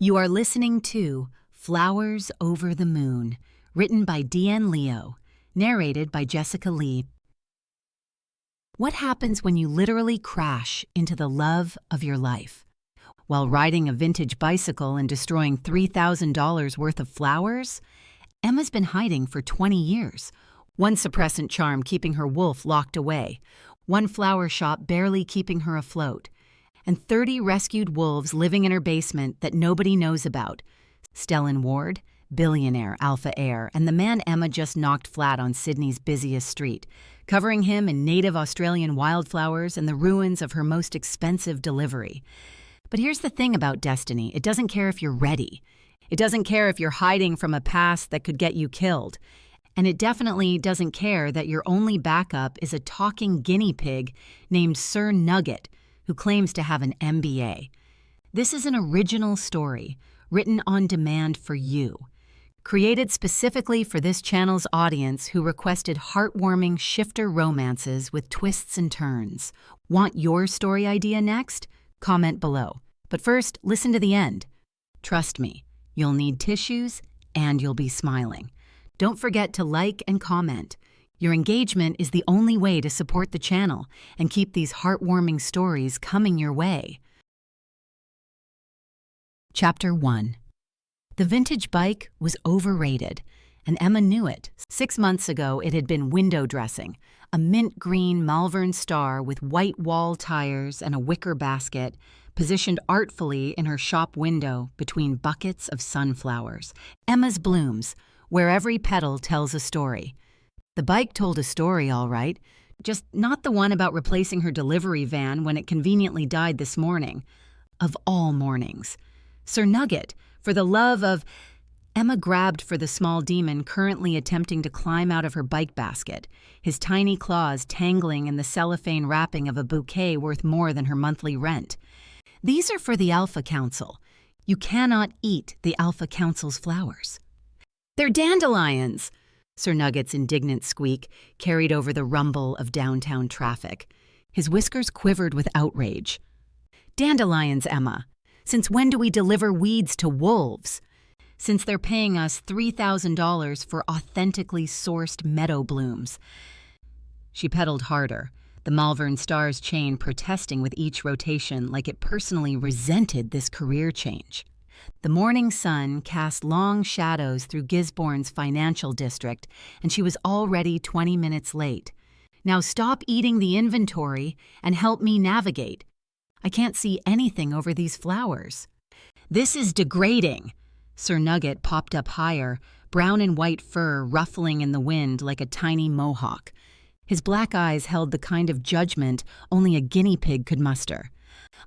You are listening to Flowers Over the Moon, written by D.N. Leo, narrated by Jessica Lee. What happens when you literally crash into the love of your life? While riding a vintage bicycle and destroying $3,000 worth of flowers? Emma's been hiding for 20 years. One suppressant charm keeping her wolf locked away, one flower shop barely keeping her afloat, and 30 rescued wolves living in her basement that nobody knows about. Stellan Ward, billionaire, alpha heir, and the man Emma just knocked flat on Sydney's busiest street, covering him in native Australian wildflowers and the ruins of her most expensive delivery. But here's the thing about destiny. It doesn't care if you're ready. It doesn't care if you're hiding from a past that could get you killed. And it definitely doesn't care that your only backup is a talking guinea pig named Sir Nugget, who claims to have an MBA. This is an original story, written on demand for you. Created specifically for this channel's audience who requested heartwarming shifter romances with twists and turns. Want your story idea next? Comment below. But first, listen to the end. Trust me, you'll need tissues and you'll be smiling. Don't forget to like and comment. Your engagement is the only way to support the channel and keep these heartwarming stories coming your way. Chapter 1. The vintage bike was overrated, and Emma knew it. 6 months ago, it had been window dressing, a mint green Malvern Star with white wall tires and a wicker basket, positioned artfully in her shop window between buckets of sunflowers. Emma's blooms, where every petal tells a story. The bike told a story, all right, just not the one about replacing her delivery van when it conveniently died this morning. Of all mornings. Sir Nugget, for the love of... Emma grabbed for the small demon currently attempting to climb out of her bike basket, his tiny claws tangling in the cellophane wrapping of a bouquet worth more than her monthly rent. These are for the Alpha Council. You cannot eat the Alpha Council's flowers. They're dandelions! Sir Nugget's indignant squeak carried over the rumble of downtown traffic. His whiskers quivered with outrage. Dandelions, Emma. Since when do we deliver weeds to wolves? Since they're paying us $3,000 for authentically sourced meadow blooms. She pedaled harder, the Malvern Star's chain protesting with each rotation like it personally resented this career change. The morning sun cast long shadows through Gisborne's financial district, and she was already 20 minutes late. Now stop eating the inventory and help me navigate. I can't see anything over these flowers. This is degrading. Sir Nugget popped up higher, brown and white fur ruffling in the wind like a tiny mohawk. His black eyes held the kind of judgment only a guinea pig could muster.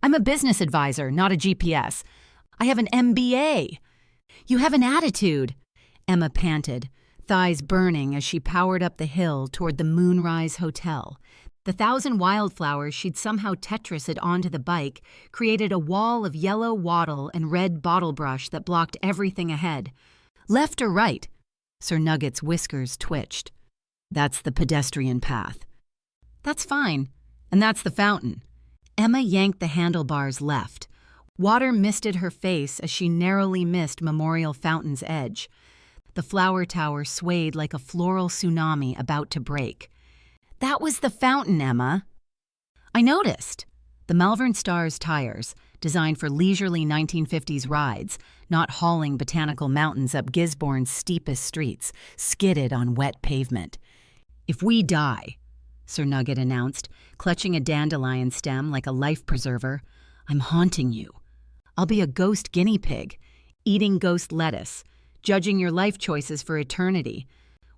I'm a business advisor, not a GPS. I have an MBA. You have an attitude, Emma panted, thighs burning as she powered up the hill toward the Moonrise Hotel. The 1,000 wildflowers she'd somehow Tetrised onto the bike created a wall of yellow wattle and red bottle brush that blocked everything ahead. Left or right? Sir Nugget's whiskers twitched. That's the pedestrian path. That's fine. And that's the fountain. Emma yanked the handlebars left. Water misted her face as she narrowly missed Memorial Fountain's edge. The flower tower swayed like a floral tsunami about to break. That was the fountain, Emma. I noticed. The Malvern Star's tires, designed for leisurely 1950s rides, not hauling botanical mountains up Gisborne's steepest streets, skidded on wet pavement. If we die, Sir Nugget announced, clutching a dandelion stem like a life preserver, I'm haunting you. I'll be a ghost guinea pig, eating ghost lettuce, judging your life choices for eternity.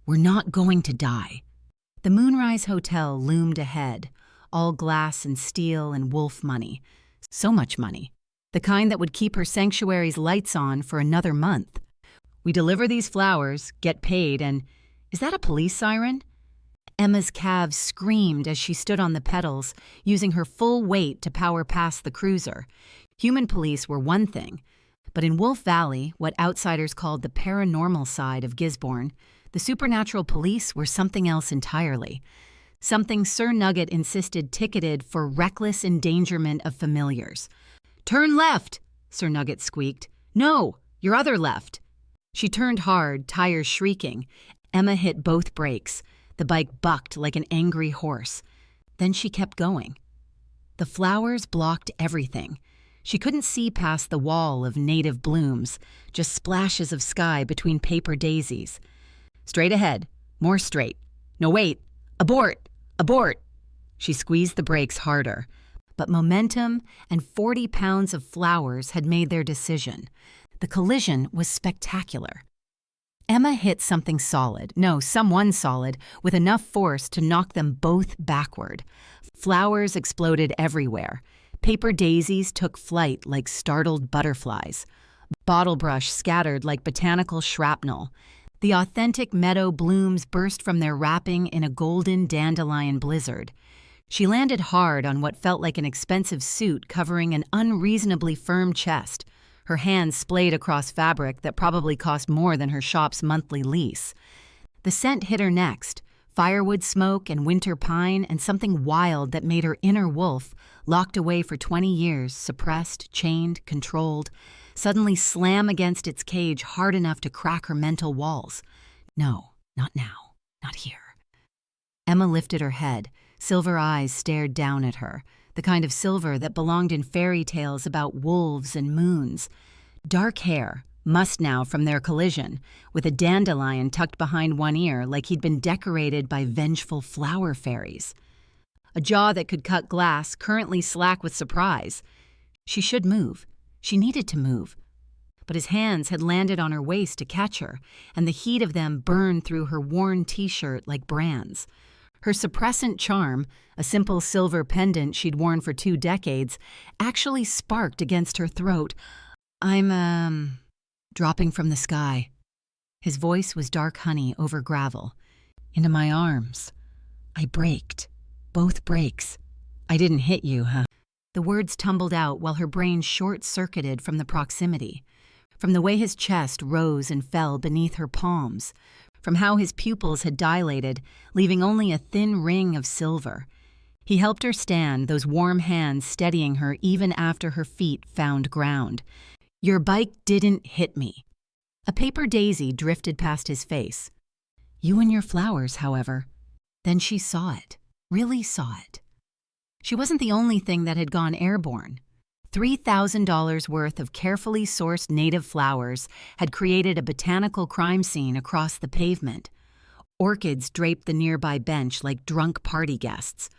We're not going to die. The Moonrise Hotel loomed ahead, all glass and steel and wolf money. So much money. The kind that would keep her sanctuary's lights on for another month. We deliver these flowers, get paid, and... Is that a police siren? Emma's calves screamed as she stood on the pedals, using her full weight to power past the cruiser. Human police were one thing, but in Wolf Valley, what outsiders called the paranormal side of Gisborne, the supernatural police were something else entirely. Something Sir Nugget insisted ticketed for reckless endangerment of familiars. Turn left, Sir Nugget squeaked. No, your other left. She turned hard, tires shrieking. Emma hit both brakes. The bike bucked like an angry horse. Then she kept going. The flowers blocked everything. She couldn't see past the wall of native blooms, just splashes of sky between paper daisies. Straight ahead, more straight. No, wait, abort, abort. She squeezed the brakes harder, but momentum and 40 pounds of flowers had made their decision. The collision was spectacular. Emma hit something solid, no, someone solid, with enough force to knock them both backward. Flowers exploded everywhere. Paper daisies took flight like startled butterflies. Bottle brush scattered like botanical shrapnel. The authentic meadow blooms burst from their wrapping in a golden dandelion blizzard. She landed hard on what felt like an expensive suit covering an unreasonably firm chest. Her hands splayed across fabric that probably cost more than her shop's monthly lease. The scent hit her next, firewood smoke and winter pine and something wild that made her inner wolf, locked away for 20 years, suppressed, chained, controlled, suddenly slam against its cage hard enough to crack her mental walls. No, not now, not here. Emma lifted her head. Silver eyes stared down at her, the kind of silver that belonged in fairy tales about wolves and moons. Dark hair, mussed now from their collision, with a dandelion tucked behind one ear like he'd been decorated by vengeful flower fairies. A jaw that could cut glass, currently slack with surprise. She should move. She needed to move. But his hands had landed on her waist to catch her, and the heat of them burned through her worn t-shirt like brands. Her suppressant charm, a simple silver pendant she'd worn for 2 decades, actually sparked against her throat. I'm, dropping from the sky. His voice was dark honey over gravel. Into my arms. I braked. Both brakes. I didn't hit you, huh? The words tumbled out while her brain short-circuited from the proximity, from the way his chest rose and fell beneath her palms, from how his pupils had dilated, leaving only a thin ring of silver. He helped her stand, those warm hands steadying her even after her feet found ground. Your bike didn't hit me. A paper daisy drifted past his face. You and your flowers, however. Then she saw it, really saw it. She wasn't the only thing that had gone airborne. $3,000 worth of carefully sourced native flowers had created a botanical crime scene across the pavement. Orchids draped the nearby bench like drunk party guests.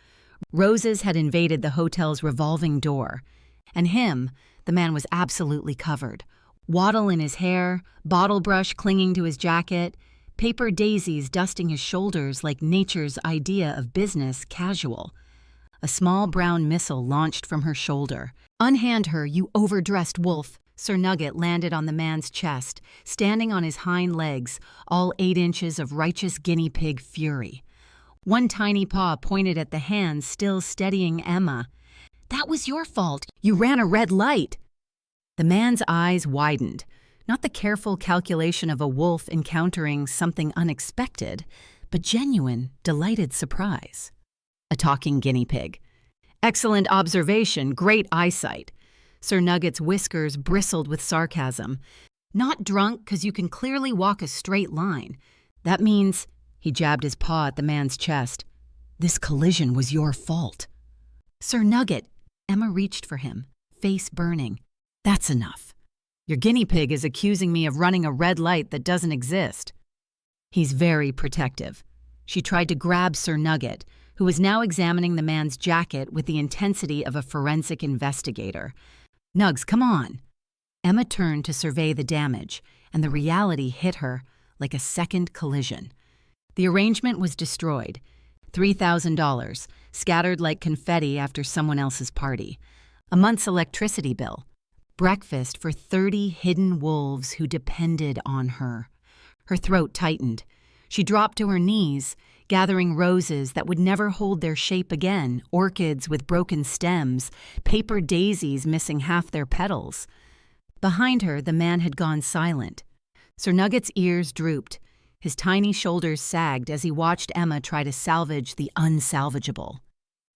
Roses had invaded the hotel's revolving door. And him, the man was absolutely covered. Waddle in his hair, bottle brush clinging to his jacket, paper daisies dusting his shoulders like nature's idea of business casual. A small brown missile launched from her shoulder. Unhand her, you overdressed wolf. Sir Nugget landed on the man's chest, standing on his hind legs, all 8 inches of righteous guinea pig fury. One tiny paw pointed at the hand still steadying Emma. That was your fault. You ran a red light. The man's eyes widened, not the careful calculation of a wolf encountering something unexpected, but genuine, delighted surprise. A talking guinea pig. Excellent observation, great eyesight. Sir Nugget's whiskers bristled with sarcasm. Not drunk, 'cause you can clearly walk a straight line. That means, he jabbed his paw at the man's chest, this collision was your fault. Sir Nugget, Emma reached for him, face burning. That's enough. Your guinea pig is accusing me of running a red light that doesn't exist. He's very protective. She tried to grab Sir Nugget, who was now examining the man's jacket with the intensity of a forensic investigator. Nugs, come on. Emma turned to survey the damage, and the reality hit her like a second collision. The arrangement was destroyed. $3,000, scattered like confetti after someone else's party. A month's electricity bill. Breakfast for 30 hidden wolves who depended on her. Her throat tightened. She dropped to her knees, gathering roses that would never hold their shape again, orchids with broken stems, paper daisies missing half their petals. Behind her, the man had gone silent. Sir Nugget's ears drooped. His tiny shoulders sagged as he watched Emma try to salvage the unsalvageable.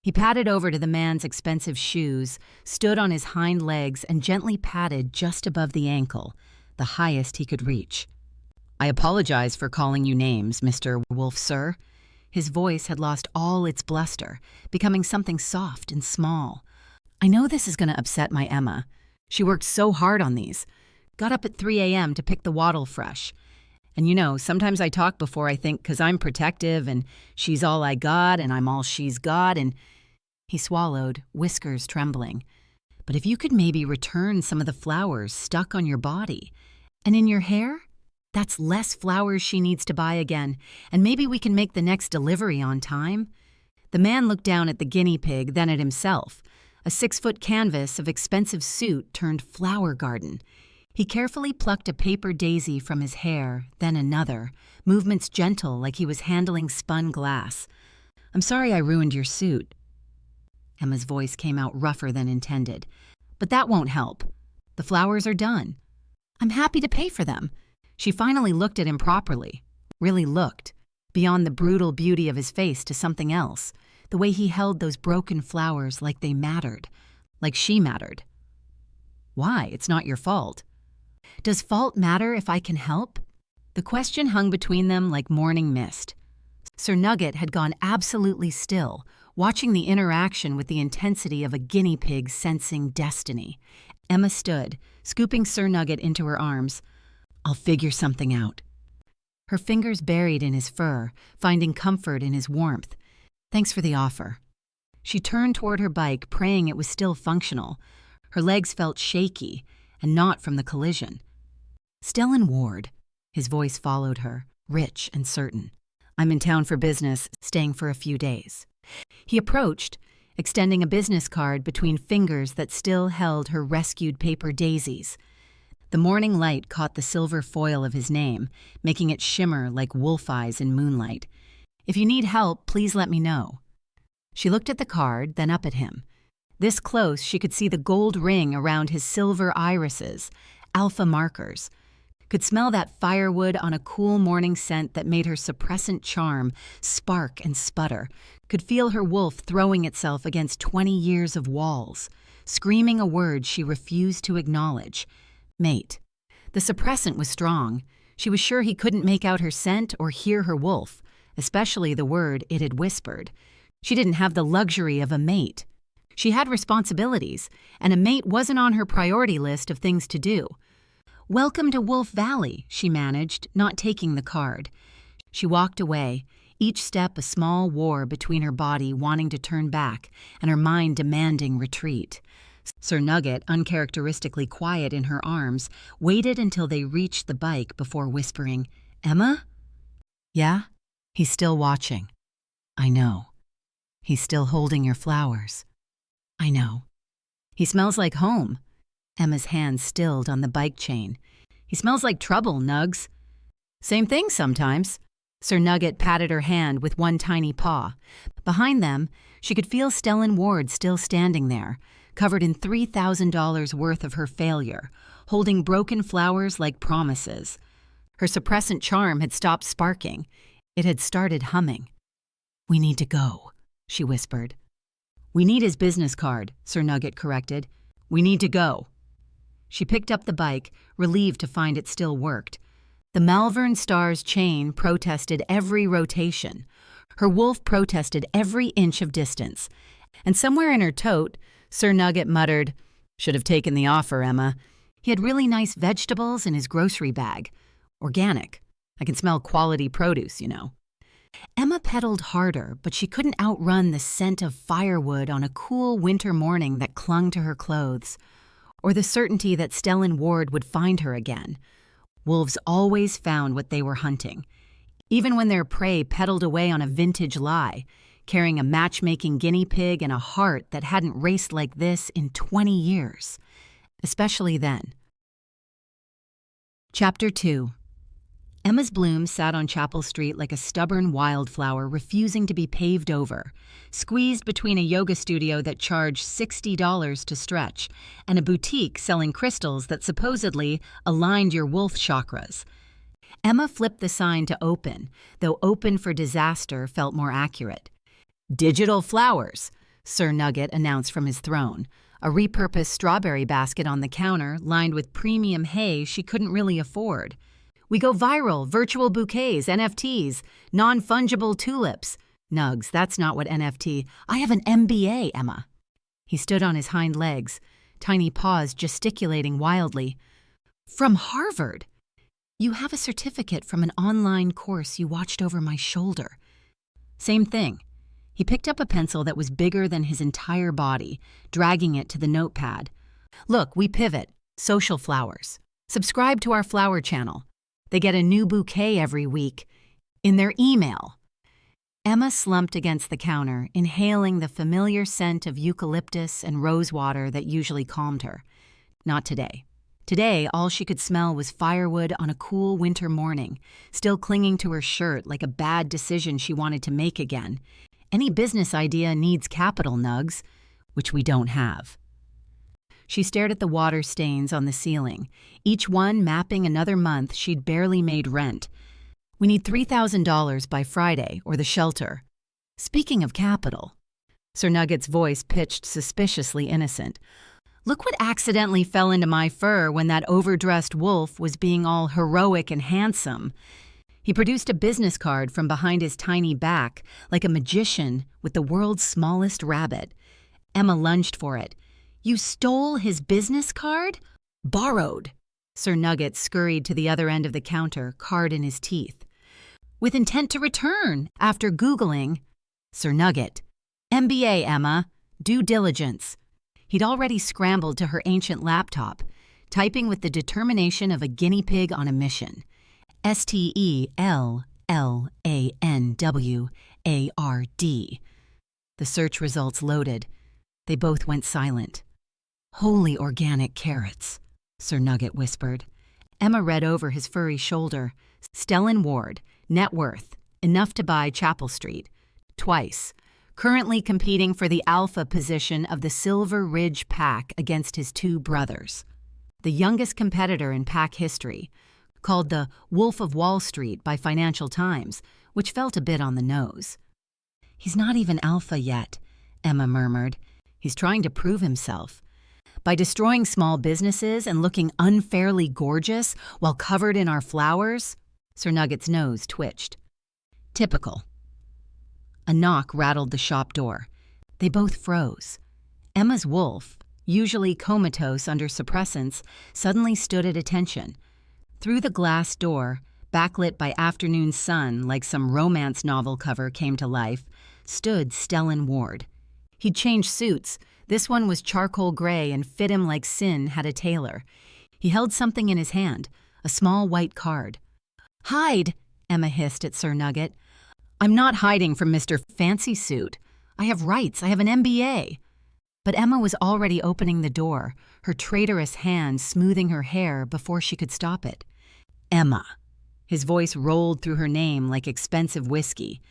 He padded over to the man's expensive shoes, stood on his hind legs, and gently patted just above the ankle, the highest he could reach. "I apologize for calling you names, Mr. Wolf, sir." His voice had lost all its bluster, becoming something soft and small. "I know this is going to upset my Emma. She worked so hard on these. Got up at 3 a.m. to pick the wattle fresh. And sometimes I talk before I think 'cause I'm protective and she's all I got and I'm all she's got and—" He swallowed, whiskers trembling. "But if you could maybe return some of the flowers stuck on your body and in your hair, that's less flowers she needs to buy again, and maybe we can make the next delivery on time." The man looked down at the guinea pig, then at himself, a 6-foot canvas of expensive suit turned flower garden. He carefully plucked a paper daisy from his hair, then another, movements gentle like he was handling spun glass. "I'm sorry I ruined your suit." Emma's voice came out rougher than intended. "But that won't help. The flowers are done. I'm happy to pay for them." She finally looked at him properly, really looked, beyond the brutal beauty of his face to something else, the way he held those broken flowers like they mattered, like she mattered. "Why? It's not your fault." "Does fault matter if I can help?" The question hung between them like morning mist. Sir Nugget had gone absolutely still, watching the interaction with the intensity of a guinea pig sensing destiny. Emma stood, scooping Sir Nugget into her arms. "I'll figure something out." Her fingers buried in his fur, finding comfort in his warmth. "Thanks for the offer." She turned toward her bike, praying it was still functional. Her legs felt shaky, and not from the collision. "Stellan Ward." His voice followed her, rich and certain. "I'm in town for business, staying for a few days." He approached, extending a business card between fingers that still held her rescued paper daisies. The morning light caught the silver foil of his name, making it shimmer like wolf eyes in moonlight. "If you need help, please let me know." She looked at the card, then up at him. This close, she could see the gold ring around his silver irises, alpha markers. Could smell that firewood on a cool morning scent that made her suppressant charm spark and sputter. Could feel her wolf throwing itself against 20 years of walls, screaming a word she refused to acknowledge. Mate. The suppressant was strong. She was sure he couldn't make out her scent or hear her wolf, especially the word it had whispered. She didn't have the luxury of a mate. She had responsibilities, and a mate wasn't on her priority list of things to do. "Welcome to Wolf Valley," she managed, not taking the card. She walked away, each step a small war between her body wanting to turn back and her mind demanding retreat. Sir Nugget, uncharacteristically quiet in her arms, waited until they reached the bike before whispering, "Emma?" "Yeah?" "He's still watching." "I know." "He's still holding your flowers." "I know." "He smells like home." Emma's hand stilled on the bike chain. "He smells like trouble, Nugs." "Same thing sometimes." Sir Nugget patted her hand with one tiny paw. Behind them, she could feel Stellan Ward still standing there, covered in $3,000 worth of her failure, holding broken flowers like promises. Her suppressant charm had stopped sparking. It had started humming. "We need to go," she whispered. "We need his business card," Sir Nugget corrected. "We need to go." She picked up the bike, relieved to find it still worked. The Malvern Star's chain protested every rotation. Her wolf protested every inch of distance. And somewhere in her tote, Sir Nugget muttered, "Should have taken the offer, Emma. He had really nice vegetables in his grocery bag. Organic. I can smell quality produce, you know." Emma pedaled harder, but she couldn't outrun the scent of firewood on a cool winter morning that clung to her clothes, or the certainty that Stellan Ward would find her again. Wolves always found what they were hunting, even when their prey pedaled away on a vintage lie, carrying a matchmaking guinea pig and a heart that hadn't raced like this in 20 years. Especially then. Chapter 2. Emma's bloom sat on Chapel Street like a stubborn wildflower refusing to be paved over, squeezed between a yoga studio that charged $60 to stretch and a boutique selling crystals that supposedly aligned your wolf chakras. Emma flipped the sign to open, though open for disaster felt more accurate. "Digital flowers." Sir Nugget announced from his throne, a repurposed strawberry basket on the counter lined with premium hay she couldn't really afford. We go viral, virtual bouquets, NFTs, non-fungible tulips. Nugs, that's not what NFT. I have an MBA, Emma. He stood on his hind legs, tiny paws gesticulating wildly. From Harvard. You have a certificate from an online course you watched over my shoulder. Same thing. He picked up a pencil that was bigger than his entire body, dragging it to the notepad. Look, we pivot. Social flowers. Subscribe to our flower channel. They get a new bouquet every week. In their email. Emma slumped against the counter, inhaling the familiar scent of eucalyptus and rosewater that usually calmed her. Not today. Today, all she could smell was firewood on a cool winter morning, still clinging to her shirt like a bad decision she wanted to make again. Any business idea needs capital, Nugs, which we don't have. She stared at the water stains on the ceiling, each one mapping another month she'd barely made rent. We need $3,000 by Friday, or the shelter. Speaking of capital, Sir Nugget's voice pitched suspiciously innocent. Look what accidentally fell into my fur when that overdressed wolf was being all heroic and handsome. He produced a business card from behind his tiny back, like a magician with the world's smallest rabbit. Emma lunged for it. You stole his business card? Borrowed. Sir Nugget scurried to the other end of the counter, card in his teeth. With intent to return, after Googling. Sir Nugget. MBA, Emma. Due diligence. He'd already scrambled to her ancient laptop, typing with the determination of a guinea pig on a mission. STELLANWARD. The search results loaded. They both went silent. Holy organic carrots, Sir Nugget whispered. Emma read over his furry shoulder. Stellan Ward, net worth, enough to buy Chapel Street. Twice. Currently competing for the alpha position of the Silver Ridge Pack against his two brothers. The youngest competitor in Pack history, called the Wolf of Wall Street by Financial Times, which felt a bit on the nose. He's not even alpha yet, Emma murmured. He's trying to prove himself. By destroying small businesses and looking unfairly gorgeous while covered in our flowers, Sir Nugget's nose twitched. Typical. A knock rattled the shop door. They both froze. Emma's wolf, usually comatose under suppressants, suddenly stood at attention. Through the glass door, backlit by afternoon sun like some romance novel cover came to life, stood Stellan Ward. He'd changed suits. This one was charcoal gray and fit him like sin had a tailor. He held something in his hand, a small white card. Hide, Emma hissed at Sir Nugget. I'm not hiding from Mr. Fancy Suit. I have rights. I have an MBA. But Emma was already opening the door, her traitorous hand smoothing her hair before she could stop it. Emma. His voice rolled through her name like expensive whiskey.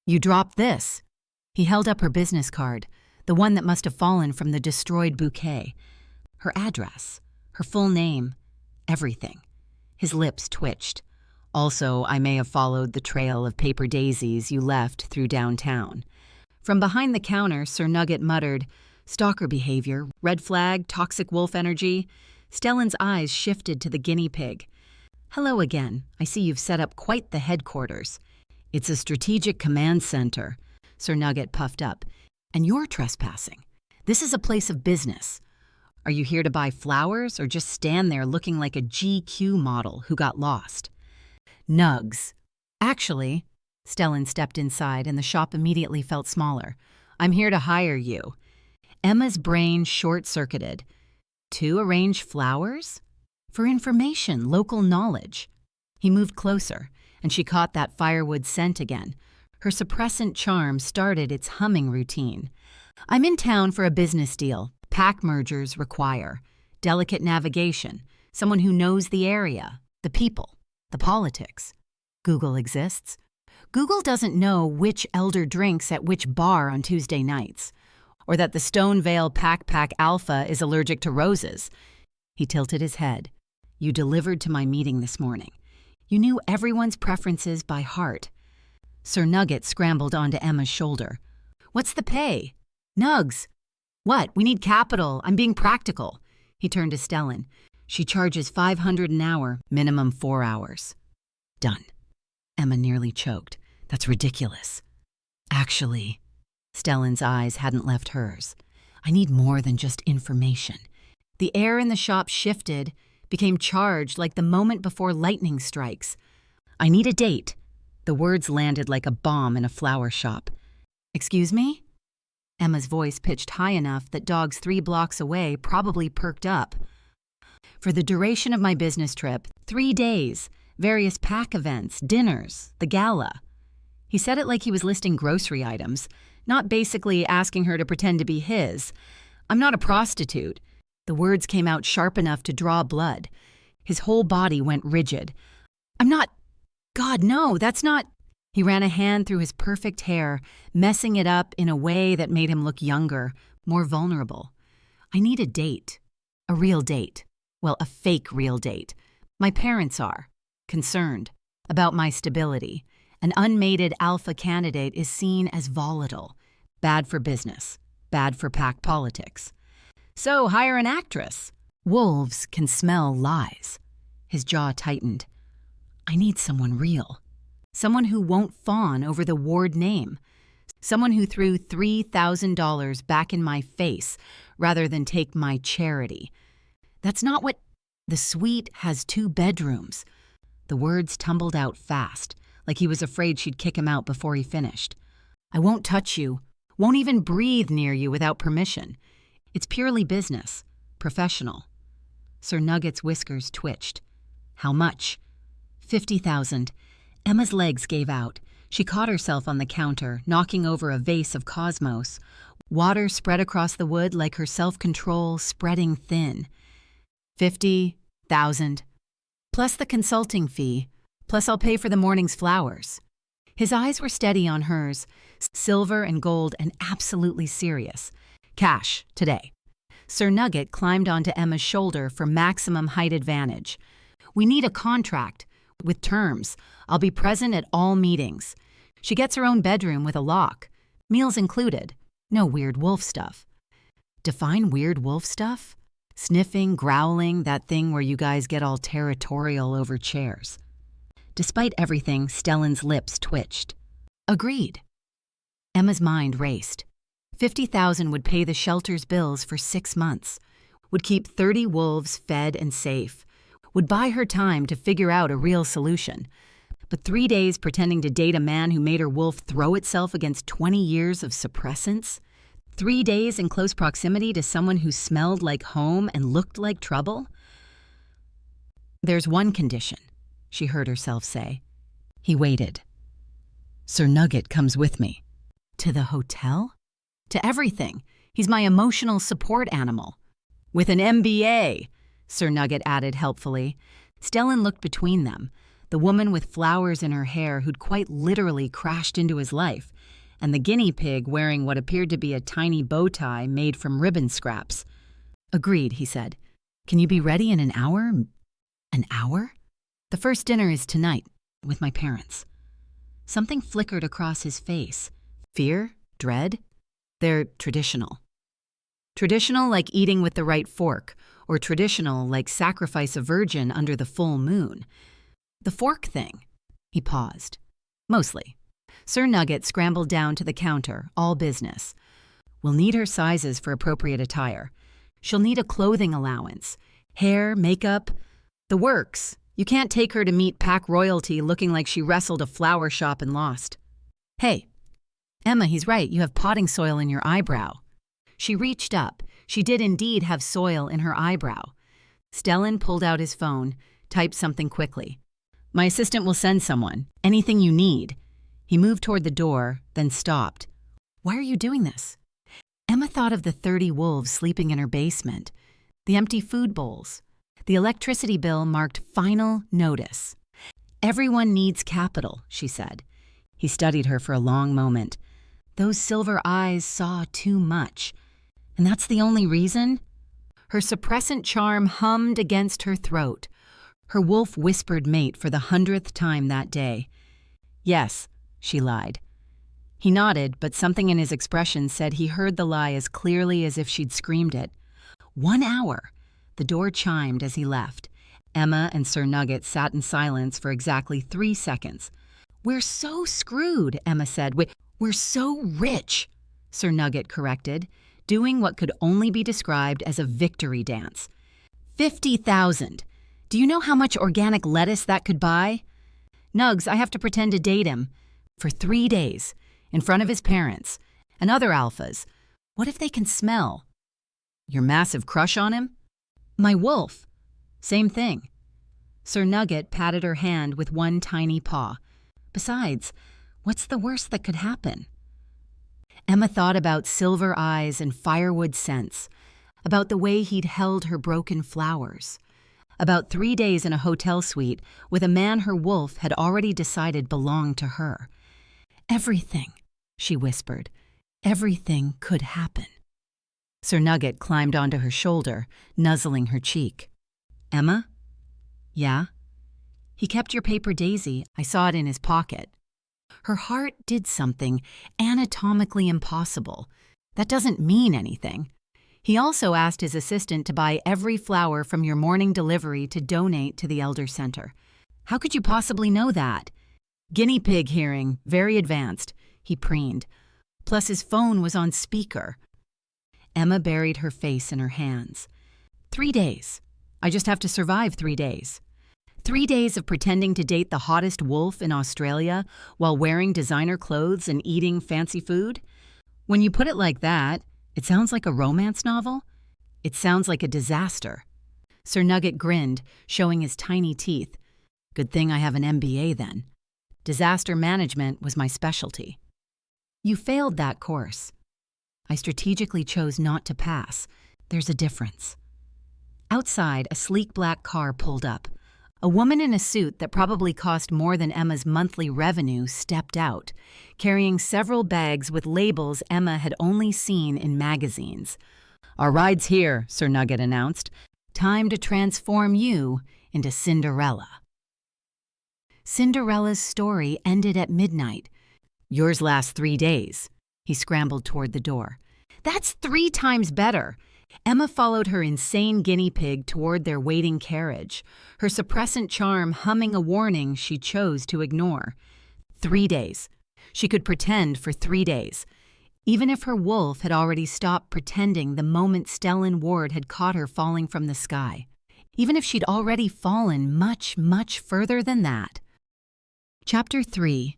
You dropped this. He held up her business card, the one that must have fallen from the destroyed bouquet. Her address, her full name, everything. His lips twitched. Also, I may have followed the trail of paper daisies you left through downtown. From behind the counter, Sir Nugget muttered, Stalker behavior, red flag, toxic wolf energy. Stellan's eyes shifted to the guinea pig. Hello again. I see you've set up quite the headquarters. It's a strategic command center. Sir Nugget puffed up. And you're trespassing. This is a place of business. Are you here to buy flowers or just stand there looking like a GQ model who got lost? Nugs. Actually, Stellan stepped inside and the shop immediately felt smaller. I'm here to hire you. Emma's brain short-circuited. To arrange flowers? For information, local knowledge. He moved closer, and she caught that firewood scent again. Her suppressant charm started its humming routine. I'm in town for a business deal. Pack mergers require delicate navigation, someone who knows the area, the people, the politics. Google exists. Google doesn't know which elder drinks at which bar on Tuesday nights, or that the Stonevale Pack Alpha is allergic to roses. He tilted his head. You delivered to my meeting this morning. You knew everyone's preferences by heart. Sir Nugget scrambled onto Emma's shoulder. What's the pay? Nugs! What? We need capital. I'm being practical. He turned to Stellan. She charges $500 an hour, minimum 4 hours. Done. Emma nearly choked. That's ridiculous. Actually, Stellan's eyes hadn't left hers. I need more than just information. The air in the shop shifted, became charged like the moment before lightning strikes. I need a date. The words landed like a bomb in a flower shop. Excuse me? Emma's voice pitched high enough that dogs 3 blocks away probably perked up. For the duration of my business trip, 3 days, various pack events, dinners, the gala. He said it like he was listing grocery items, not basically asking her to pretend to be his. I'm not a prostitute. The words came out sharp enough to draw blood. His whole body went rigid. I'm not... God, no, that's not... He ran a hand through his perfect hair, messing it up in a way that made him look younger, more vulnerable. I need a date. A real date. Well, a fake real date. My parents are concerned about my stability. An unmated alpha candidate is seen as volatile, bad for business, bad for pack politics. So hire an actress. Wolves can smell lies. His jaw tightened. I need someone real. Someone who won't fawn over the Ward name. Someone who threw $3,000 back in my face rather than take my charity. That's not what... The suite has 2 bedrooms. The words tumbled out fast, like he was afraid she'd kick him out before he finished. I won't touch you, won't even breathe near you without permission. It's purely business, professional. Sir Nugget's whiskers twitched. How much? 50,000. Emma's legs gave out. She caught herself on the counter, knocking over a vase of cosmos. Water spread across the wood like her self-control spreading thin. 50,000. Plus the consulting fee. Plus I'll pay for the morning's flowers. His eyes were steady on hers, silver and gold and absolutely serious. Cash, today. Sir Nugget climbed onto Emma's shoulder for maximum height advantage. We need a contract, with terms. I'll be present at all meetings. She gets her own bedroom with a lock. Meals included. No weird wolf stuff. Define weird wolf stuff? Sniffing, growling, that thing where you guys get all territorial over chairs. Despite everything, Stellan's lips twitched. Agreed. Emma's mind raced. 50,000 would pay the shelter's bills for 6 months, would keep 30 wolves fed and safe, would buy her time to figure out a real solution. But 3 days pretending to date a man who made her wolf throw itself against 20 years of suppressants? 3 days in close proximity to someone who smelled like home and looked like trouble? There's one condition, she heard herself say. He waited. Sir Nugget comes with me. To the hotel? To everything. He's my emotional support animal. With an MBA, Sir Nugget added helpfully. Stellan looked between them, the woman with flowers in her hair who'd quite literally crashed into his life, and the guinea pig wearing what appeared to be a tiny bow tie made from ribbon scraps. Agreed, he said. Can you be ready in an hour? An hour? The first dinner is tonight, with my parents. Something flickered across his face. Fear? Dread? They're traditional. Traditional like eating with the right fork, or traditional like sacrifice a virgin under the full moon. The fork thing. He paused. Mostly. Sir Nugget scrambled down to the counter, all business. We'll need her sizes for appropriate attire. She'll need a clothing allowance. Hair, makeup, the works. You can't take her to meet pack royalty looking like she wrestled a flower shop and lost. Hey, Emma, he's right, you have potting soil in your eyebrow. She reached up. She did indeed have soil in her eyebrow. Stellan pulled out his phone, typed something quickly. My assistant will send someone. Anything you need. He moved toward the door, then stopped. Why are you doing this? Emma thought of the 30 wolves sleeping in her basement, the empty food bowls. The electricity bill marked final notice. Everyone needs capital, she said. He studied her for a long moment. Those silver eyes saw too much. And that's the only reason? Her suppressant charm hummed against her throat. Her wolf whispered mate for the 100th time that day. Yes, she lied. He nodded, but something in his expression said he heard the lie as clearly as if she'd screamed it. 1 hour! The door chimed as he left. Emma and Sir Nugget sat in silence for exactly 3 seconds. "We're so screwed," Emma said. "We're so rich," Sir Nugget corrected, doing what could only be described as a victory dance. 50,000. Do you know how much organic lettuce that could buy? Nugs, I have to pretend to date him. For 3 days. In front of his parents. And other alphas. What if they can smell? Your massive crush on him? My wolf. Same thing. Sir Nugget patted her hand with one tiny paw. Besides, what's the worst that could happen? Emma thought about silver eyes and firewood scents, about the way he'd held her broken flowers, about 3 days in a hotel suite with a man her wolf had already decided belonged to her. Everything, she whispered, everything could happen. Sir Nugget climbed onto her shoulder, nuzzling her cheek. Emma? Yeah? He kept your paper daisy. I saw it in his pocket. Her heart did something anatomically impossible. That doesn't mean anything. He also asked his assistant to buy every flower from your morning delivery to donate to the Elder Center. How could you possibly know that? Guinea pig hearing, very advanced, he preened. Plus his phone was on speaker. Emma buried her face in her hands. 3 days. I just have to survive 3 days. 3 days of pretending to date the hottest wolf in Australia while wearing designer clothes and eating fancy food? When you put it like that, it sounds like a romance novel. It sounds like a disaster. Sir Nugget grinned, showing his tiny teeth. Good thing I have an MBA then. Disaster management was my specialty. You failed that course. I strategically chose not to pass. There's a difference. Outside, a sleek black car pulled up. A woman in a suit that probably cost more than Emma's monthly revenue stepped out, carrying several bags with labels Emma had only seen in magazines. Our ride's here, Sir Nugget announced. Time to transform you into Cinderella. Cinderella's story ended at midnight. Yours lasts 3 days. He scrambled toward the door. That's 3 times better. Emma followed her insane guinea pig toward their waiting carriage, her suppressant charm humming a warning she chose to ignore. 3 days. She could pretend for 3 days. Even if her wolf had already stopped pretending the moment Stellan Ward had caught her falling from the sky. Even if she'd already fallen much, much further than that. Chapter 3.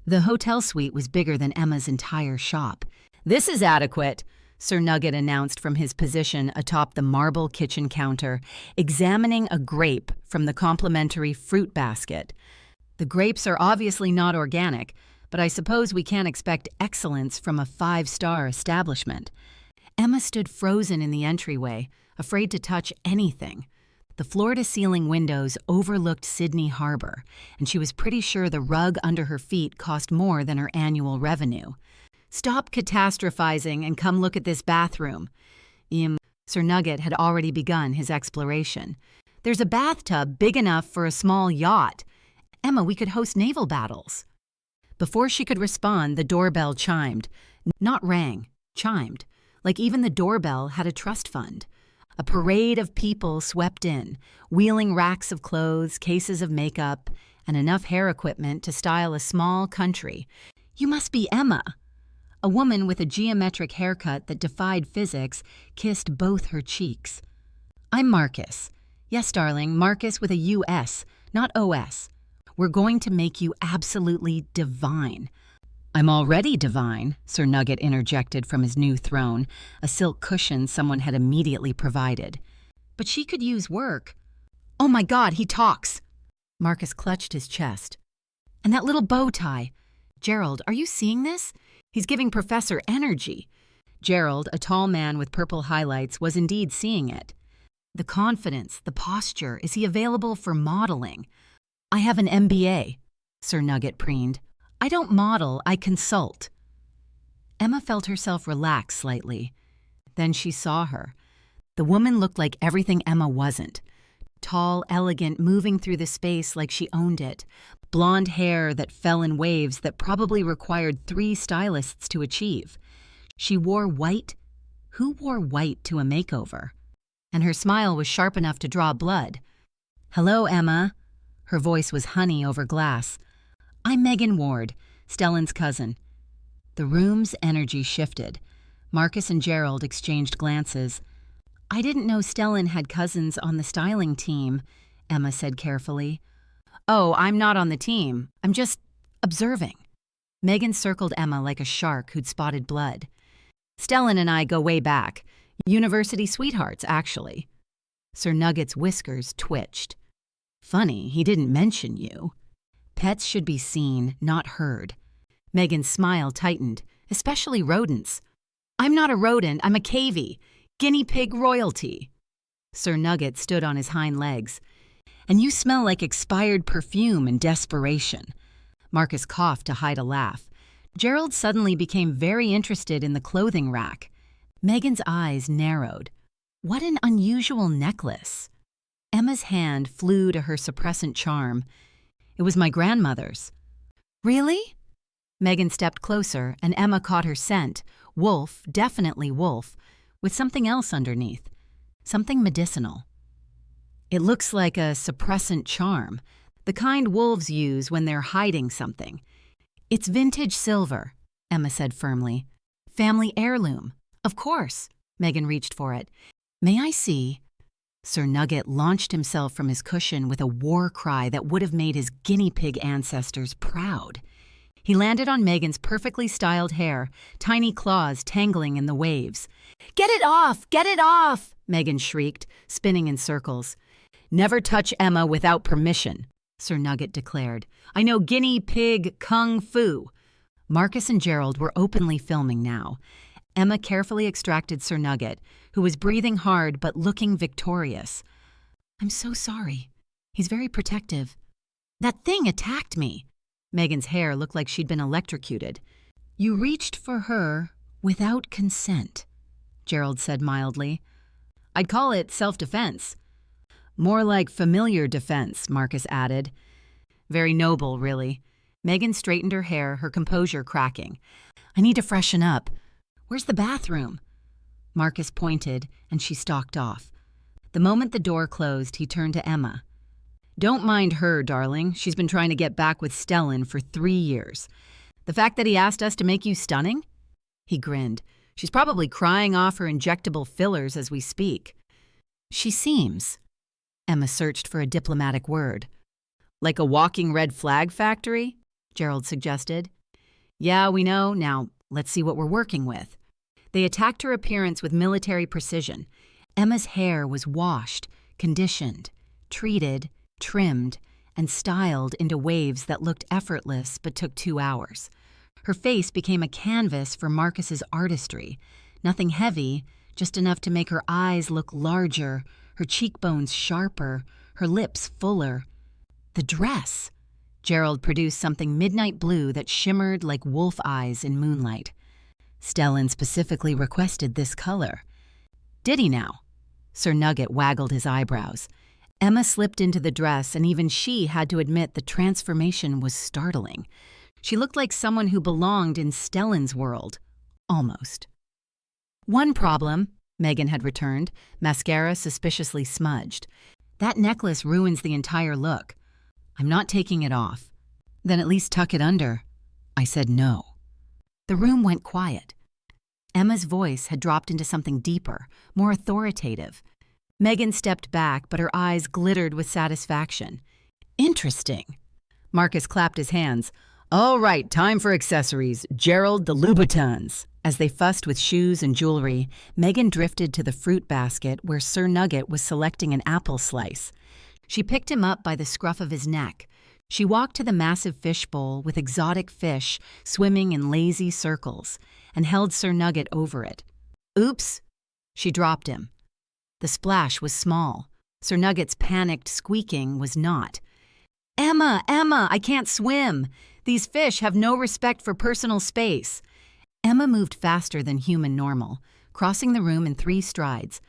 The hotel suite was bigger than Emma's entire shop. This is adequate, Sir Nugget announced from his position atop the marble kitchen counter, examining a grape from the complimentary fruit basket. The grapes are obviously not organic, but I suppose we can't expect excellence from a 5-star establishment. Emma stood frozen in the entryway, afraid to touch anything. The floor-to-ceiling windows overlooked Sydney Harbor, and she was pretty sure the rug under her feet cost more than her annual revenue. Stop catastrophizing and come look at this bathroom. Sir Nugget had already begun his exploration. There's a bathtub big enough for a small yacht. Emma, we could host naval battles. Before she could respond, the doorbell chimed. Not rang, chimed. Like even the doorbell had a trust fund. A parade of people swept in, wheeling racks of clothes, cases of makeup, and enough hair equipment to style a small country. You must be Emma. A woman with a geometric haircut that defied physics kissed both her cheeks. I'm Marcus. Yes, darling, Marcus with a U-S, not O-S. We're going to make you absolutely divine. I'm already divine, Sir Nugget interjected from his new throne, a silk cushion someone had immediately provided. But she could use work. Oh my God, he talks! Marcus clutched his chest. And that little bow tie. Gerald, are you seeing this? He's giving Professor energy. Gerald, a tall man with purple highlights, was indeed seeing it. The confidence, the posture, is he available for modeling? I have an MBA, Sir Nugget preened. I don't model, I consult. Emma felt herself relax slightly. Then she saw her. The woman looked like everything Emma wasn't. tall, elegant, moving through the space like she owned it. Blonde hair that fell in waves that probably required 3 stylists to achieve. She wore white. Who wore white to a makeover? And her smile was sharp enough to draw blood. "Hello, Emma." Her voice was honey over glass. "I'm Megan Ward, Stellan's cousin." The room's energy shifted. Marcus and Gerald exchanged glances. "I didn't know Stellan had cousins on the styling team," Emma said carefully. "Oh, I'm not on the team. I'm just observing." Megan circled Emma like a shark who'd spotted blood. "Stellan and I go way back. University sweethearts, actually." Sir Nugget's whiskers twitched. "Funny, he didn't mention you." Pets should be seen, not heard. Megan's smile tightened, especially rodents. "I'm not a rodent, I'm a cavie. Guinea pig royalty." Sir Nugget stood on his hind legs. "And you smell like expired perfume in desperation." Marcus coughed to hide a laugh. Gerald suddenly became very interested in the clothing rack. Megan's eyes narrowed. What an unusual necklace. Emma's hand flew to her suppressant charm. "It was my grandmother's." "Really?" Megan stepped closer, and Emma caught her scent. Wolf, definitely wolf, with something else underneath. Something medicinal. "It looks like a suppressant charm, the kind wolves use when they're hiding something." "It's vintage silver," Emma said firmly. "Family heirloom." "Of course." Megan reached for it. "May I see?" Sir Nugget launched himself from his cushion with a war cry that would have made his guinea pig ancestors proud. He landed on Megan's perfectly styled hair, tiny claws tangling in the waves. "Get it off! Get it off!" Megan shrieked, spinning in circles. "Never touch Emma without permission," Sir Nugget declared. "I know guinea pig kung fu." Marcus and Gerald were openly filming now. Emma carefully extracted Sir Nugget, who was breathing hard but looking victorious. "I'm so sorry. He's very protective." "That thing attacked me." Megan's hair looked like she'd been electrocuted. "You reached for her without consent," Gerald said mildly. "I'd call it self-defense." "More like familiar defense," Marcus added. "Very noble, really." Megan straightened her hair, her composure cracking. "I need to freshen up. Where's the bathroom?" Marcus pointed, and she stalked off. The moment the door closed, he turned to Emma. "Don't mind her, darling. She's been trying to get back with Stellan for 3 years. The fact that he asked us to make you stunning?" He grinned. "She's probably crying off her injectable fillers as we speak." "She seems." Emma searched for a diplomatic word. "Like a walking red flag factory?" Gerald suggested. "Yeah, we know. Now, let's see what we're working with." They attacked her appearance with military precision. Emma's hair was washed, conditioned, treated, trimmed, and styled into waves that looked effortless but took 2 hours. Her face became a canvas for Marcus's artistry. Nothing heavy, just enough to make her eyes look larger, her cheekbones sharper, her lips fuller. The dress! Gerald produced something midnight blue that shimmered like wolf eyes in moonlight. Stellan specifically requested this color. "Did he now?" Sir Nugget waggled his eyebrows. Emma slipped into the dress, and even she had to admit the transformation was startling. She looked like someone who belonged in Stellan's world. Almost. "One problem," Megan had returned, mascara suspiciously smudged. "That necklace ruins the entire look." "I'm not taking it off." "Then at least tuck it under." I said no. The room went quiet. Emma's voice had dropped into something deeper, more authoritative. Megan stepped back, but her eyes glittered with satisfaction. "Interesting." Marcus clapped his hands. "All right, time for accessories. Gerald, the Louboutins." As they fussed with shoes and jewelry, Megan drifted to the fruit basket where Sir Nugget was selecting an apple slice. She picked him up by the scruff of his neck. She walked to the massive fish bowl with exotic fish swimming in lazy circles and held Sir Nugget over it. "Oops!" She dropped him. The splash was small. Sir Nugget's panicked squeaking was not. "Emma, Emma, I can't swim. These fish have no respect for personal space." Emma moved faster than human normal, crossing the room in 3 strides.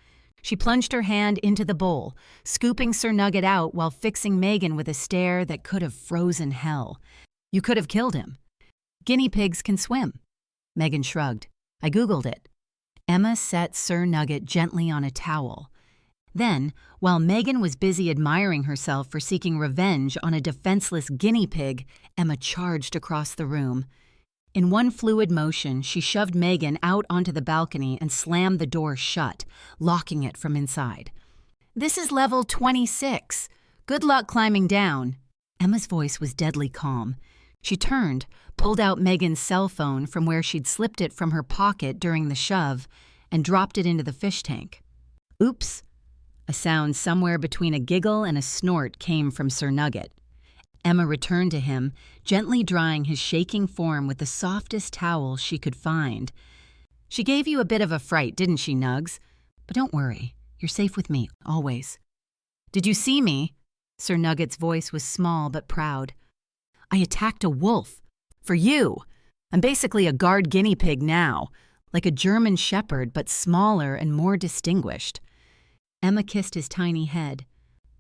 She plunged her hand into the bowl, scooping Sir Nugget out while fixing Megan with a stare that could have frozen hell. You could have killed him. Guinea pigs can swim. Megan shrugged. I Googled it. Emma set Sir Nugget gently on a towel. Then, while Megan was busy admiring herself for seeking revenge on a defenseless guinea pig, Emma charged across the room. In one fluid motion, she shoved Megan out onto the balcony and slammed the door shut, locking it from inside. This is level 26. Good luck climbing down. Emma's voice was deadly calm. She turned, pulled out Megan's cell phone from where she'd slipped it from her pocket during the shove, and dropped it into the fish tank. Oops. A sound somewhere between a giggle and a snort came from Sir Nugget. Emma returned to him, gently drying his shaking form with the softest towel she could find. She gave you a bit of a fright, didn't she, Nugs? But don't worry, you're safe with me, always. Did you see me? Sir Nugget's voice was small but proud. I attacked a wolf. For you. I'm basically a guard guinea pig now, like a German shepherd but smaller and more distinguished. Emma kissed his tiny head.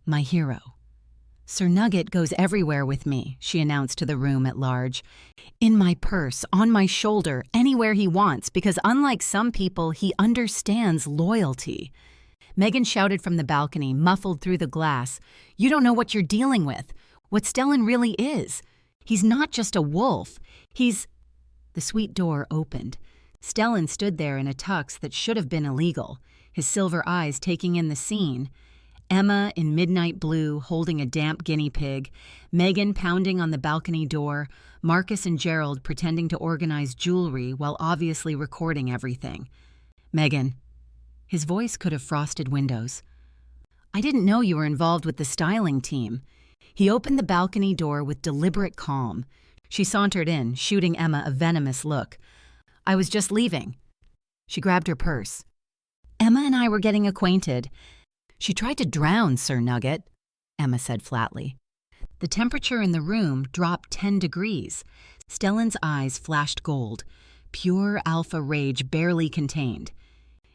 My hero. Sir Nugget goes everywhere with me, she announced to the room at large. In my purse, on my shoulder, anywhere he wants, because unlike some people, he understands loyalty. Megan shouted from the balcony, muffled through the glass. You don't know what you're dealing with. What Stellan really is. He's not just a wolf. He's... The suite door opened. Stellan stood there in a tux that should have been illegal, his silver eyes taking in the scene. Emma in midnight blue holding a damp guinea pig, Megan pounding on the balcony door, Marcus and Gerald pretending to organize jewelry while obviously recording everything. Megan. His voice could have frosted windows. I didn't know you were involved with the styling team. He opened the balcony door with deliberate calm. She sauntered in, shooting Emma a venomous look. I was just leaving. She grabbed her purse. Emma and I were getting acquainted. She tried to drown Sir Nugget, Emma said flatly. The temperature in the room dropped 10 degrees. Stellan's eyes flashed gold, pure alpha rage barely contained.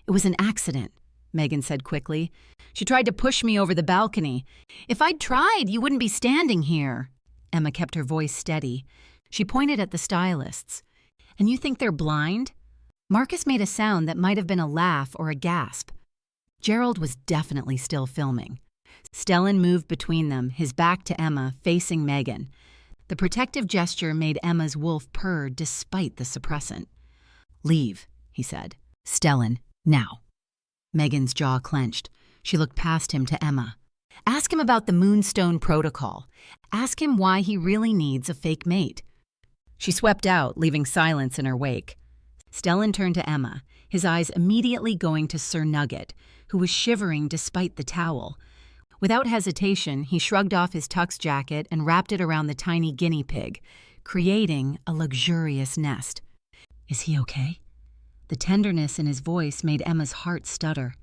It was an accident, Megan said quickly. She tried to push me over the balcony. If I'd tried, you wouldn't be standing here. Emma kept her voice steady. She pointed at the stylists. And you think they're blind? Marcus made a sound that might have been a laugh or a gasp. Gerald was definitely still filming. Stellan moved between them, his back to Emma, facing Megan. The protective gesture made Emma's wolf purr despite the suppressant. Leave, he said. Stellan, now. Megan's jaw clenched. She looked past him to Emma. Ask him about the Moonstone Protocol. Ask him why he really needs a fake mate. She swept out, leaving silence in her wake. Stellan turned to Emma, his eyes immediately going to Sir Nugget, who was shivering despite the towel. Without hesitation, he shrugged off his tux jacket and wrapped it around the tiny guinea pig, creating a luxurious nest. Is he okay? The tenderness in his voice made Emma's heart stutter.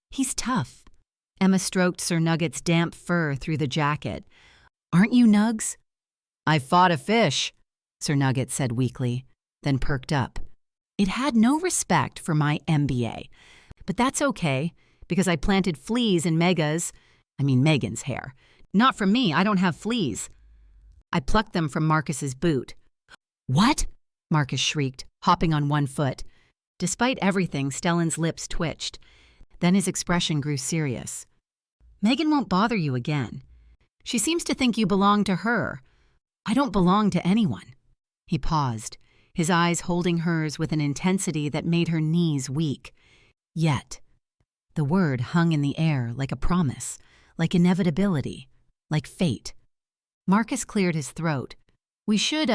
He's tough. Emma stroked Sir Nugget's damp fur through the jacket. Aren't you, Nugs? I fought a fish, Sir Nugget said weakly, then perked up. It had no respect for my MBA. But that's okay, because I planted fleas in Megan's hair. Not from me, I don't have fleas. I plucked them from Marcus's boot. What? Marcus shrieked, hopping on one foot. Despite everything, Stellan's lips twitched. Then his expression grew serious. Megan won't bother you again. She seems to think you belong to her. I don't belong to anyone. He paused, his eyes holding hers with an intensity that made her knees weak. Yet. The word hung in the air like a promise, like inevitability, like fate. Marcus cleared his throat. We should,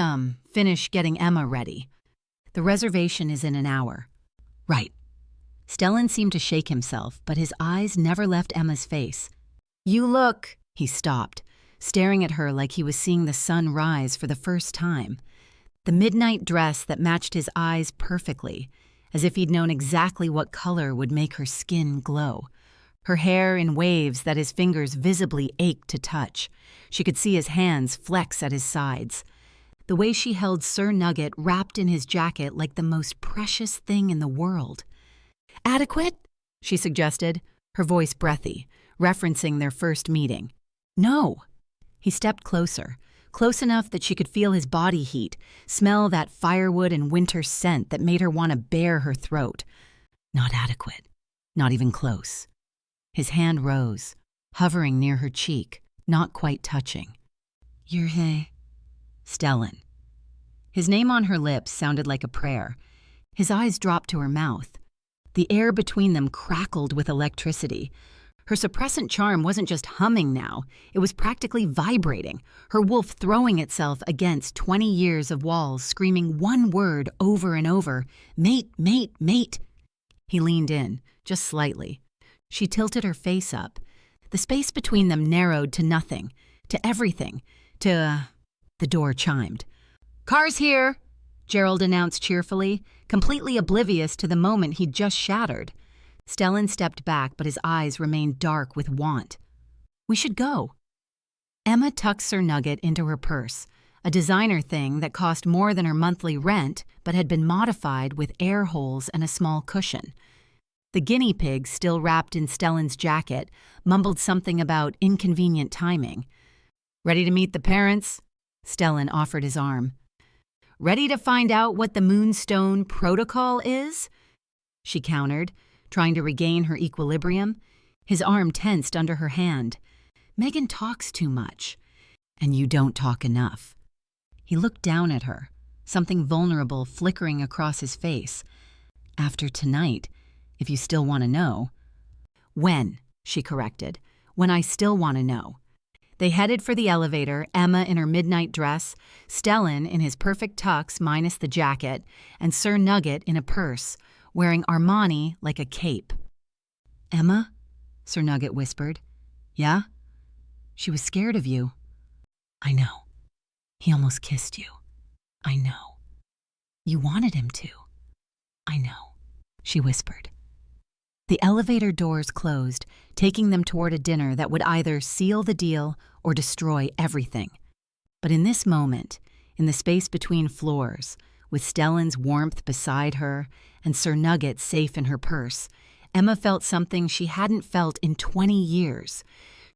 finish getting Emma ready. The reservation is in an hour. Right. Stellan seemed to shake himself, but his eyes never left Emma's face. You look... He stopped, staring at her like he was seeing the sun rise for the first time. The midnight dress that matched his eyes perfectly, as if he'd known exactly what color would make her skin glow. Her hair in waves that his fingers visibly ached to touch. She could see his hands flex at his sides. The way she held Sir Nugget wrapped in his jacket like the most precious thing in the world. Adequate? She suggested. her voice breathy, referencing their first meeting. "No." He stepped closer, close enough that she could feel his body heat, smell that firewood and winter scent that made her want to bare her throat. Not adequate. Not even close. His hand rose, hovering near her cheek, not quite touching. "You're Stellan." His name on her lips sounded like a prayer. His eyes dropped to her mouth. The air between them crackled with electricity. Her suppressant charm wasn't just humming now, it was practically vibrating, her wolf throwing itself against 20 years of walls, screaming one word over and over, "Mate, mate, mate." He leaned in, just slightly. She tilted her face up. The space between them narrowed to nothing, to everything, to... The door chimed. "Car's here," Gerald announced cheerfully, completely oblivious to the moment he'd just shattered. Stellan stepped back, but his eyes remained dark with want. "We should go." Emma tucked Sir Nugget into her purse, a designer thing that cost more than her monthly rent but had been modified with air holes and a small cushion. The guinea pig, still wrapped in Stellan's jacket, mumbled something about inconvenient timing. "Ready to meet the parents?" Stellan offered his arm. "Ready to find out what the Moonstone Protocol is?" she countered, trying to regain her equilibrium. His arm tensed under her hand. "Megan talks too much, and you don't talk enough." He looked down at her, something vulnerable flickering across his face. "After tonight, if you still want to know." "When," she corrected. "When I still want to know." They headed for the elevator, Emma in her midnight dress, Stellan in his perfect tux minus the jacket, and Sir Nugget in a purse, wearing Armani like a cape. "Emma?" Sir Nugget whispered. "Yeah?" "She was scared of you." "I know. He almost kissed you." "I know." "You wanted him to." "I know," she whispered. The elevator doors closed, taking them toward a dinner that would either seal the deal or destroy everything. But in this moment, in the space between floors, with Stellan's warmth beside her and Sir Nugget safe in her purse, Emma felt something she hadn't felt in 20 years.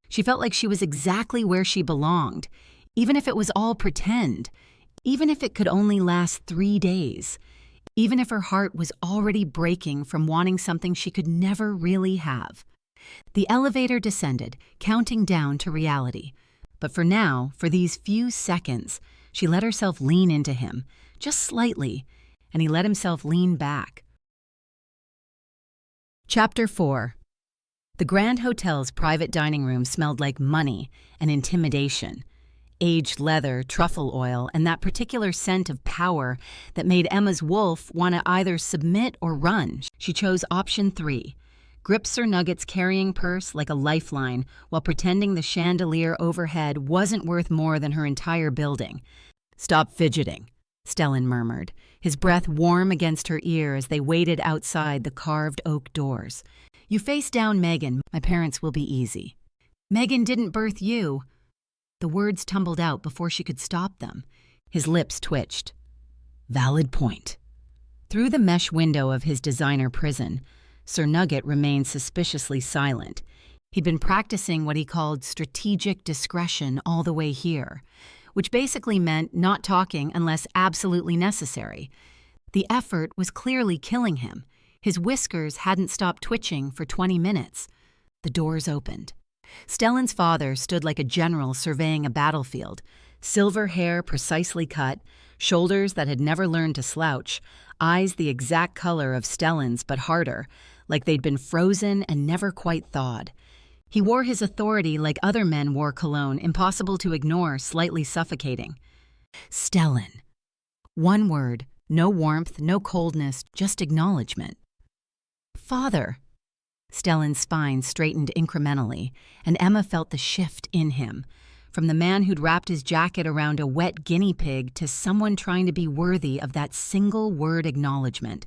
She felt like she was exactly where she belonged, even if it was all pretend, even if it could only last 3 days. Even if her heart was already breaking from wanting something she could never really have. The elevator descended, counting down to reality. But for now, for these few seconds, she let herself lean into him, just slightly, and he let himself lean back. Chapter 4. The Grand Hotel's private dining room smelled like money and intimidation. Aged leather, truffle oil, and that particular scent of power that made Emma's wolf want to either submit or run. She chose option 3, grip Sir Nugget's carrying purse like a lifeline while pretending the chandelier overhead wasn't worth more than her entire building. "Stop fidgeting," Stellan murmured, his breath warm against her ear as they waited outside the carved oak doors. "You face down Megan. My parents will be easy." "Megan didn't birth you." The words tumbled out before she could stop them. His lips twitched. Valid point. Through the mesh window of his designer prison, Sir Nugget remained suspiciously silent. He'd been practicing what he called strategic discretion all the way here, which basically meant not talking unless absolutely necessary. The effort was clearly killing him. His whiskers hadn't stopped twitching for 20 minutes. The doors opened. Stellan's father stood like a general surveying a battlefield, silver hair precisely cut, shoulders that had never learned to slouch, eyes the exact color of Stellan's but harder, like they'd been frozen and never quite thawed. He wore his authority like other men wore cologne, impossible to ignore, slightly suffocating. Stellan. One word, no warmth, no coldness, just acknowledgement. "Father." Stellan's spine straightened incrementally, and Emma felt the shift in him, from the man who'd wrapped his jacket around a wet guinea pig to someone trying to be worthy of that single-word acknowledgement.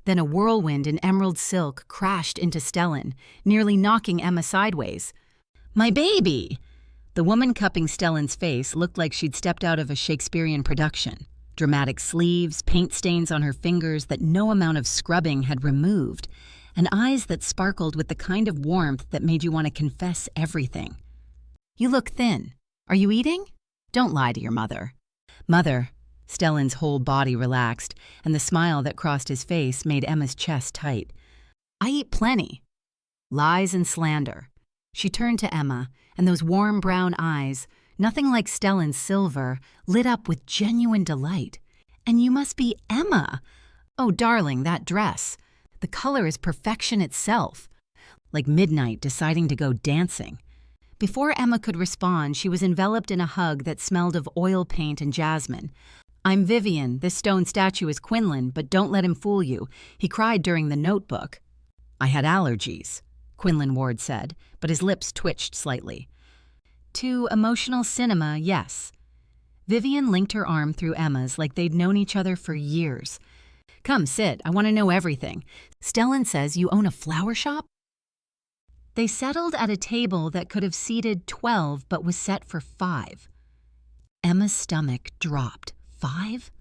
Then a whirlwind in emerald silk crashed into Stellan, nearly knocking Emma sideways. "My baby!" The woman cupping Stellan's face looked like she'd stepped out of a Shakespearean production. Dramatic sleeves, paint stains on her fingers that no amount of scrubbing had removed, and eyes that sparkled with the kind of warmth that made you want to confess everything. "You look thin. Are you eating? Don't lie to your mother." "Mother." Stellan's whole body relaxed, and the smile that crossed his face made Emma's chest tight. "I eat plenty." Lies and slander. She turned to Emma, and those warm brown eyes, nothing like Stellan's silver, lit up with genuine delight. "And you must be Emma. Oh, darling, that dress. The color is perfection itself. Like midnight deciding to go dancing." Before Emma could respond, she was enveloped in a hug that smelled of oil paint and jasmine. "I'm Vivian. This stone statue is Quinlan, but don't let him fool you. He cried during the notebook." "I had allergies," Quinlan Ward said, but his lips twitched slightly. "To emotional cinema, yes." Vivian linked her arm through Emma's like they'd known each other for years. "Come, sit. I want to know everything. Stellan says you own a flower shop?" They settled at a table that could have seated 12 but was set for 5. Emma's stomach dropped. 5?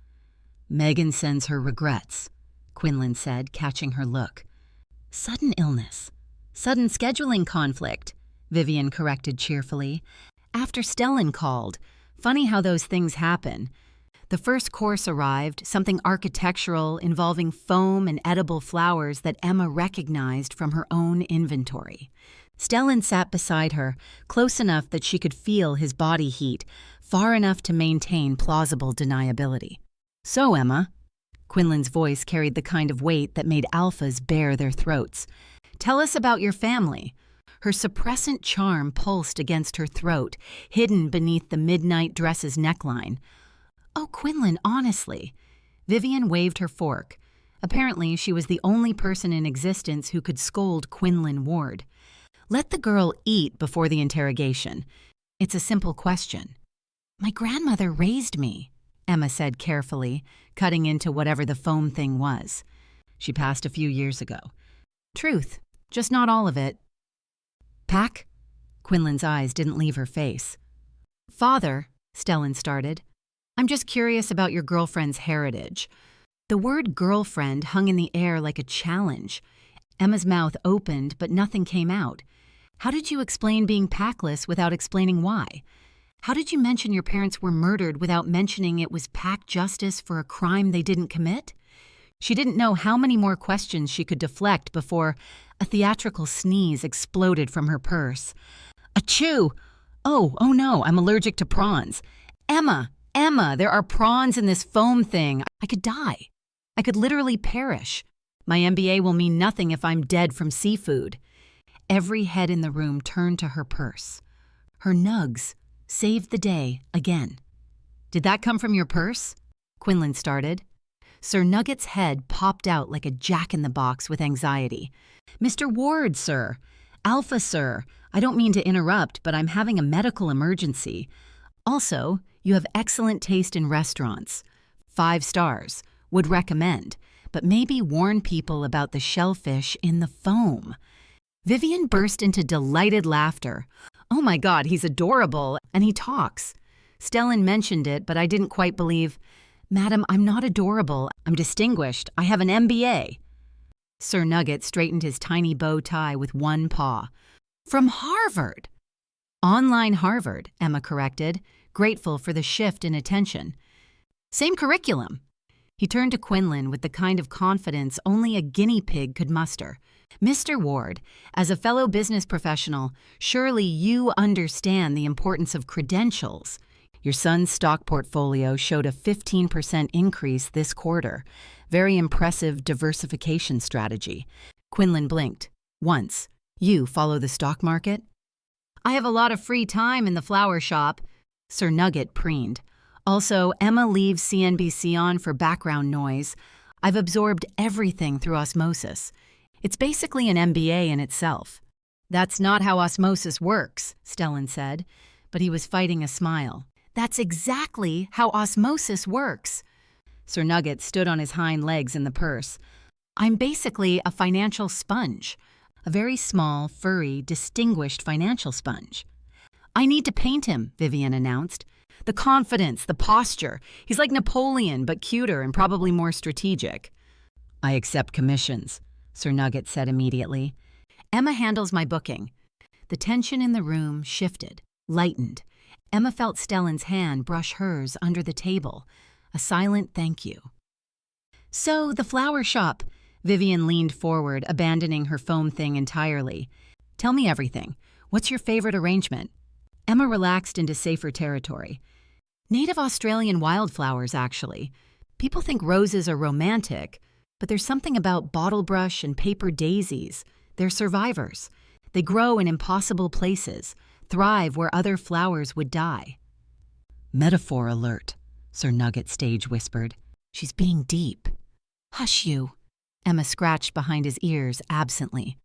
"Megan sends her regrets," Quinlan said, catching her look. "Sudden illness. Sudden scheduling conflict," Vivian corrected cheerfully. "After Stellan called. Funny how those things happen." The first course arrived, something architectural involving foam and edible flowers that Emma recognized from her own inventory. Stellan sat beside her, close enough that she could feel his body heat, far enough to maintain plausible deniability. "So, Emma," Quinlan's voice carried the kind of weight that made alphas bare their throats. "Tell us about your family." Her suppressant charm pulsed against her throat, hidden beneath the midnight dress's neckline. "Oh, Quinlan, honestly." Vivian waved her fork. Apparently, she was the only person in existence who could scold Quinlan Ward. "Let the girl eat before the interrogation. It's a simple question." "My grandmother raised me," Emma said carefully, cutting into whatever the foam thing was. "She passed a few years ago." "Truth, just not all of it." "Pack?" Quinlan's eyes didn't leave her face. "Father," Stellan started, "I'm just curious about your girlfriend's heritage." The word girlfriend hung in the air like a challenge. Emma's mouth opened, but nothing came out. "How did you explain being packless without explaining why? How did you mention your parents were murdered without mentioning it was pack justice for a crime they didn't commit?" She didn't know how many more questions she could deflect before a theatrical sneeze exploded from her purse. "Achoo! Oh no, I'm allergic to prawns. Emma, there are prawns in this foam thing. I could die. I could literally perish. My MBA will mean nothing if I'm dead from seafood." Every head in the room turned to her purse. Her nugs saved the day again. "Did that come from your purse?" Quinlan started. Sir Nugget's head popped out like a jack-in-the-box with anxiety. "Mr. Ward, sir. Alpha, sir. I don't mean to interrupt, but I'm having a medical emergency. Also, you have excellent taste in restaurants. 5 stars. Would recommend. But maybe warn people about the shellfish in the foam." Vivian burst into delighted laughter. "Oh my God, he's adorable, and he talks. Stellan mentioned it, but I didn't quite believe. Madam, I'm not adorable. I'm distinguished. I have an MBA." Sir Nugget straightened his tiny bow tie with one paw. "From Harvard." "Online Harvard," Emma corrected, grateful for the shift in attention. "Same curriculum." He turned to Quinlan with the kind of confidence only a guinea pig could muster. "Mr. Ward, as a fellow business professional, surely you understand the importance of credentials. Your son's stock portfolio showed a 15% increase this quarter. Very impressive diversification strategy." Quinlan blinked. "Once. You follow the stock market?" "I have a lot of free time in the flower shop," Sir Nugget preened. "Also, Emma leaves CNBC on for background noise. I've absorbed everything through osmosis. It's basically an MBA in itself." "That's not how osmosis works," Stellan said, but he was fighting a smile. "That's exactly how osmosis works." Sir Nugget stood on his hind legs in the purse. "I'm basically a financial sponge. A very small, furry, distinguished financial sponge." "I need to paint him," Vivian announced. "The confidence, the posture. He's like Napoleon, but cuter and probably more strategic." "I accept commissions." Sir Nugget said immediately. Emma handles my booking. The tension in the room shifted, lightened. Emma felt Stellan's hand brush hers under the table, a silent thank you. So, the flower shop. Vivian leaned forward, abandoning her foam thing entirely. Tell me everything. What's your favorite arrangement? Emma relaxed into safer territory. Native Australian wildflowers, actually. People think roses are romantic, but there's something about bottlebrush and paper daisies. They're survivors. They grow in impossible places, thrive where other flowers would die. Metaphor alert, Sir Nugget stage whispered. She's being deep. Hush you. Emma scratched behind his ears absently.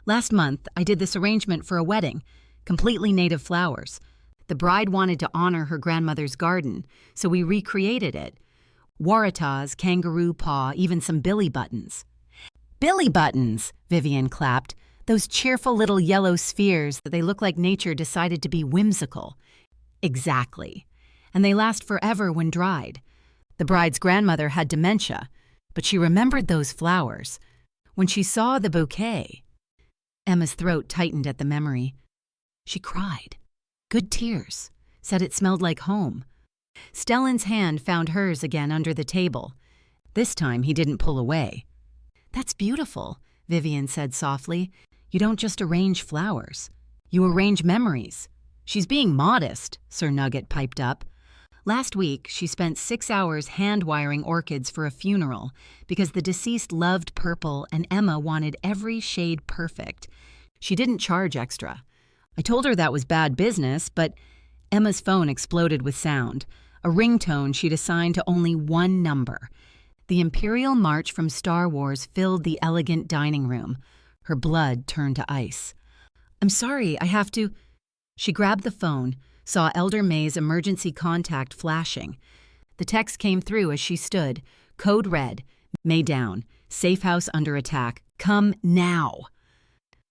Last month, I did this arrangement for a wedding, completely native flowers. The bride wanted to honor her grandmother's garden, so we recreated it. Waratahs, kangaroo paw, even some billy buttons. Billy buttons, Vivian clapped. Those cheerful little yellow spheres that they look like nature decided to be whimsical. Exactly. And they last forever when dried. The bride's grandmother had dementia, but she remembered those flowers. When she saw the bouquet, Emma's throat tightened at the memory. She cried. Good tears. Said it smelled like home. Stellan's hand found hers again under the table. This time he didn't pull away. That's beautiful, Vivian said softly. You don't just arrange flowers. You arrange memories. She's being modest, Sir Nugget piped up. Last week, she spent 6 hours hand-wiring orchids for a funeral because the deceased loved purple and Emma wanted every shade perfect. She didn't charge extra. I told her that was bad business, but Emma's phone exploded with sound, a ringtone she'd assigned to only one number. The Imperial March from Star Wars filled the elegant dining room. Her blood turned to ice. I'm sorry, I have to... She grabbed the phone, saw Elder May's emergency contact flashing. The text came through as she stood. Code red. May down. Safe house under attack. Come now.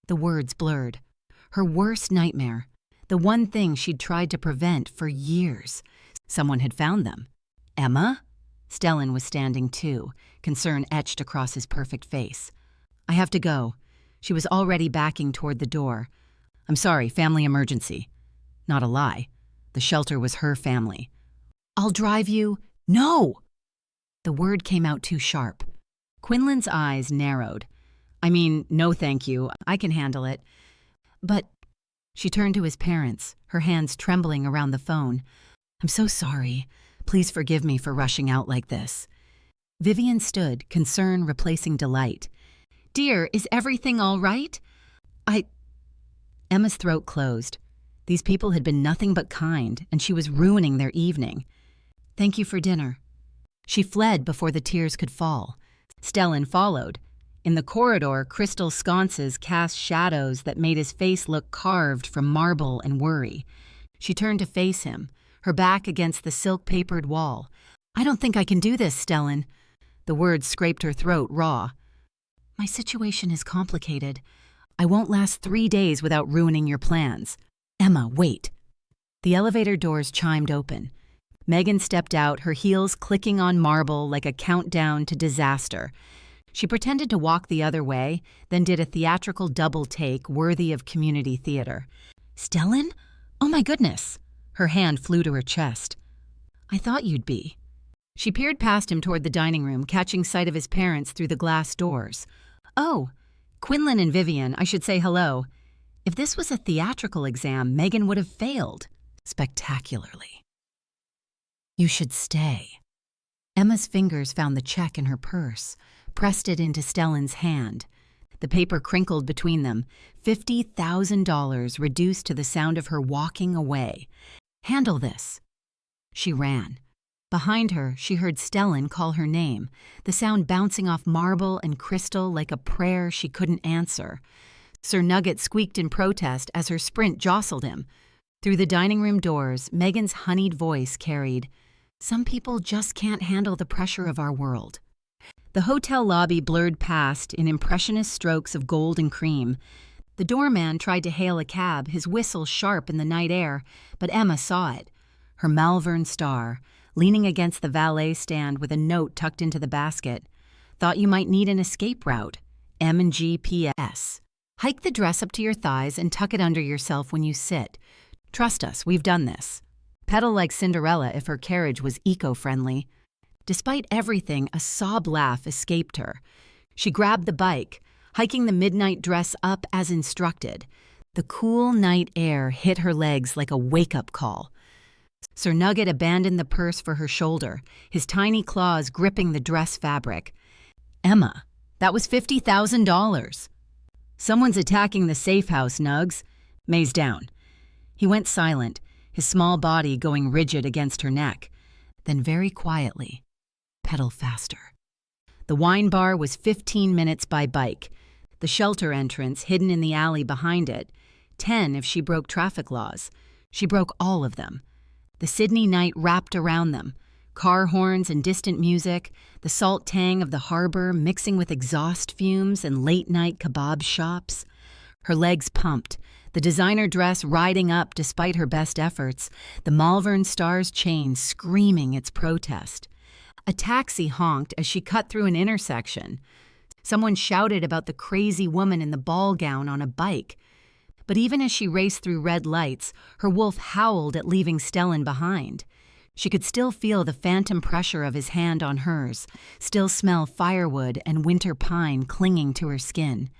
The words blurred. Her worst nightmare. The one thing she'd tried to prevent for years. Someone had found them. Emma? Stellan was standing too, concern etched across his perfect face. I have to go. She was already backing toward the door. I'm sorry, family emergency. Not a lie. The shelter was her family. I'll drive you. No! The word came out too sharp. Quinlan's eyes narrowed. I mean, no thank you. I can handle it. But... She turned to his parents, her hands trembling around the phone. I'm so sorry. Please forgive me for rushing out like this. Vivian stood, concern replacing delight. Dear, is everything all right? Emma's throat closed. These people had been nothing but kind, and she was ruining their evening. Thank you for dinner. She fled before the tears could fall. Stellan followed. In the corridor, crystal sconces cast shadows that made his face look carved from marble and worry. She turned to face him, her back against the silk-papered wall. I don't think I can do this, Stellan. The words scraped her throat raw. My situation is complicated. I won't last 3 days without ruining your plans. Emma, wait. The elevator doors chimed open. Megan stepped out, her heels clicking on marble like a countdown to disaster. She pretended to walk the other way, then did a theatrical double take worthy of community theater. Stellan? Oh my goodness! Her hand flew to her chest. I thought you'd be. She peered past him toward the dining room, catching sight of his parents through the glass doors. Oh, Quinlan and Vivian, I should say hello. If this was a theatrical exam, Megan would have failed. Spectacularly. You should stay. Emma's fingers found the check in her purse, pressed it into Stellan's hand. The paper crinkled between them, $50,000 reduced to the sound of her walking away. Handle this. She ran. Behind her, she heard Stellan call her name, the sound bouncing off marble and crystal like a prayer she couldn't answer. Sir Nugget squeaked in protest as her sprint jostled him. Through the dining room doors, Megan's honeyed voice carried, Some people just can't handle the pressure of our world. The hotel lobby blurred past in impressionist strokes of gold and cream. The doorman tried to hail a cab, his whistle sharp in the night air, but Emma saw it. Her Malvern star, leaning against the valet stand with a note tucked into the basket. Thought you might need an escape route. M&G-P-S. Hike the dress up to your thighs and tuck it under yourself when you sit. Trust us, we've done this. Pedal like Cinderella if her carriage was eco-friendly. Despite everything, a sob laugh escaped her. She grabbed the bike, hiking the midnight dress up as instructed. The cool night air hit her legs like a wake-up call. Sir Nugget abandoned the purse for her shoulder, his tiny claws gripping the dress fabric. Emma, that was $50,000. Someone's attacking the safe house, Nugs. May's down. He went silent, his small body going rigid against her neck. Then very quietly, pedal faster. The wine bar was 15 minutes by bike. The shelter entrance hidden in the alley behind it. 10 if she broke traffic laws. She broke all of them. The Sydney night wrapped around them. Car horns and distant music, the salt tang of the harbor mixing with exhaust fumes and late-night kebab shops. Her legs pumped, the designer dress riding up despite her best efforts, the Malvern Stars chain screaming its protest. A taxi honked as she cut through an intersection. Someone shouted about the crazy woman in the ball gown on a bike. But even as she raced through red lights, her wolf howled at leaving Stellan behind. She could still feel the phantom pressure of his hand on hers, still smell firewood and winter pine clinging to her skin.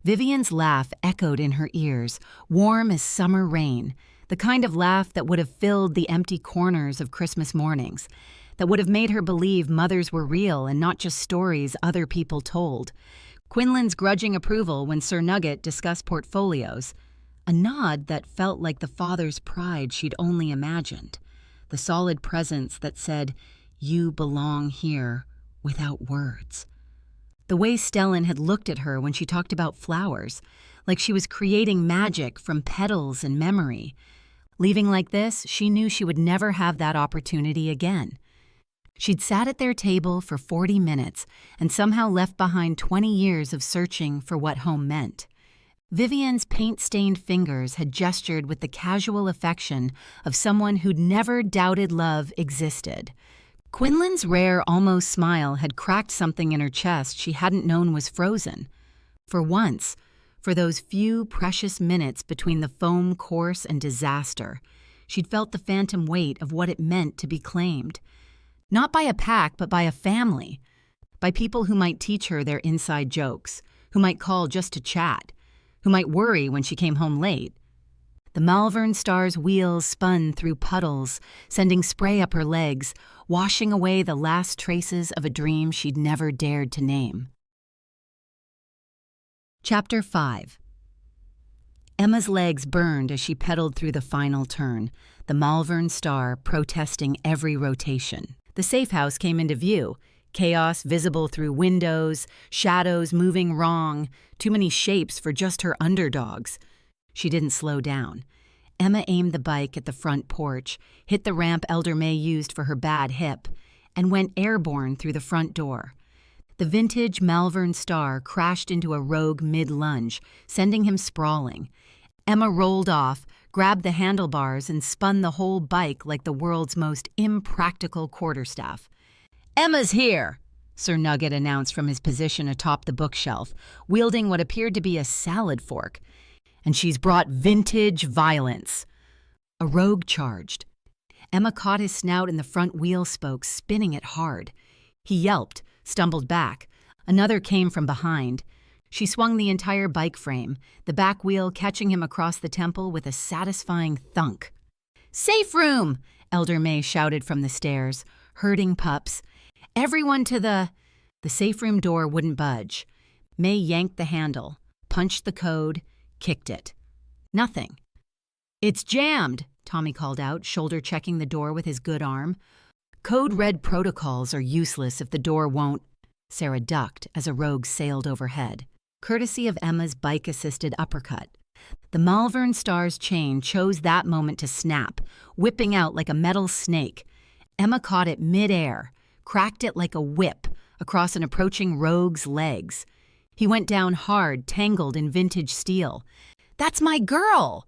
Vivian's laugh echoed in her ears, warm as summer rain, the kind of laugh that would have filled the empty corners of Christmas mornings, that would have made her believe mothers were real and not just stories other people told. Quinlan's grudging approval when Sir Nugget discussed portfolios, a nod that felt like the father's pride she'd only imagined. The solid presence that said, "You belong here," without words. The way Stellan had looked at her when she talked about flowers, like she was creating magic from petals and memory. Leaving like this, she knew she would never have that opportunity again. She'd sat at their table for 40 minutes and somehow left behind 20 years of searching for what home meant. Vivian's paint-stained fingers had gestured with the casual affection of someone who'd never doubted love existed. Quinlan's rare, almost smile had cracked something in her chest she hadn't known was frozen. For once, for those few precious minutes between the foam course and disaster, she'd felt the phantom weight of what it meant to be claimed. Not by a pack, but by a family. By people who might teach her their inside jokes, who might call just to chat, who might worry when she came home late. The Malvern Stars' wheels spun through puddles, sending spray up her legs, washing away the last traces of a dream she'd never dared to name. Chapter 5. Emma's legs burned as she pedaled through the final turn, the Malvern Star protesting every rotation. The safe house came into view, chaos visible through windows, shadows moving wrong, too many shapes for just her underdogs. She didn't slow down. Emma aimed the bike at the front porch, hit the ramp Elder May used for her bad hip, and went airborne through the front door. The vintage Malvern Star crashed into a rogue mid-lunge, sending him sprawling. Emma rolled off, grabbed the handlebars, and spun the whole bike like the world's most impractical quarterstaff. "Emma's here," Sir Nugget announced from his position atop the bookshelf, wielding what appeared to be a salad fork. "And she's brought vintage violence." A rogue charged. Emma caught his snout in the front wheel spokes, spinning it hard. He yelped, stumbled back. Another came from behind. She swung the entire bike frame, the back wheel catching him across the temple with a satisfying thunk. "Safe room!" Elder May shouted from the stairs. "Herding pups. Everyone to the..." The safe room door wouldn't budge. May yanked the handle, punched the code, kicked it. Nothing. "It's jammed," Tommy called out, shoulder-checking the door with his good arm. "Code red protocols are useless if the door won't..." Sarah ducked as a rogue sailed overhead, courtesy of Emma's bike-assisted uppercut. The Malvern Stars chain chose that moment to snap, whipping out like a metal snake. Emma caught it mid-air, cracked it like a whip across an approaching rogue's legs. He went down hard, tangled in vintage steel. "That's my girl!"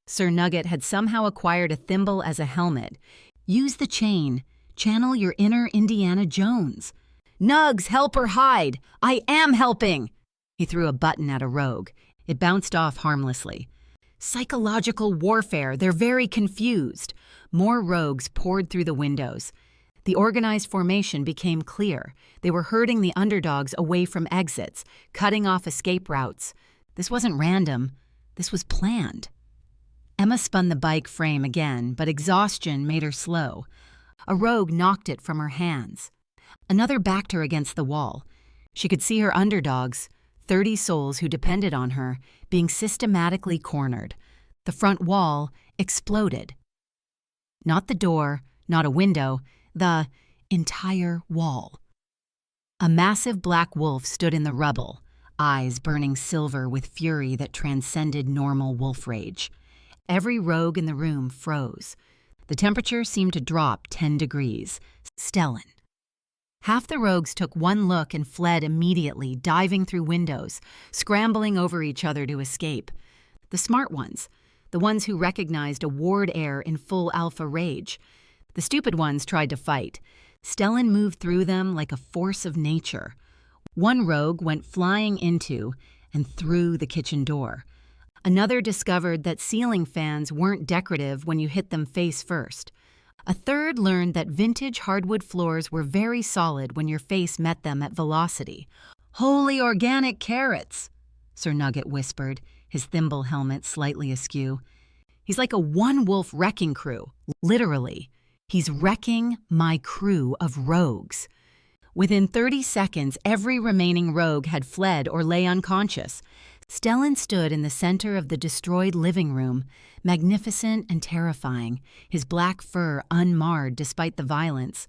Sir Nugget had somehow acquired a thimble as a helmet. "Use the chain. Channel your inner Indiana Jones." "Nugs, help or hide! I am helping!" He threw a button at a rogue. It bounced off harmlessly. Psychological warfare. They're very confused. More rogues poured through the windows. The organized formation became clear. They were herding the underdogs away from exits, cutting off escape routes. This wasn't random. This was planned. Emma spun the bike frame again, but exhaustion made her slow. A rogue knocked it from her hands. Another backed her against the wall. She could see her underdogs, 30 souls who depended on her, being systematically cornered. The front wall exploded. Not the door, not a window, the entire wall. A massive black wolf stood in the rubble, eyes burning silver with fury that transcended normal wolf rage. Every rogue in the room froze. The temperature seemed to drop 10 degrees. Stellan. Half the rogues took one look and fled immediately, diving through windows, scrambling over each other to escape. The smart ones, the ones who recognized a Ward heir in full alpha rage. The stupid ones tried to fight. Stellan moved through them like a force of nature. One rogue went flying into and through the kitchen door. Another discovered that ceiling fans weren't decorative when you hit them face first. A third learned that vintage hardwood floors were very solid when your face met them at velocity. "Holy organic carrots," Sir Nugget whispered, his thimble helmet slightly askew. "He's like a one-wolf wrecking crew, literally. He's wrecking my crew of rogues." Within 30 seconds, every remaining rogue had fled or lay unconscious. Stellan stood in the center of the destroyed living room, magnificent and terrifying, his black fur unmarred despite the violence.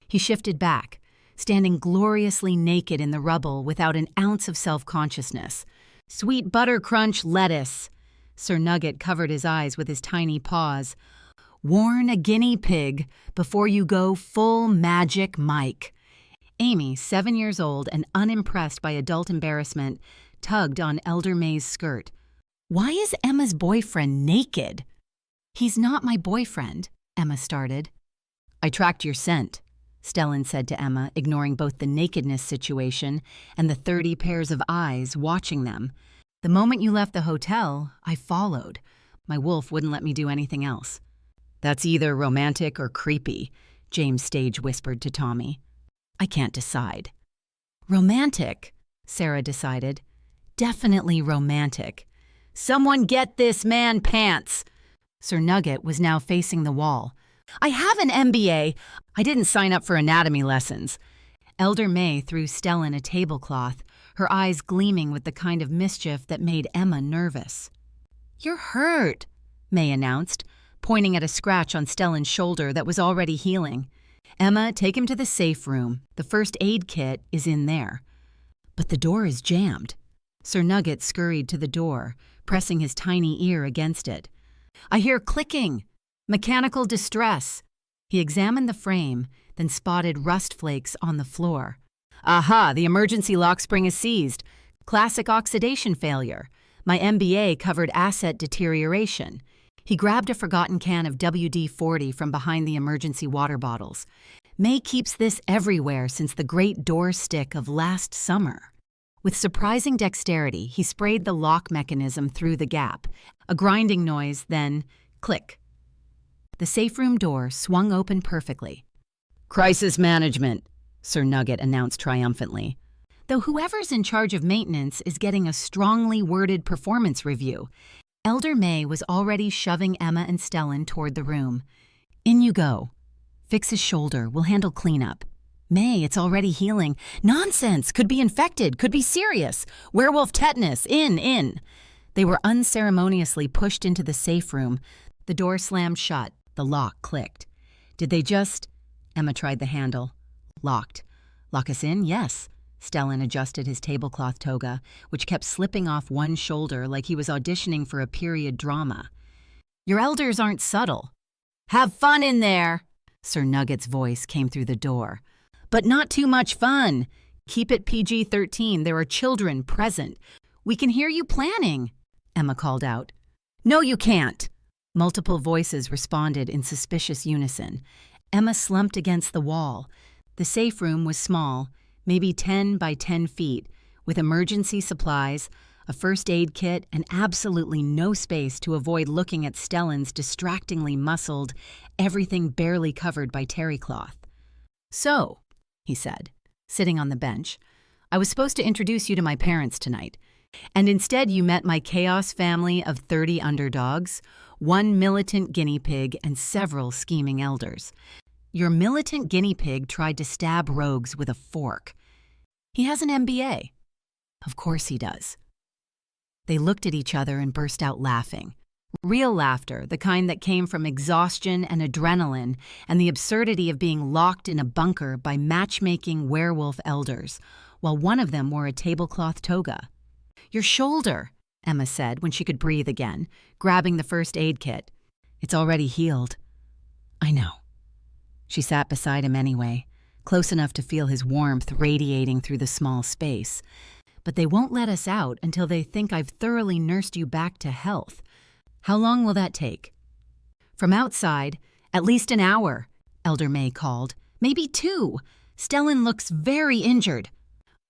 He shifted back, standing gloriously naked in the rubble without an ounce of self-consciousness. "Sweet butter crunch lettuce." Sir Nugget covered his eyes with his tiny paws. "Warn a guinea pig before you go full Magic Mike." Amy, 7 years old and unimpressed by adult embarrassment, tugged on Elder May's skirt. "Why is Emma's boyfriend naked?" "He's not my boyfriend," Emma started. "I tracked your scent," Stellan said to Emma, ignoring both the nakedness situation and the 30 pairs of eyes watching them. "The moment you left the hotel, I followed. My wolf wouldn't let me do anything else." "That's either romantic or creepy," James Stage whispered to Tommy. "I can't decide." "Romantic," Sarah decided. "Definitely romantic." "Someone get this man pants!" Sir Nugget was now facing the wall. "I have an MBA. I didn't sign up for anatomy lessons." Elder May threw Stellan a tablecloth, her eyes gleaming with the kind of mischief that made Emma nervous. "You're hurt," May announced, pointing at a scratch on Stellan's shoulder that was already healing. "Emma, take him to the safe room. The first aid kit is in there." "But the door is jammed." Sir Nugget scurried to the door, pressing his tiny ear against it. "I hear clicking. Mechanical distress." He examined the frame, then spotted rust flakes on the floor. "Aha, the emergency lock spring is seized. Classic oxidation failure. My MBA covered asset deterioration." He grabbed a forgotten can of WD-40 from behind the emergency water bottles. "May keeps this everywhere since the great door stick of last summer." With surprising dexterity, he sprayed the lock mechanism through the gap. A grinding noise, then click. The safe room door swung open perfectly. "Crisis management," Sir Nugget announced triumphantly. "Though whoever's in charge of maintenance is getting a strongly worded performance review." Elder May was already shoving Emma and Stellan toward the room. "In you go. Fix his shoulder. We'll handle cleanup." "May, it's already healing." "Nonsense! Could be infected. Could be serious. Werewolf tetanus. In. They were unceremoniously pushed into the safe room. The door slammed shut. The lock clicked. "Did they just—" Emma tried the handle. Locked. "Lock us in? Yes." Stellan adjusted his tablecloth toga, which kept slipping off one shoulder like he was auditioning for a period drama. "Your elders aren't subtle." "Have fun in there!" Sir Nugget's voice came through the door. "But not too much fun. Keep it PG-13. There are children present. We can hear you planning," Emma called out. "No, you can't." Multiple voices responded in suspicious unison. Emma slumped against the wall. The safe room was small, maybe 10 by 10 feet, with emergency supplies, a first aid kit, and absolutely no space to avoid looking at Stellan's distractingly muscled, everything barely covered by terry cloth. "So," he said, sitting on the bench, "I was supposed to introduce you to my parents tonight, and instead you met my chaos family of 30 underdogs, one militant guinea pig, and several scheming elders. Your militant guinea pig tried to stab rogues with a fork. He has an MBA. Of course he does." They looked at each other and burst out laughing. Real laughter, the kind that came from exhaustion and adrenaline and the absurdity of being locked in a bunker by matchmaking werewolf elders, while one of them wore a tablecloth toga. "Your shoulder," Emma said when she could breathe again, grabbing the first aid kit. "It's already healed." "I know." She sat beside him anyway, close enough to feel his warmth radiating through the small space. "But they won't let us out until they think I've thoroughly nursed you back to health. How long will that take?" From outside, "At least an hour," Elder May called. "Maybe 2. Stellan looks very injured."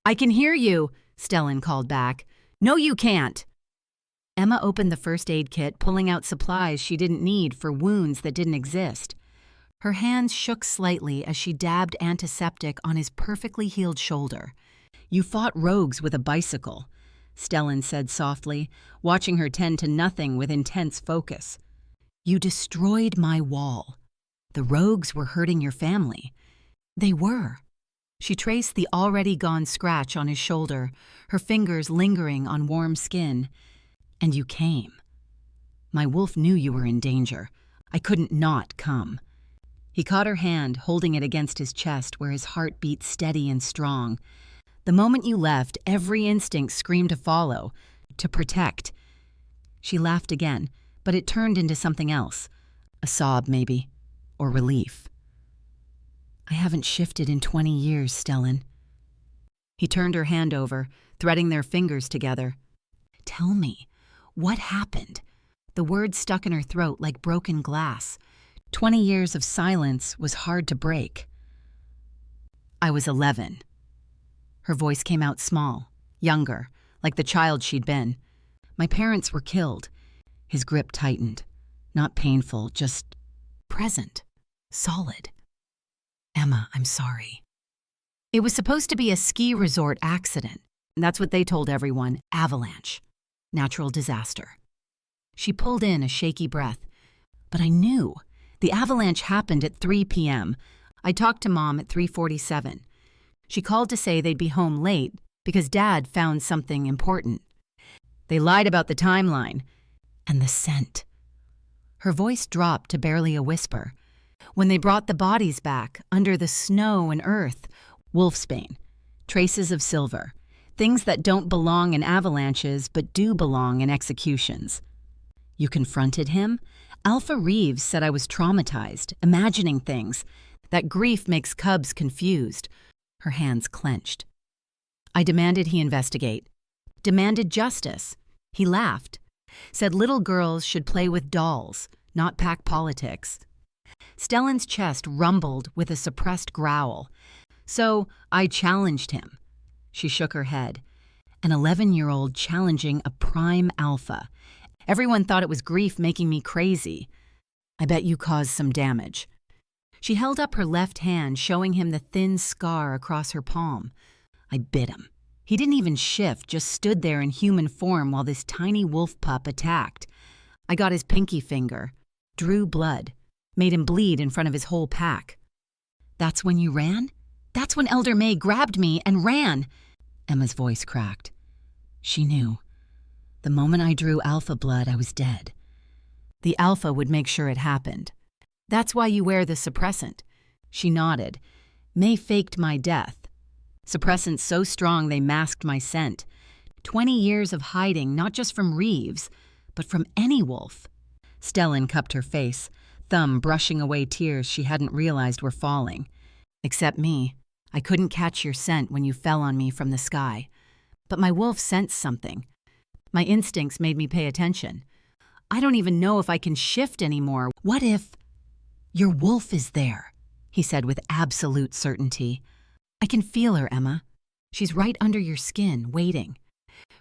"I can hear you," Stellan called back. "No, you can't." Emma opened the first aid kit, pulling out supplies she didn't need for wounds that didn't exist. Her hands shook slightly as she dabbed antiseptic on his perfectly healed shoulder. "You fought rogues with a bicycle," Stellan said softly, watching her tend to nothing with intense focus. "You destroyed my wall. The rogues were hurting your family." "They were." She traced the already gone scratch on his shoulder, her fingers lingering on warm skin. "And you came. My wolf knew you were in danger. I couldn't not come." He caught her hand, holding it against his chest where his heart beat steady and strong. "The moment you left, every instinct screamed to follow, to protect." She laughed again, but it turned into something else. A sob, maybe, or relief. "I haven't shifted in 20 years, Stellan." He turned her hand over, threading their fingers together. "Tell me, what happened?" The words stuck in her throat like broken glass. 20 years of silence was hard to break. "I was 11. Her voice came out small, younger, like the child she'd been. "My parents were killed." His grip tightened. Not painful, just present, solid. "Emma, I'm sorry." "It was supposed to be a ski resort accident. That's what they told everyone. Avalanche. Natural disaster." She pulled in a shaky breath. "But I knew. The avalanche happened at 3 p.m. I talked to Mom at 3:47. She called to say they'd be home late because Dad found something important. They lied about the timeline. And the scent." Her voice dropped to barely a whisper. "When they brought the bodies back, under the snow and earth, wolfsbane, traces of silver, things that don't belong in avalanches but do belong in executions." "You confronted him?" "Alpha Reeves said I was traumatized, imagining things. That grief makes cubs confused." Her hands clenched. "I demanded he investigate. Demanded justice. He laughed. Said little girls should play with dolls, not pack politics." Stellan's chest rumbled with a suppressed growl. "So I challenged him." She shook her head. "An 11-year-old challenging a prime alpha. Everyone thought it was grief making me crazy. I bet you caused some damage." She held up her left hand, showing him the thin scar across her palm. "I bit him. He didn't even shift, just stood there in human form while this tiny wolf pup attacked. I got his pinky finger, drew blood, made him bleed in front of his whole pack." "That's when you ran?" "That's when Elder May grabbed me and ran." Emma's voice cracked. She knew. The moment I drew alpha blood, I was dead. The alpha would make sure it happened. "That's why you wear the suppressant." She nodded. "May faked my death. Suppressants so strong they masked my scent. 20 years of hiding, not just from Reeves, but from any wolf." Stellan cupped her face, thumb brushing away tears she hadn't realized were falling. "Except me. I couldn't catch your scent when you fell on me from the sky. But my wolf sensed something. My instincts made me pay attention. I don't even know if I can shift anymore. What if—" "Your wolf is there," he said with absolute certainty. "I can feel her, Emma. She's right under your skin, waiting."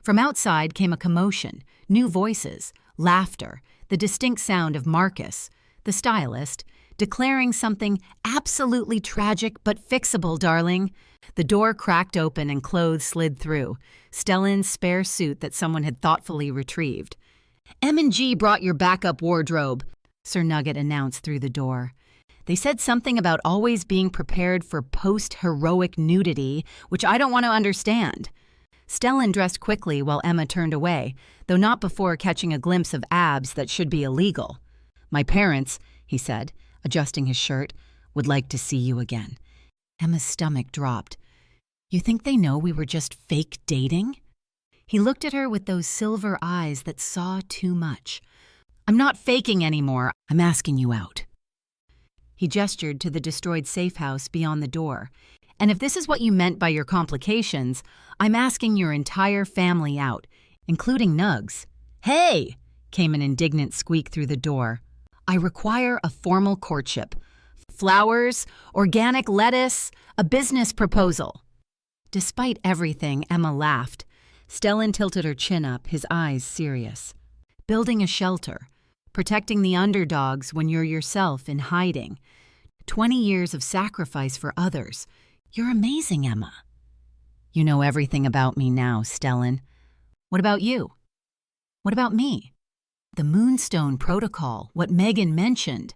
From outside came a commotion, new voices, laughter, the distinct sound of Marcus, the stylist, declaring something absolutely tragic but fixable, darling. The door cracked open and clothes slid through, Stellan's spare suit that someone had thoughtfully retrieved. "M&G brought your backup wardrobe," Sir Nugget announced through the door. "They said something about always being prepared for post-heroic nudity, which I don't want to understand." Stellan dressed quickly while Emma turned away, though not before catching a glimpse of abs that should be illegal. "My parents," he said, adjusting his shirt, "would like to see you again." Emma's stomach dropped. "You think they know we were just fake dating?" He looked at her with those silver eyes that saw too much. "I'm not faking anymore. I'm asking you out." He gestured to the destroyed safe house beyond the door. "And if this is what you meant by your complications, I'm asking your entire family out, including Nugs." "Hey!" came an indignant squeak through the door. "I require a formal courtship. Flowers, organic lettuce, a business proposal." Despite everything, Emma laughed. Stellan tilted her chin up, his eyes serious. "Building a shelter, protecting the underdogs when you're yourself in hiding. 20 years of sacrifice for others. You're amazing, Emma." "You know everything about me now, Stellan. What about you? What about me? The Moonstone Protocol, what Megan mentioned."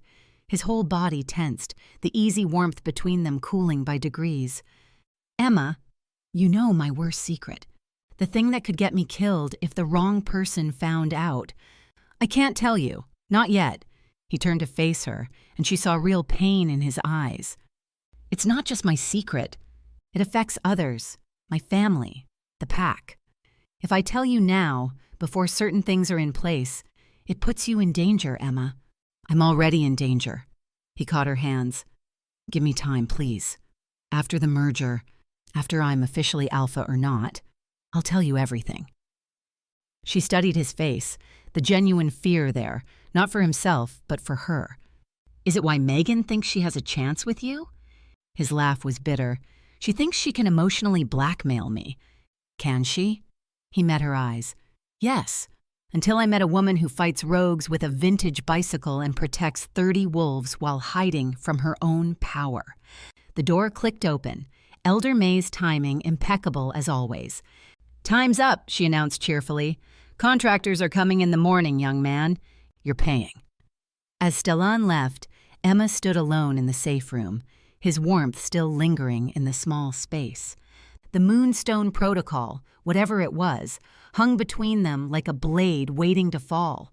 His whole body tensed, the easy warmth between them cooling by degrees. "Emma, you know my worst secret. The thing that could get me killed if the wrong person found out. I can't tell you, not yet." He turned to face her, and she saw real pain in his eyes. "It's not just my secret. It affects others, my family, the pack. If I tell you now, before certain things are in place, it puts you in danger, Emma." "I'm already in danger." He caught her hands. "Give me time, please. After the merger, after I'm officially alpha or not, I'll tell you everything." She studied his face, the genuine fear there, not for himself, but for her. "Is it why Megan thinks she has a chance with you?" His laugh was bitter. "She thinks she can emotionally blackmail me." "Can she?" He met her eyes. "Yes, until I met a woman who fights rogues with a vintage bicycle and protects 30 wolves while hiding from her own power." The door clicked open, Elder May's timing impeccable as always. "Time's up," she announced cheerfully. "Contractors are coming in the morning, young man. You're paying." As Stellan left, Emma stood alone in the safe room, his warmth still lingering in the small space. The Moonstone Protocol, whatever it was, hung between them like a blade waiting to fall.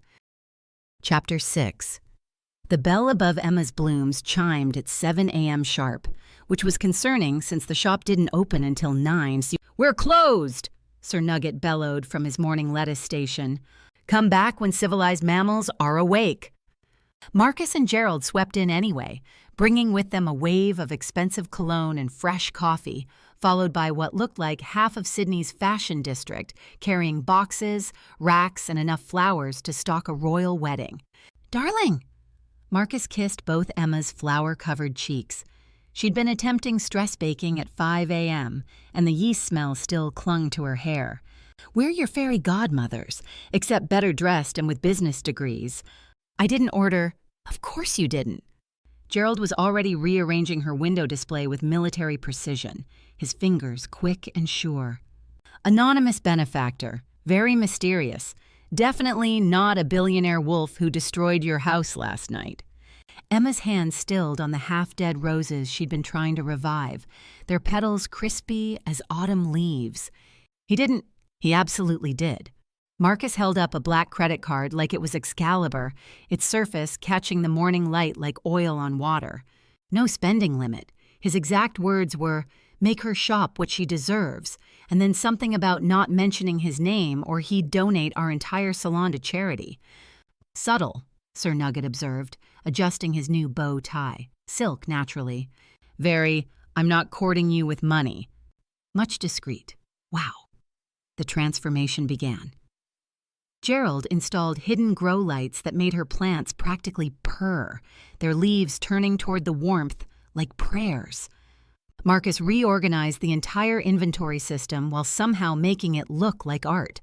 Chapter 6. The bell above Emma's blooms chimed at 7 a.m. sharp, which was concerning since the shop didn't open until 9. "We're closed!" Sir Nugget bellowed from his morning lettuce station. "Come back when civilized mammals are awake." Marcus and Gerald swept in anyway, bringing with them a wave of expensive cologne and fresh coffee, followed by what looked like half of Sydney's fashion district, carrying boxes, racks, and enough flowers to stock a royal wedding. "Darling!" Marcus kissed both Emma's flower-covered cheeks. She'd been attempting stress baking at 5 a.m., and the yeast smell still clung to her hair. "We're your fairy godmothers, except better dressed and with business degrees. I didn't order—" "Of course you didn't." Gerald was already rearranging her window display with military precision, his fingers quick and sure. "Anonymous benefactor, very mysterious. Definitely not a billionaire wolf who destroyed your house last night." Emma's hand stilled on the half-dead roses she'd been trying to revive, their petals crispy as autumn leaves. He absolutely did. Marcus held up a black credit card like it was Excalibur, its surface catching the morning light like oil on water. No spending limit. His exact words were, "Make her shop what she deserves," and then something about not mentioning his name or he'd donate our entire salon to charity. "Subtle," Sir Nugget observed, adjusting his new bow tie. Silk, naturally. "Very, I'm not courting you with money." Much discreet. Wow. The transformation began. Gerald installed hidden grow lights that made her plants practically purr, their leaves turning toward the warmth like prayers. Marcus reorganized the entire inventory system while somehow making it look like art.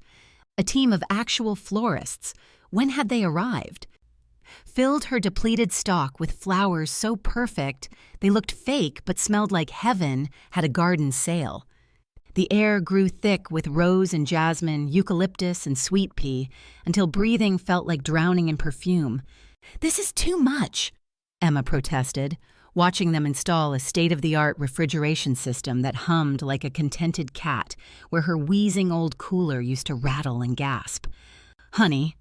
A team of actual florists. When had they arrived? Filled her depleted stock with flowers so perfect they looked fake but smelled like heaven had a garden sale. The air grew thick with rose and jasmine, eucalyptus and sweet pea, until breathing felt like drowning in perfume. "This is too much," Emma protested, watching them install a state-of-the-art refrigeration system that hummed like a contented cat, where her wheezing old cooler used to rattle and gasp. "Honey,"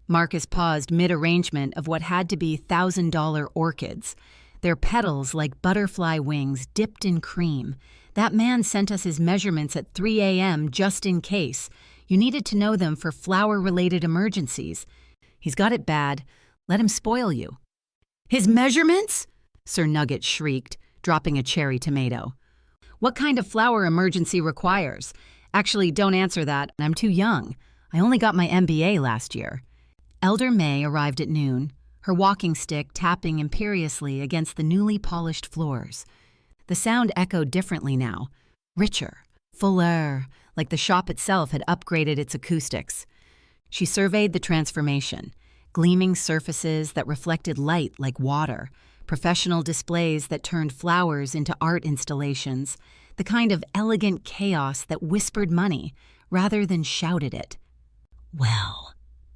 Marcus paused mid-arrangement of what had to be $1,000 orchids, their petals like butterfly wings dipped in cream. "That man sent us his measurements at 3 a.m. just in case. You needed to know them for flower-related emergencies. He's got it bad. Let him spoil you." "His measurements?" Sir Nugget shrieked, dropping a cherry tomato. "What kind of flower emergency requires? Actually, don't answer that. I'm too young. I only got my MBA last year." Elder May arrived at noon, her walking stick tapping imperiously against the newly polished floors. The sound echoed differently now, richer, fuller, like the shop itself had upgraded its acoustics. She surveyed the transformation, gleaming surfaces that reflected light like water, professional displays that turned flowers into art installations, the kind of elegant chaos that whispered money rather than shouted it. "Well,"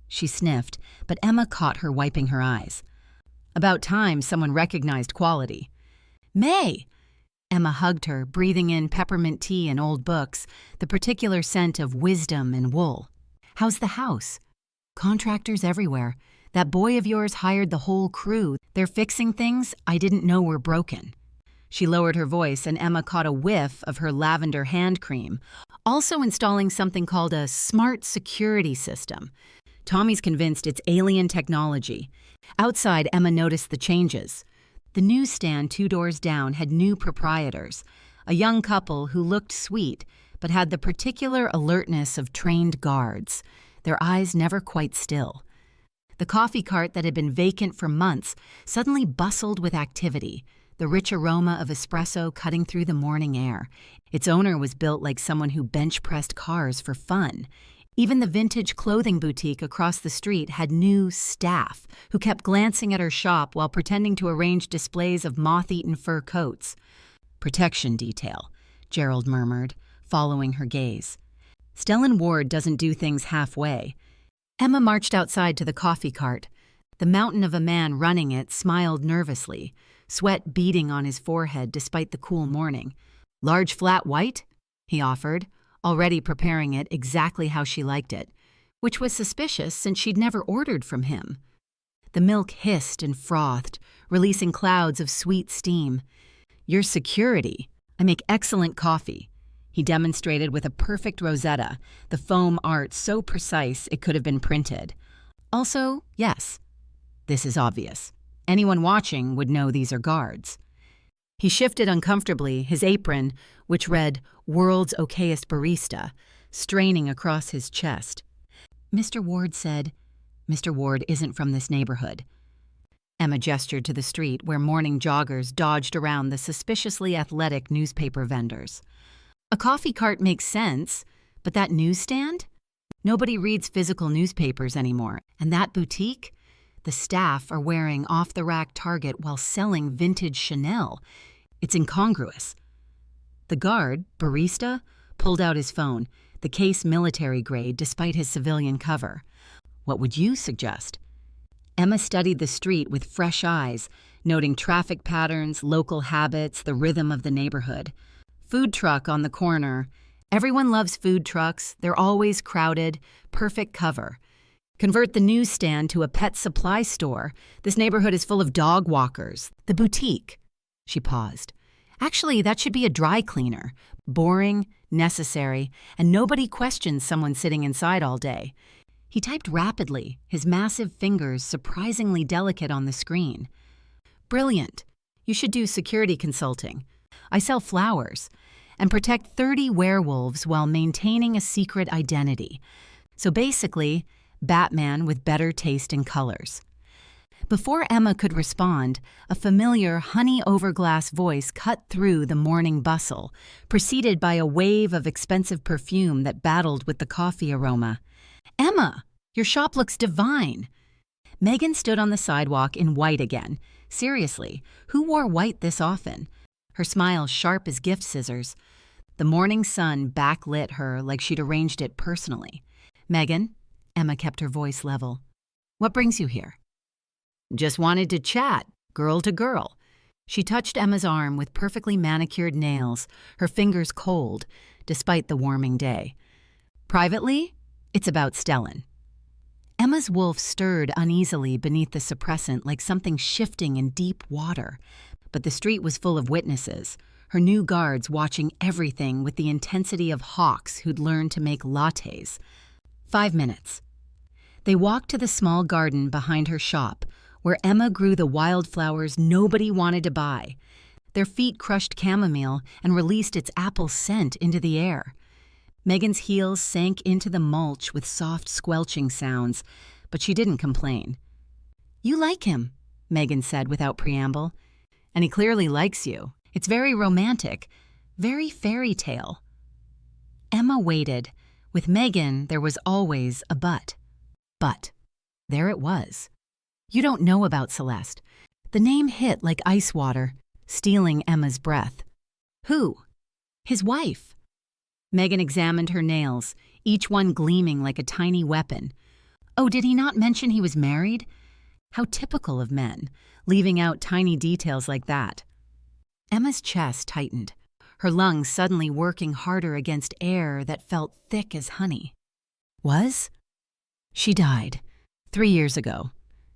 she sniffed, but Emma caught her wiping her eyes. About time someone recognized quality. "May!" Emma hugged her, breathing in peppermint tea and old books, the particular scent of wisdom and wool. "How's the house?" "Contractors everywhere. That boy of yours hired the whole crew. They're fixing things I didn't know were broken." She lowered her voice and Emma caught a whiff of her lavender hand cream, also installing something called a smart security system. Tommy's convinced it's alien technology. Outside, Emma noticed the changes. The newsstand 2 doors down had new proprietors, a young couple who looked sweet but had the particular alertness of trained guards, their eyes never quite still. The coffee cart that had been vacant for months suddenly bustled with activity, the rich aroma of espresso cutting through the morning air. Its owner was built like someone who bench-pressed cars for fun. Even the vintage clothing boutique across the street had new staff who kept glancing at her shop while pretending to arrange displays of moth-eaten fur coats. "Protection detail," Gerald murmured, following her gaze. "Stellan Ward doesn't do things halfway." Emma marched outside to the coffee cart. The mountain of a man running it smiled nervously, sweat beading on his forehead despite the cool morning. "Large flat white?" he offered, already preparing it exactly how she liked it, which was suspicious since she'd never ordered from him. The milk hissed and frothed, releasing clouds of sweet steam. "Your security. I make excellent coffee," he demonstrated with a perfect rosetta, the foam art so precise it could have been printed. "Also, yes, this is obvious. Anyone watching would know these are guards." He shifted uncomfortably, his apron, which read, "World's Okayest Barista," straining across his chest. "Mr. Ward said," "Mr. Ward isn't from this neighborhood." Emma gestured to the street where morning joggers dodged around the suspiciously athletic newspaper vendors. "A coffee cart makes sense, but that newsstand? Nobody reads physical newspapers anymore, and that boutique? The staff are wearing off-the-rack Target while selling vintage Chanel. It's incongruous." The guard, barista, pulled out his phone, the case military grade despite his civilian cover. "What would you suggest?" Emma studied the street with fresh eyes, noting traffic patterns, local habits, the rhythm of the neighborhood. Food truck on the corner. Everyone loves food trucks. They're always crowded. Perfect cover. Convert the newsstand to a pet supply store. This neighborhood is full of dog walkers. The boutique. She paused. Actually, that should be a dry cleaner. Boring, necessary, and nobody questions someone sitting inside all day. He typed rapidly, his massive fingers surprisingly delicate on the screen. "Brilliant. You should do security consulting. I sell flowers and protect 30 werewolves while maintaining a secret identity. So basically, Batman with better taste in colors." Before Emma could respond, a familiar honey-over-glass voice cut through the morning bustle, preceded by a wave of expensive perfume that battled with the coffee aroma. "Emma, your shop looks divine." Megan stood on the sidewalk in white again. Seriously, who wore white this often? Her smile sharp as gift scissors. The morning sun backlit her like she'd arranged it personally. "Megan," Emma kept her voice level, "what brings you here?" "Just wanted to chat, girl to girl." She touched Emma's arm with perfectly manicured nails, her fingers cold, despite the warming day. "Privately, it's about Stellan." Emma's wolf stirred uneasily beneath the suppressant like something shifting in deep water. But the street was full of witnesses, her new guards watching everything with the intensity of hawks who'd learned to make lattes. 5 minutes. They walked to the small garden behind her shop, where Emma grew the wildflowers nobody wanted to buy. Their feet crushed chamomile and released its apple scent into the air. Megan's heels sank into the mulch with soft squelching sounds, but she didn't complain. "You like him," Megan said without preamble. "And he clearly likes you. It's very romantic, very fairy tale." Emma waited. With Megan, there was always a but. But there it was. "You don't know about Celeste." The name hit like ice water, stealing Emma's breath. "Who?" "His wife." Megan examined her nails, each one gleaming like a tiny weapon. Oh, did he not mention he was married? How typical of men, leaving out tiny details like that. Emma's chest tightened, her lungs suddenly working harder against air that felt thick as honey. "Was?" "She died 3 years ago.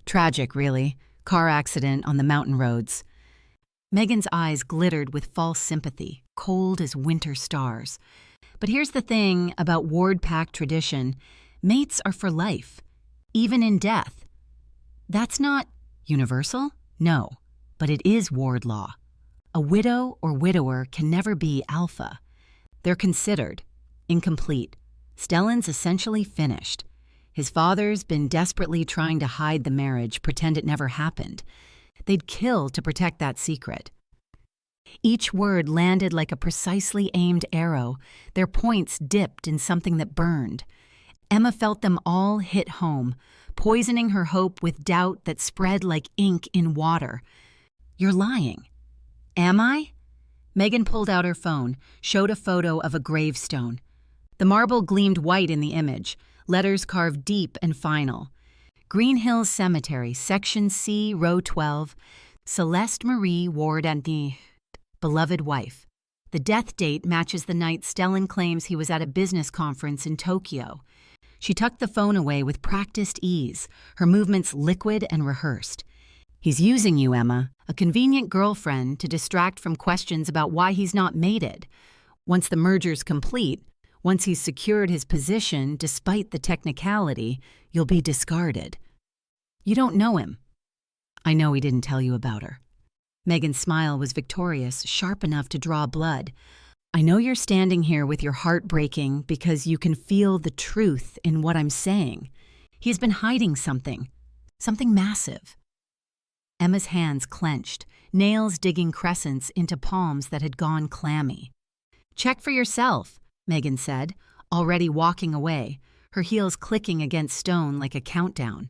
Tragic, really. Car accident on the mountain roads." Megan's eyes glittered with false sympathy, cold as winter stars. But here's the thing about Ward Pack tradition. Mates are for life, even in death. That's not universal? No, but it is Ward law. A widow or widower can never be alpha. They're considered incomplete. Stellan's essentially finished. His father's been desperately trying to hide the marriage, pretend it never happened. They'd kill to protect that secret. Each word landed like a precisely aimed arrow, their points dipped in something that burned. Emma felt them all hit home, poisoning her hope with doubt that spread like ink in water. "You're lying." "Am I?" Megan pulled out her phone, showed a photo of a gravestone. The marble gleamed white in the image, letters carved deep and final. "Green Hills Cemetery, Section C, Row 12, Celeste Marie Ward and the beloved wife." The death date matches the night Stellan claims he was at a business conference in Tokyo. She tucked the phone away with practiced ease, her movements liquid and rehearsed. "He's using you, Emma, a convenient girlfriend, to distract from questions about why he's not mated. Once the merger's complete, once he's secured his position despite the technicality, you'll be discarded." "You don't know him." "I know he didn't tell you about her." Megan's smile was victorious, sharp enough to draw blood. "I know you're standing here with your heart breaking because you can feel the truth in what I'm saying. He's been hiding something massive." Emma's hands clenched, nails digging crescents into palms that had gone clammy. "Check for yourself," Megan said, already walking away, her heels clicking against stone like a countdown.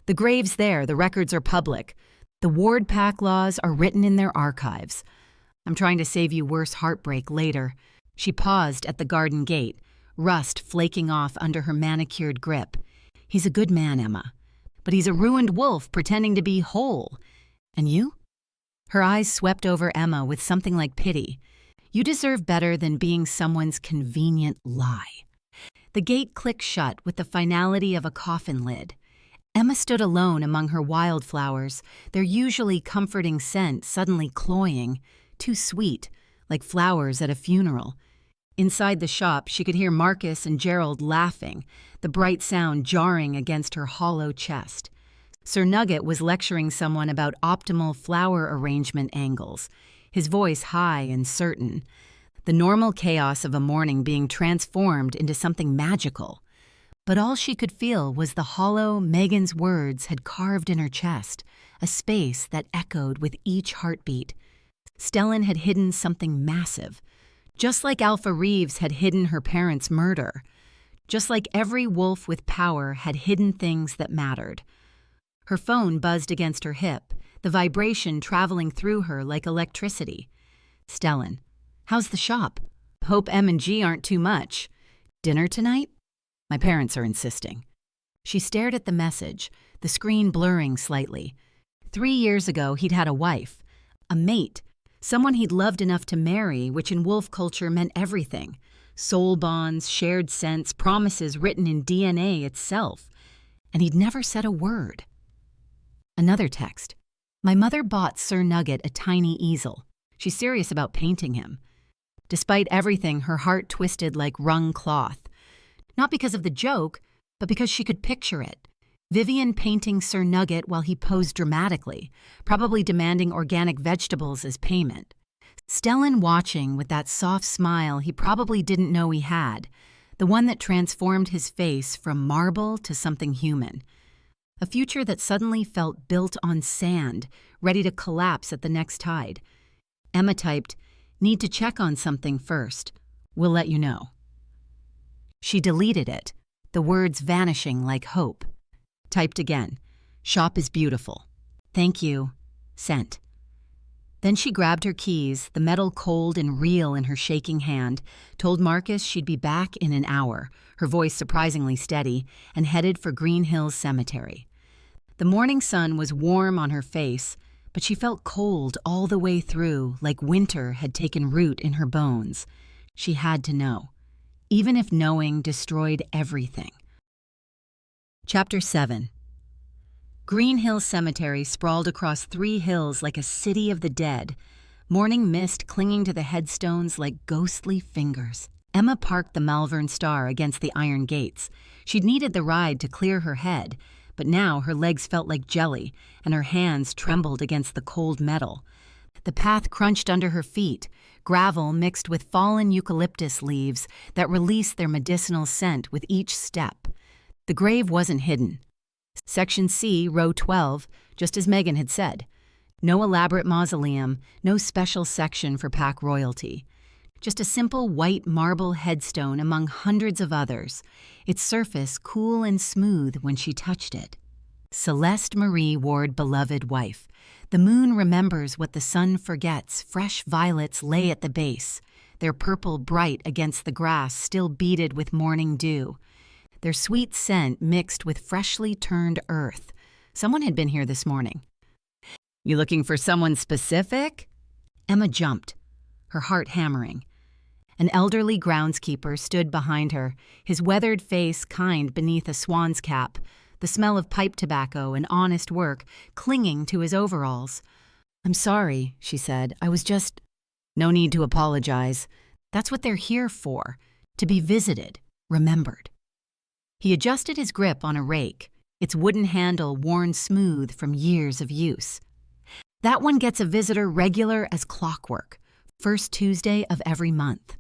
"The grave's there, the records are public. The Ward Pack laws are written in their archives. I'm trying to save you worse heartbreak later." She paused at the garden gate, rust flaking off under her manicured grip. "He's a good man, Emma. But he's a ruined wolf pretending to be whole. And you?" Her eyes swept over Emma with something like pity. "You deserve better than being someone's convenient lie." The gate clicked shut with the finality of a coffin lid. Emma stood alone among her wildflowers, their usually comforting scent suddenly cloying, too sweet, like flowers at a funeral. Inside the shop, she could hear Marcus and Gerald laughing, the bright sound jarring against her hollow chest. Sir Nugget was lecturing someone about optimal flower arrangement angles, his voice high and certain. The normal chaos of a morning being transformed into something magical. But all she could feel was the hollow Megan's words had carved in her chest, a space that echoed with each heartbeat. Stellan had hidden something massive, just like Alpha Reeves had hidden her parents' murder, just like every wolf with power had hidden things that mattered. Her phone buzzed against her hip, the vibration traveling through her like electricity. Stellan, how's the shop? Hope M&G aren't too much. Dinner tonight? My parents are insisting. She stared at the message, the screen blurring slightly. 3 years ago, he'd had a wife, a mate, someone he'd loved enough to marry, which in wolf culture meant everything. Soul bonds, shared sense, promises written in DNA itself. And he'd never said a word. Another text. My mother bought Sir Nugget a tiny easel. She's serious about painting him. Despite everything, her heart twisted like wrung cloth. Not because of the joke, but because she could picture it. Vivian painting Sir Nugget while he posed dramatically, probably demanding organic vegetables as payment. Stellan watching with that soft smile he probably didn't know he had, the one that transformed his face from marble to something human. A future that suddenly felt built on sand, ready to collapse at the next tide. Emma typed, "Need to check on something first. We'll let you know." She deleted it, the words vanishing like hope. Typed again, "Shop is beautiful. Thank you. Sent." Then she grabbed her keys, the metal cold and real in her shaking hand, told Marcus she'd be back in an hour, her voice surprisingly steady, and headed for Green Hills Cemetery. The morning sun was warm on her face, but she felt cold all the way through, like winter had taken root in her bones. She had to know, even if knowing destroyed everything. Chapter 7. Green Hills Cemetery sprawled across 3 hills like a city of the dead, morning mist clinging to the headstones like ghostly fingers. Emma parked the Malvern Star against the iron gates. She'd needed the ride to clear her head, but now her legs felt like jelly, and her hands trembled against the cold metal. The path crunched under her feet, gravel mixed with fallen eucalyptus leaves that released their medicinal scent with each step. The grave wasn't hidden. Section C, row 12, just as Megan had said. No elaborate mausoleum, no special section for pack royalty. Just a simple white marble headstone among hundreds of others, its surface cool and smooth when she touched it. Celeste Marie Ward, beloved wife. The moon remembers what the sun forgets. Fresh violets lay at the base, their purple bright against the grass still beaded with morning dew. Their sweet scent mixed with freshly turned earth. Someone had been here this morning. You looking for someone specific? Emma jumped, her heart hammering. An elderly groundskeeper stood behind her, his weathered face kind beneath a swan's cap, the smell of pipe tobacco and honest work clinging to his overalls. I'm sorry, she said. I was just... No need to apologize. That's what they're here for, to be visited, remembered. He adjusted his grip on a rake, its wooden handle worn smooth from years of use. That one gets a visitor regular as clockwork, first Tuesday of every month.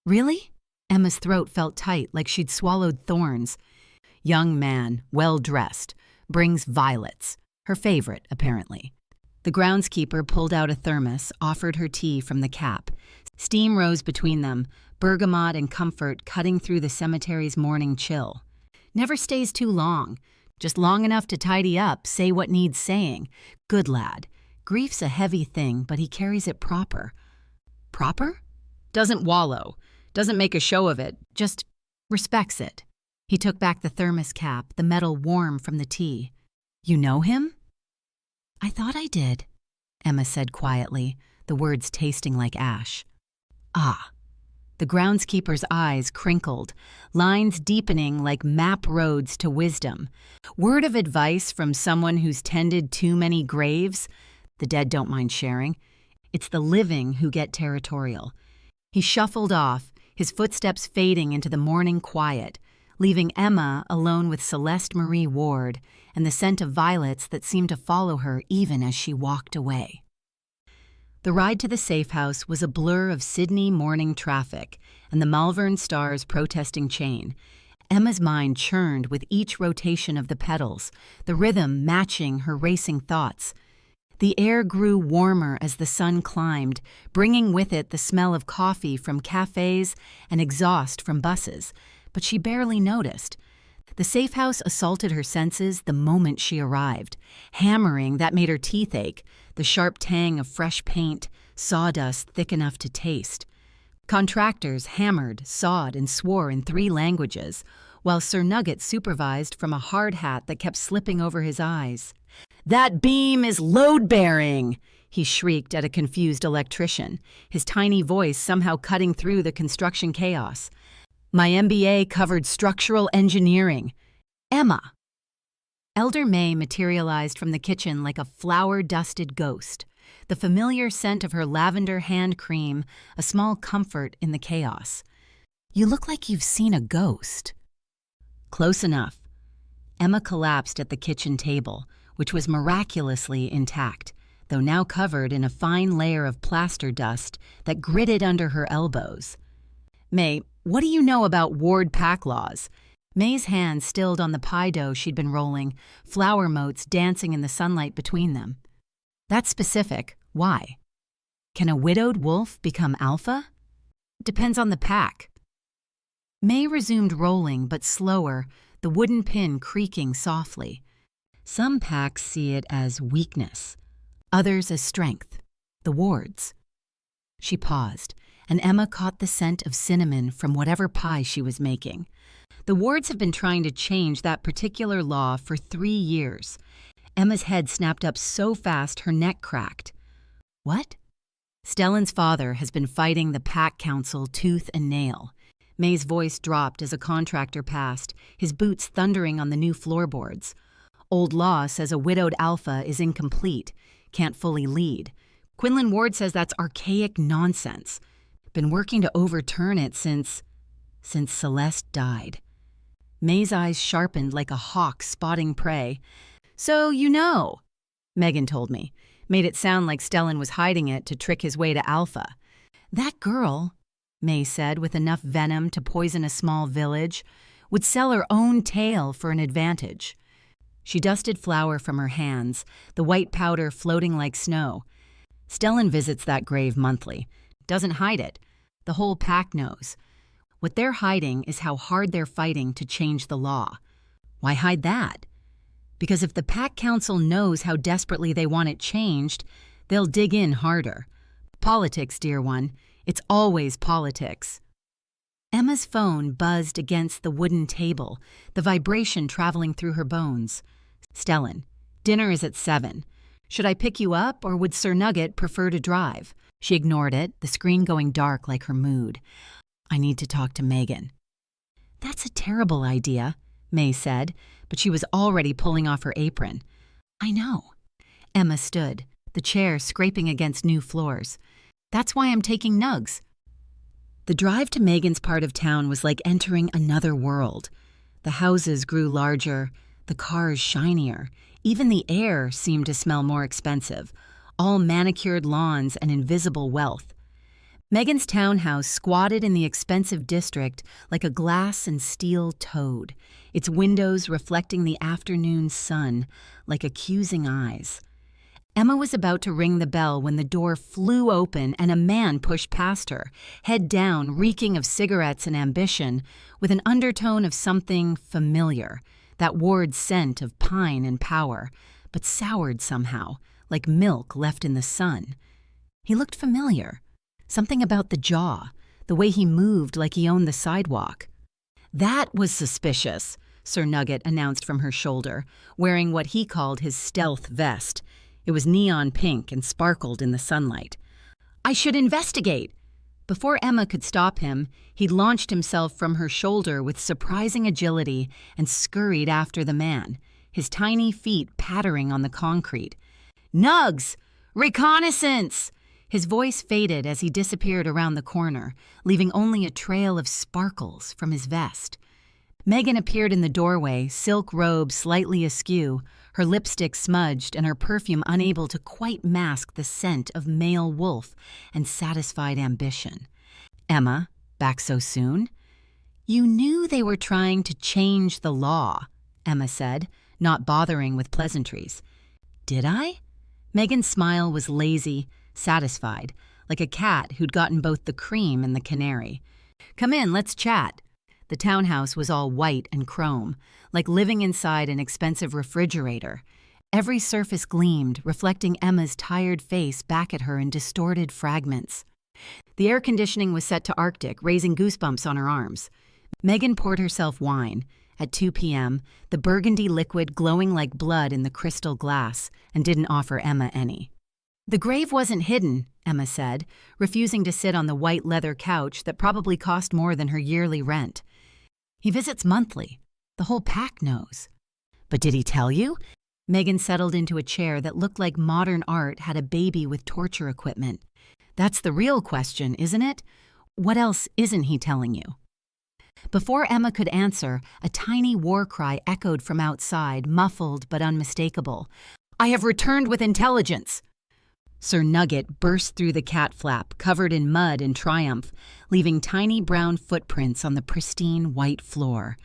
Really? Emma's throat felt tight like she'd swallowed thorns. Young man, well-dressed, brings violets, her favorite, apparently. The groundskeeper pulled out a thermos, offered her tea from the cap. Steam rose between them, bergamot and comfort cutting through the cemetery's morning chill. Never stays too long, just long enough to tidy up, say what needs saying. Good lad. Grief's a heavy thing, but he carries it proper. Proper? Doesn't wallow, doesn't make a show of it, just respects it. He took back the thermos cap, the metal warm from the tea. You know him? I thought I did, Emma said quietly, the words tasting like ash. Ah. The groundskeeper's eyes crinkled, lines deepening like map roads to wisdom. Word of advice from someone who's tended too many graves? The dead don't mind sharing. It's the living who get territorial. He shuffled off, his footsteps fading into the morning quiet, leaving Emma alone with Celeste Marie Ward and the scent of violets that seemed to follow her even as she walked away. The ride to the safe house was a blur of Sydney morning traffic and the Malvern Star's protesting chain. Emma's mind churned with each rotation of the petals, the rhythm matching her racing thoughts. The air grew warmer as the sun climbed, bringing with it the smell of coffee from cafes and exhaust from buses, but she barely noticed. The safe house assaulted her senses the moment she arrived, hammering that made her teeth ache, the sharp tang of fresh paint, sawdust thick enough to taste. Contractors hammered, sawed, and swore in 3 languages, while Sir Nugget supervised from a hard hat that kept slipping over his eyes. "That beam is load-bearing!" he shrieked at a confused electrician, his tiny voice somehow cutting through the construction chaos. "My MBA covered structural engineering. Emma." Elder May materialized from the kitchen like a flour-dusted ghost, the familiar scent of her lavender hand cream a small comfort in the chaos. "You look like you've seen a ghost." "Close enough." Emma collapsed at the kitchen table, which was miraculously intact, though now covered in a fine layer of plaster dust that gritted under her elbows. "May, what do you know about Ward pack laws?" May's hand stilled on the pie dough she'd been rolling, flour motes dancing in the sunlight between them. "That's specific. Why? Can a widowed wolf become alpha?" "Depends on the pack." May resumed rolling, but slower, the wooden pin creaking softly. "Some packs see it as weakness, others as strength. The Wards." She paused, and Emma caught the scent of cinnamon from whatever pie she was making. The Wards have been trying to change that particular law for 3 years. Emma's head snapped up so fast her neck cracked. "What?" "Stellan's father has been fighting the Pack Council tooth and nail." May's voice dropped as a contractor passed, his boots thundering on the new floorboards. "Old law says a widowed alpha is incomplete, can't fully lead. Quinlan Ward says that's archaic nonsense. Been working to overturn it since Celeste died." May's eyes sharpened like a hawk spotting prey. "So you know." "Megan told me. Made it sound like Stellan was hiding it to trick his way to alpha." "That girl," May said with enough venom to poison a small village, "would sell her own tail for an advantage." She dusted flour from her hands, the white powder floating like snow. "Stellan visits that grave monthly. Doesn't hide it. The whole pack knows. What they're hiding is how hard they're fighting to change the law." "Why hide that?" "Because if the Pack Council knows how desperately they want it changed, they'll dig in harder. Politics, dear one. It's always politics." Emma's phone buzzed against the wooden table, the vibration traveling through her bones. "Stellan, dinner is at 7. Should I pick you up, or would Sir Nugget prefer to drive?" She ignored it, the screen going dark like her mood. "I need to talk to Megan." "That's a terrible idea," May said, but she was already pulling off her apron. "I know." Emma stood, the chair scraping against new floors. "That's why I'm taking Nugs." The drive to Megan's part of town was like entering another world. The houses grew larger, the cars shinier, even the air seemed to smell more expensive, all manicured lawns and invisible wealth. Megan's townhouse squatted in the expensive district like a glass and steel toad, its windows reflecting the afternoon sun like accusing eyes. Emma was about to ring the bell when the door flew open and a man pushed past her, head down, reeking of cigarettes and ambition, with an undertone of something familiar, that Ward scent of pine and power, but soured somehow, like milk left in the sun. He looked familiar. Something about the jaw, the way he moved like he owned the sidewalk. "That was suspicious," Sir Nugget announced from her shoulder, wearing what he called his stealth vest. It was neon pink and sparkled in the sunlight. "I should investigate." Before Emma could stop him, he launched himself from her shoulder with surprising agility and scurried after the man, his tiny feet pattering on the concrete. "Nugs! Reconnaissance!" His voice faded as he disappeared around the corner, leaving only a trail of sparkles from his vest. Megan appeared in the doorway, silk robe slightly askew, her lipstick smudged and her perfume unable to quite mask the scent of male wolf and satisfied ambition. "Emma, back so soon?" You knew they were trying to change the law, Emma said, not bothering with pleasantries. Did I? Megan's smile was lazy, satisfied, like a cat who'd gotten both the cream and the canary. Come in, let's chat. The townhouse was all white and chrome, like living inside an expensive refrigerator. Every surface gleamed, reflecting Emma's tired face back at her in distorted fragments. The air conditioning was set to Arctic, raising goosebumps on her arms. Megan poured herself wine. At 2 p.m., the burgundy liquid glowing like blood in the crystal glass, and didn't offer Emma any. The grave wasn't hidden, Emma said, refusing to sit on the white leather couch that probably cost more than her yearly rent. He visits monthly. The whole pack knows. But did he tell you? Megan settled into a chair that looked like modern art had a baby with torture equipment. That's the real question, isn't it? What else isn't he telling you? Before Emma could answer, a tiny war cry echoed from outside, muffled but unmistakable. I have returned with intelligence! Sir Nugget burst through the cat flap, covered in mud in triumph, leaving tiny brown footprints on the pristine white floor.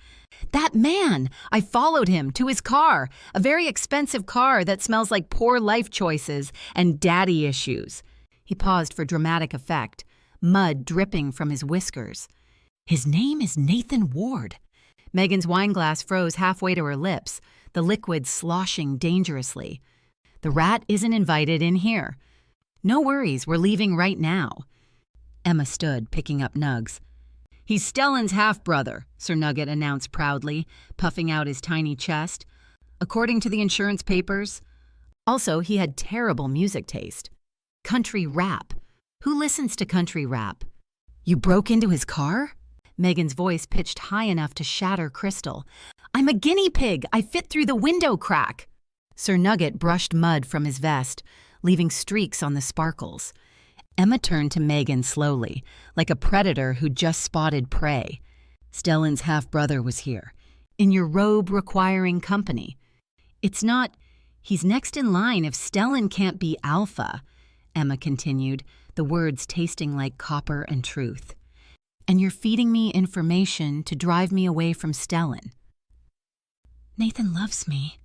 That man! I followed him to his car, a very expensive car that smells like poor life choices and daddy issues. He paused for dramatic effect, mud dripping from his whiskers. His name is Nathan Ward. Megan's wineglass froze halfway to her lips, the liquid sloshing dangerously. The rat isn't invited in here. No worries, we're leaving right now. Emma stood, picking up nugs. He's Stellan's half-brother, Sir Nugget announced proudly, puffing out his tiny chest. According to the insurance papers. Also, he had terrible music taste. Country rap. Who listens to country rap? You broke into his car? Megan's voice pitched high enough to shatter crystal. I'm a guinea pig. I fit through the window crack. Sir Nugget brushed mud from his vest, leaving streaks on the sparkles. Emma turned to Megan slowly, like a predator who'd just spotted prey. Stellan's half-brother was here, in your robe-requiring company. It's not... He's next in line if Stellan can't be alpha, Emma continued, the words tasting like copper and truth. And you're feeding me information to drive me away from Stellan. Nathan loves me,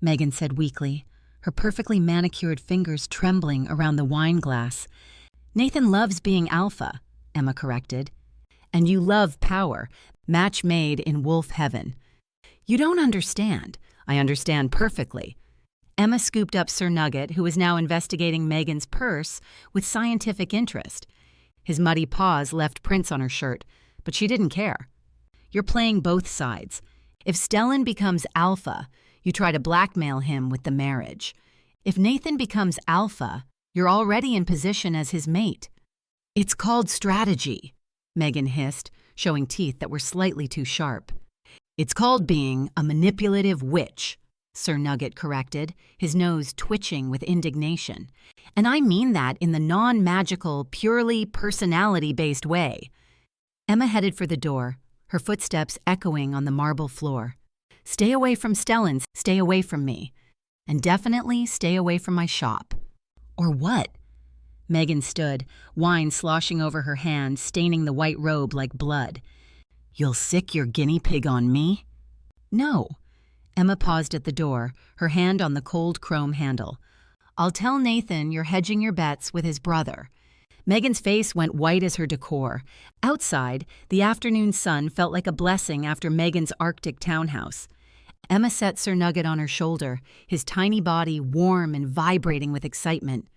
Megan said weakly, her perfectly manicured fingers trembling around the wine glass. Nathan loves being alpha, Emma corrected. And you love power, match made in wolf heaven. You don't understand. I understand perfectly. Emma scooped up Sir Nugget, who was now investigating Megan's purse with scientific interest. His muddy paws left prints on her shirt, but she didn't care. You're playing both sides. If Stellan becomes alpha, you try to blackmail him with the marriage. If Nathan becomes alpha, you're already in position as his mate. It's called strategy, Megan hissed, showing teeth that were slightly too sharp. It's called being a manipulative witch, Sir Nugget corrected, his nose twitching with indignation. And I mean that in the non-magical, purely personality-based way. Emma headed for the door, her footsteps echoing on the marble floor. Stay away from Stellan, stay away from me. And definitely stay away from my shop. Or what? Megan stood, wine sloshing over her hand, staining the white robe like blood. You'll sick your guinea pig on me? No. Emma paused at the door, her hand on the cold chrome handle. I'll tell Nathan you're hedging your bets with his brother. Megan's face went white as her decor. Outside, the afternoon sun felt like a blessing after Megan's Arctic townhouse. Emma set Sir Nugget on her shoulder, his tiny body warm and vibrating with excitement.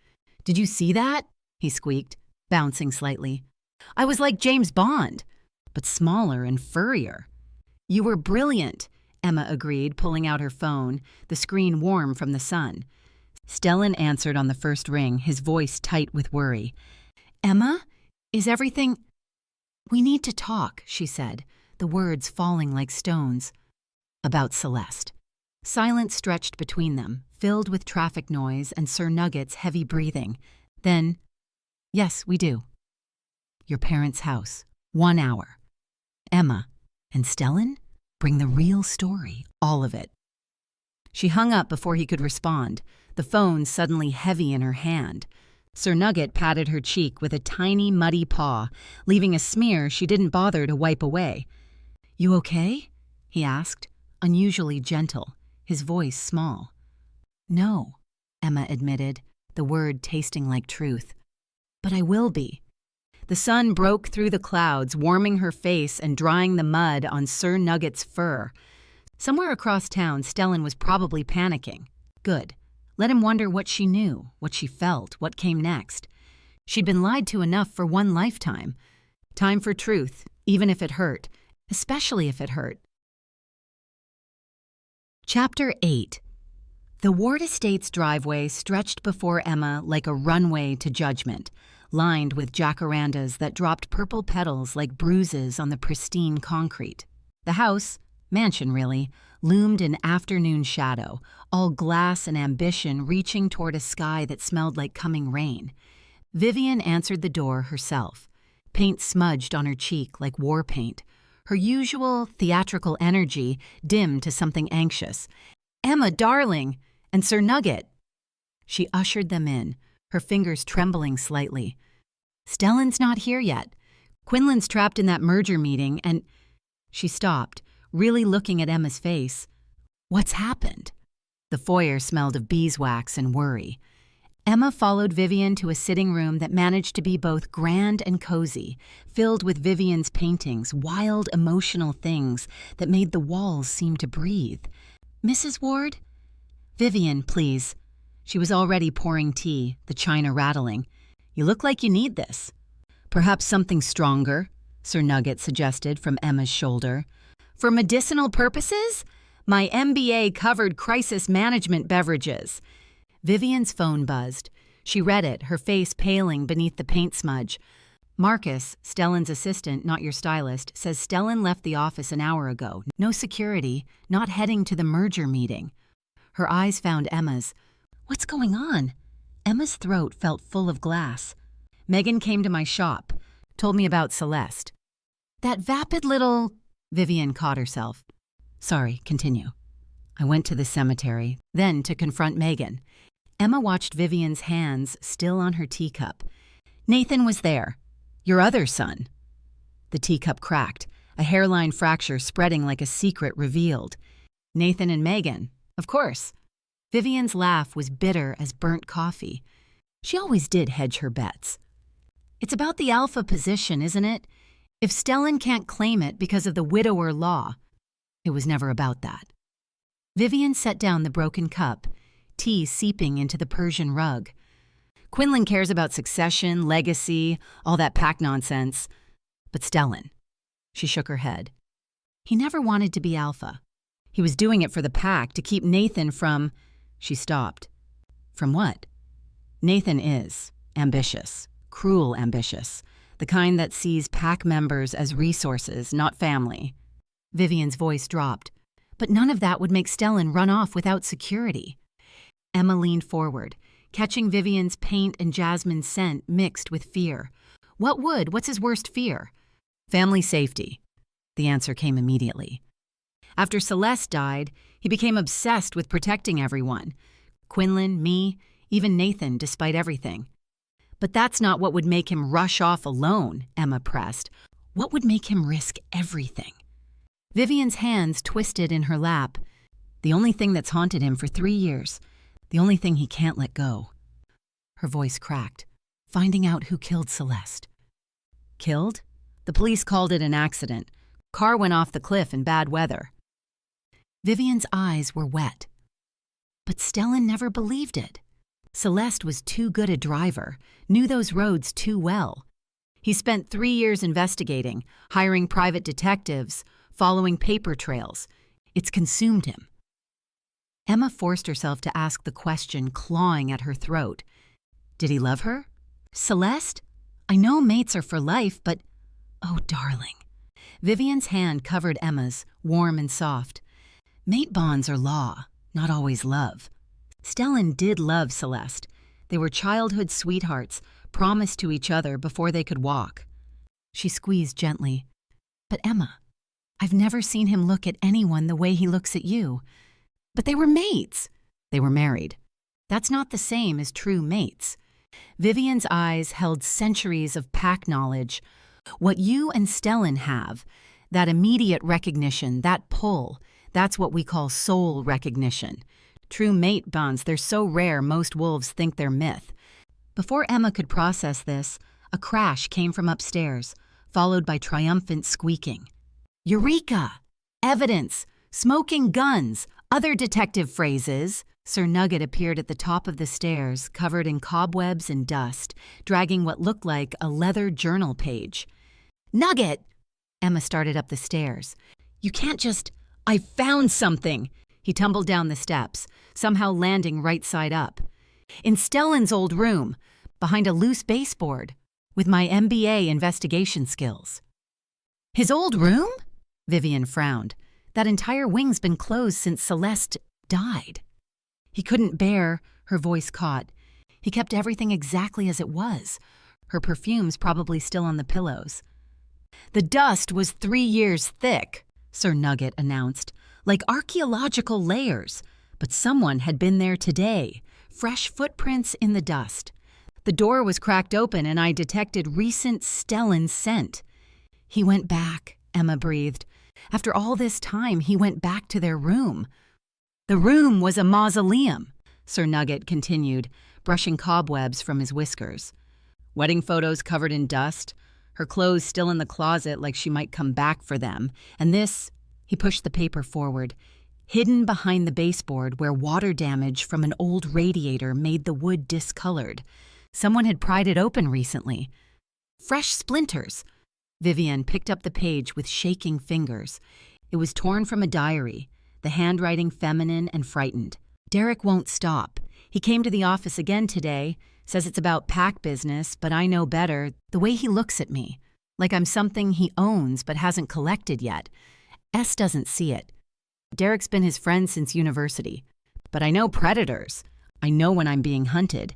Did you see that? He squeaked, bouncing slightly. I was like James Bond, but smaller and furrier. You were brilliant, Emma agreed, pulling out her phone, the screen warm from the sun. Stellan answered on the first ring, his voice tight with worry. Emma, is everything... We need to talk, she said, the words falling like stones. About Celeste. Silence stretched between them, filled with traffic noise and Sir Nugget's heavy breathing. Then, yes, we do. Your parents' house. 1 hour. Emma and Stellan? Bring the real story, all of it. She hung up before he could respond, the phone suddenly heavy in her hand. Sir Nugget patted her cheek with a tiny, muddy paw, leaving a smear she didn't bother to wipe away. "You okay?" he asked, unusually gentle, his voice small. "No," Emma admitted, the word tasting like truth. "But I will be." The sun broke through the clouds, warming her face and drying the mud on Sir Nugget's fur. Somewhere across town, Stellan was probably panicking. Good. Let him wonder what she knew, what she felt, what came next. She'd been lied to enough for one lifetime. Time for truth, even if it hurt, especially if it hurt. Chapter 8. The Ward Estate's driveway stretched before Emma like a runway to judgment, lined with jacarandas that dropped purple petals like bruises on the pristine concrete. The house, mansion really, loomed in afternoon shadow, all glass and ambition reaching toward a sky that smelled like coming rain. Vivian answered the door herself, paint smudged on her cheek like war paint, her usual theatrical energy dimmed to something anxious. "Emma, darling! And Sir Nugget!" She ushered them in, her fingers trembling slightly. "Stellan's not here yet. Quinlan's trapped in that merger meeting and—" She stopped, really looking at Emma's face. "What's happened?" The foyer smelled of beeswax and worry. Emma followed Vivian to a sitting room that managed to be both grand and cozy, filled with Vivian's paintings, wild, emotional things that made the walls seem to breathe. "Mrs. Ward?" "Vivian, please." She was already pouring tea, the china rattling. "You look like you need this." "Perhaps something stronger," Sir Nugget suggested from Emma's shoulder. "For medicinal purposes? My MBA covered crisis management beverages." Vivian's phone buzzed. She read it, her face paling beneath the paint smudge. "Marcus, Stellan's assistant, not your stylist, says Stellan left the office an hour ago. No security, not heading to the merger meeting." Her eyes found Emma's. "What's going on?" Emma's throat felt full of glass. "Megan came to my shop, told me about Celeste." "That vapid little—" Vivian caught herself. "Sorry, continue." "I went to the cemetery, then to confront Megan." Emma watched Vivian's hands still on her teacup. "Nathan was there. Your other son." The teacup cracked, a hairline fracture spreading like a secret revealed. "Nathan and Megan, of course." Vivian's laugh was bitter as burnt coffee. She always did hedge her bets. "It's about the alpha position, isn't it? If Stellan can't claim it because of the widower law." It was never about that. Vivian set down the broken cup, tea seeping into the Persian rug. "Quinlan cares about succession, legacy, all that pack nonsense. But Stellan." She shook her head. "He never wanted to be alpha. He was doing it for the pack to keep Nathan from—" She stopped. "From what?" "Nathan is ambitious, cruel ambitious, the kind that sees pack members as resources, not family." Vivian's voice dropped. "But none of that would make Stellan run off without security." Emma leaned forward, catching Vivian's paint and jasmine scent mixed with fear. "What would? What's his worst fear?" "Family safety." The answer came immediately. After Celeste died, he became obsessed with protecting everyone. Quinlan, me, even Nathan, despite everything. "But that's not what would make him rush off alone," Emma pressed. "What would make him risk everything?" Vivian's hands twisted in her lap. "The only thing that's haunted him for 3 years. The only thing he can't let go." Her voice cracked. "Finding out who killed Celeste." "Killed?" "The police called it an accident. Car went off the cliff in bad weather." Vivian's eyes were wet. But Stellan never believed it. Celeste was too good a driver, knew those roads too well. He spent 3 years investigating, hiring private detectives, following paper trails. It's consumed him. Emma forced herself to ask the question clawing at her throat. Did he love her? Celeste? I know mates are for life, but... Oh, darling. Vivian's hand covered Emma's, warm and soft. Mate bonds are law, not always love. Stellan did love Celeste. They were childhood sweethearts, promised to each other before they could walk. She squeezed gently. But Emma, I've never seen him look at anyone the way he looks at you. But they were mates. They were married. That's not the same as true mates. Vivian's eyes held centuries of pack knowledge. What you and Stellan have, That immediate recognition, that pull, that's what we call soul recognition. True mate bonds, they're so rare most wolves think they're myth. Before Emma could process this, a crash came from upstairs, followed by triumphant squeaking. Eureka! Evidence! Smoking guns! Other detective phrases. Sir Nugget appeared at the top of the stairs, covered in cobwebs and dust, dragging what looked like a leather journal page. Nugget! Emma started up the stairs. You can't just... I found something! He tumbled down the steps, somehow landing right side up. In Stellan's old room, behind a loose baseboard, with my MBA investigation skills. His old room? Vivian frowned. That entire wing's been closed since Celeste died. He couldn't bear, her voice caught. He kept everything exactly as it was, her perfumes probably still on the pillows. The dust was 3 years thick, Sir Nugget announced, like archaeological layers, but someone had been there today, fresh footprints in the dust. The door was cracked open and I detected recent Stellan scent. He went back, Emma breathed. After all this time, he went back to their room. The room was a mausoleum, Sir Nugget continued, brushing cobwebs from his whiskers. Wedding photos covered in dust, her clothes still in the closet like she might come back for them, and this, he pushed the paper forward, hidden behind the baseboard where water damage from an old radiator made the wood discolored. Someone had pried it open recently. Fresh splinters. Vivian picked up the page with shaking fingers. It was torn from a diary, the handwriting feminine and frightened. Derek won't stop. He came to the office again today, says it's about pack business, but I know better, the way he looks at me, like I'm something he owns but hasn't collected yet. S doesn't see it. Derek's been his friend since university, but I know predators. I know when I'm being hunted.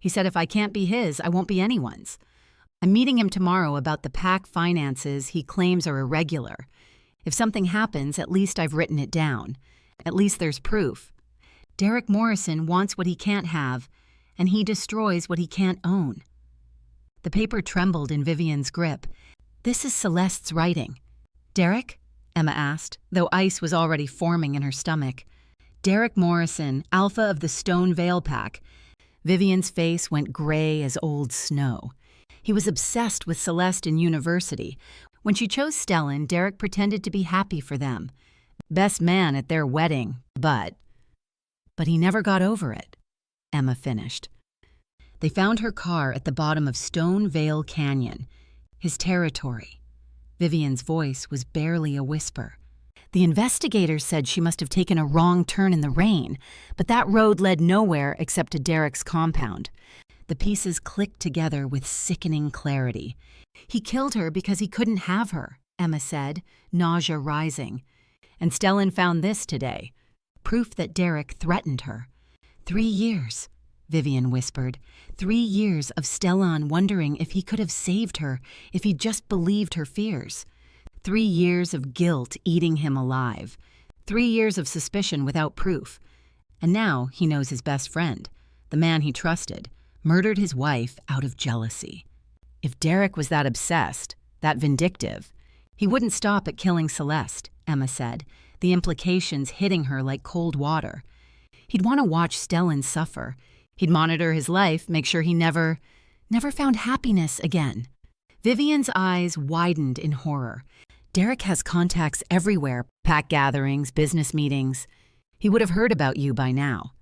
He said if I can't be his, I won't be anyone's. I'm meeting him tomorrow about the pack finances he claims are irregular. If something happens, at least I've written it down. At least there's proof. Derek Morrison wants what he can't have, and he destroys what he can't own. The paper trembled in Vivian's grip. This is Celeste's writing. Derek? Emma asked, though ice was already forming in her stomach. Derek Morrison, alpha of the Stone Vale Pack. Vivian's face went gray as old snow. He was obsessed with Celeste in university. When she chose Stellan, Derek pretended to be happy for them. Best man at their wedding, but he never got over it, Emma finished. They found her car at the bottom of Stone Vale Canyon, his territory. Vivian's voice was barely a whisper. The investigators said she must have taken a wrong turn in the rain, but that road led nowhere except to Derek's compound. The pieces clicked together with sickening clarity. He killed her because he couldn't have her, Emma said, nausea rising. And Stellan found this today, proof that Derek threatened her. 3 years, Vivian whispered. 3 years of Stellan wondering if he could have saved her, if he'd just believed her fears. 3 years of guilt eating him alive. 3 years of suspicion without proof. And now he knows his best friend, the man he trusted, murdered his wife out of jealousy. If Derek was that obsessed, that vindictive, he wouldn't stop at killing Celeste, Emma said, the implications hitting her like cold water. He'd want to watch Stellan suffer. He'd monitor his life, make sure he never found happiness again. Vivian's eyes widened in horror. Derek has contacts everywhere, pack gatherings, business meetings. He would have heard about you by now.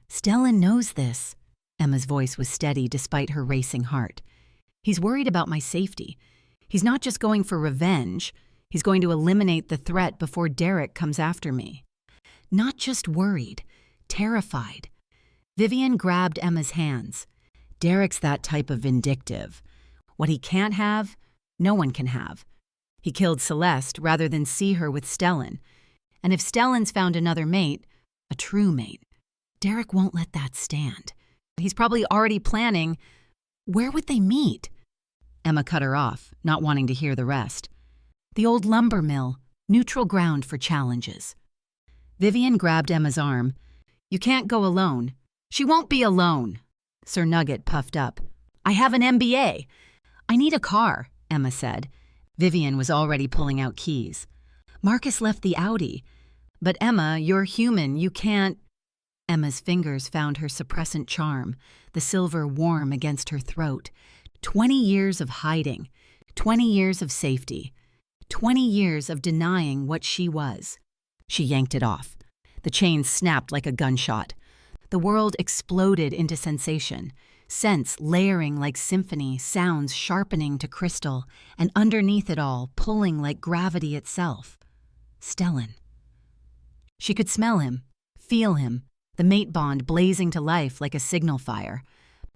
Stellan knows this. Emma's voice was steady despite her racing heart. He's worried about my safety. He's not just going for revenge. He's going to eliminate the threat before Derek comes after me. Not just worried, terrified. Vivian grabbed Emma's hands. Derek's that type of vindictive. What he can't have, no one can have. He killed Celeste rather than see her with Stellan. And if Stellan's found another mate, a true mate, Derek won't let that stand. He's probably already planning, where would they meet? Emma cut her off, not wanting to hear the rest. The old lumber mill, neutral ground for challenges. Vivian grabbed Emma's arm. You can't go alone. She won't be alone. Sir Nugget puffed up. I have an MBA. I need a car, Emma said. Vivian was already pulling out keys. "Marcus left the Audi." "But Emma, you're human, you can't—" Emma's fingers found her suppressant charm, the silver warm against her throat. 20 years of hiding, 20 years of safety, 20 years of denying what she was. She yanked it off. The chain snapped like a gunshot. The world exploded into sensation, scents layering like symphony, sounds sharpening to crystal, and underneath it all, pulling like gravity itself. Stellan. She could smell him, feel him, the mate bond blazing to life like a signal fire.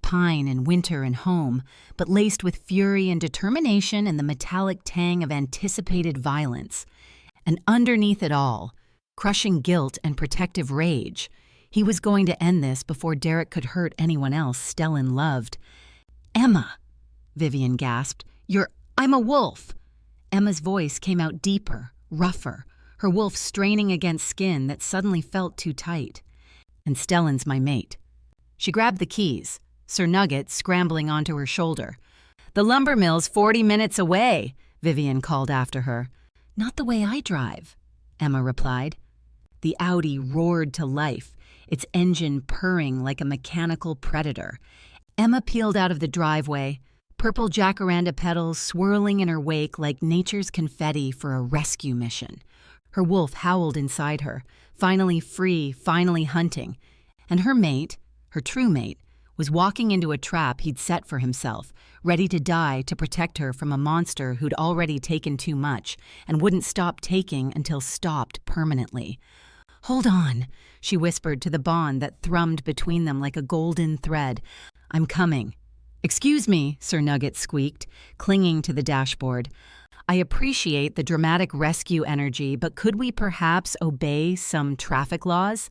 Pine and winter and home, but laced with fury and determination and the metallic tang of anticipated violence. And underneath it all, crushing guilt and protective rage. He was going to end this before Derek could hurt anyone else Stellan loved. "Emma," Vivian gasped. "I'm a wolf." Emma's voice came out deeper, rougher, her wolf straining against skin that suddenly felt too tight. "And Stellan's my mate." She grabbed the keys, Sir Nugget scrambling onto her shoulder. "The lumber mill's 40 minutes away," Vivian called after her. "Not the way I drive," Emma replied. The Audi roared to life, its engine purring like a mechanical predator. Emma peeled out of the driveway, purple jacaranda petals swirling in her wake like nature's confetti for a rescue mission. Her wolf howled inside her, finally free, finally hunting. And her mate, her true mate, was walking into a trap he'd set for himself, ready to die to protect her from a monster who'd already taken too much and wouldn't stop taking until stopped permanently. "Hold on," she whispered to the bond that thrummed between them like a golden thread. "I'm coming." "Excuse me," Sir Nugget squeaked, clinging to the dashboard. "I appreciate the dramatic rescue energy, but could we perhaps obey some traffic laws?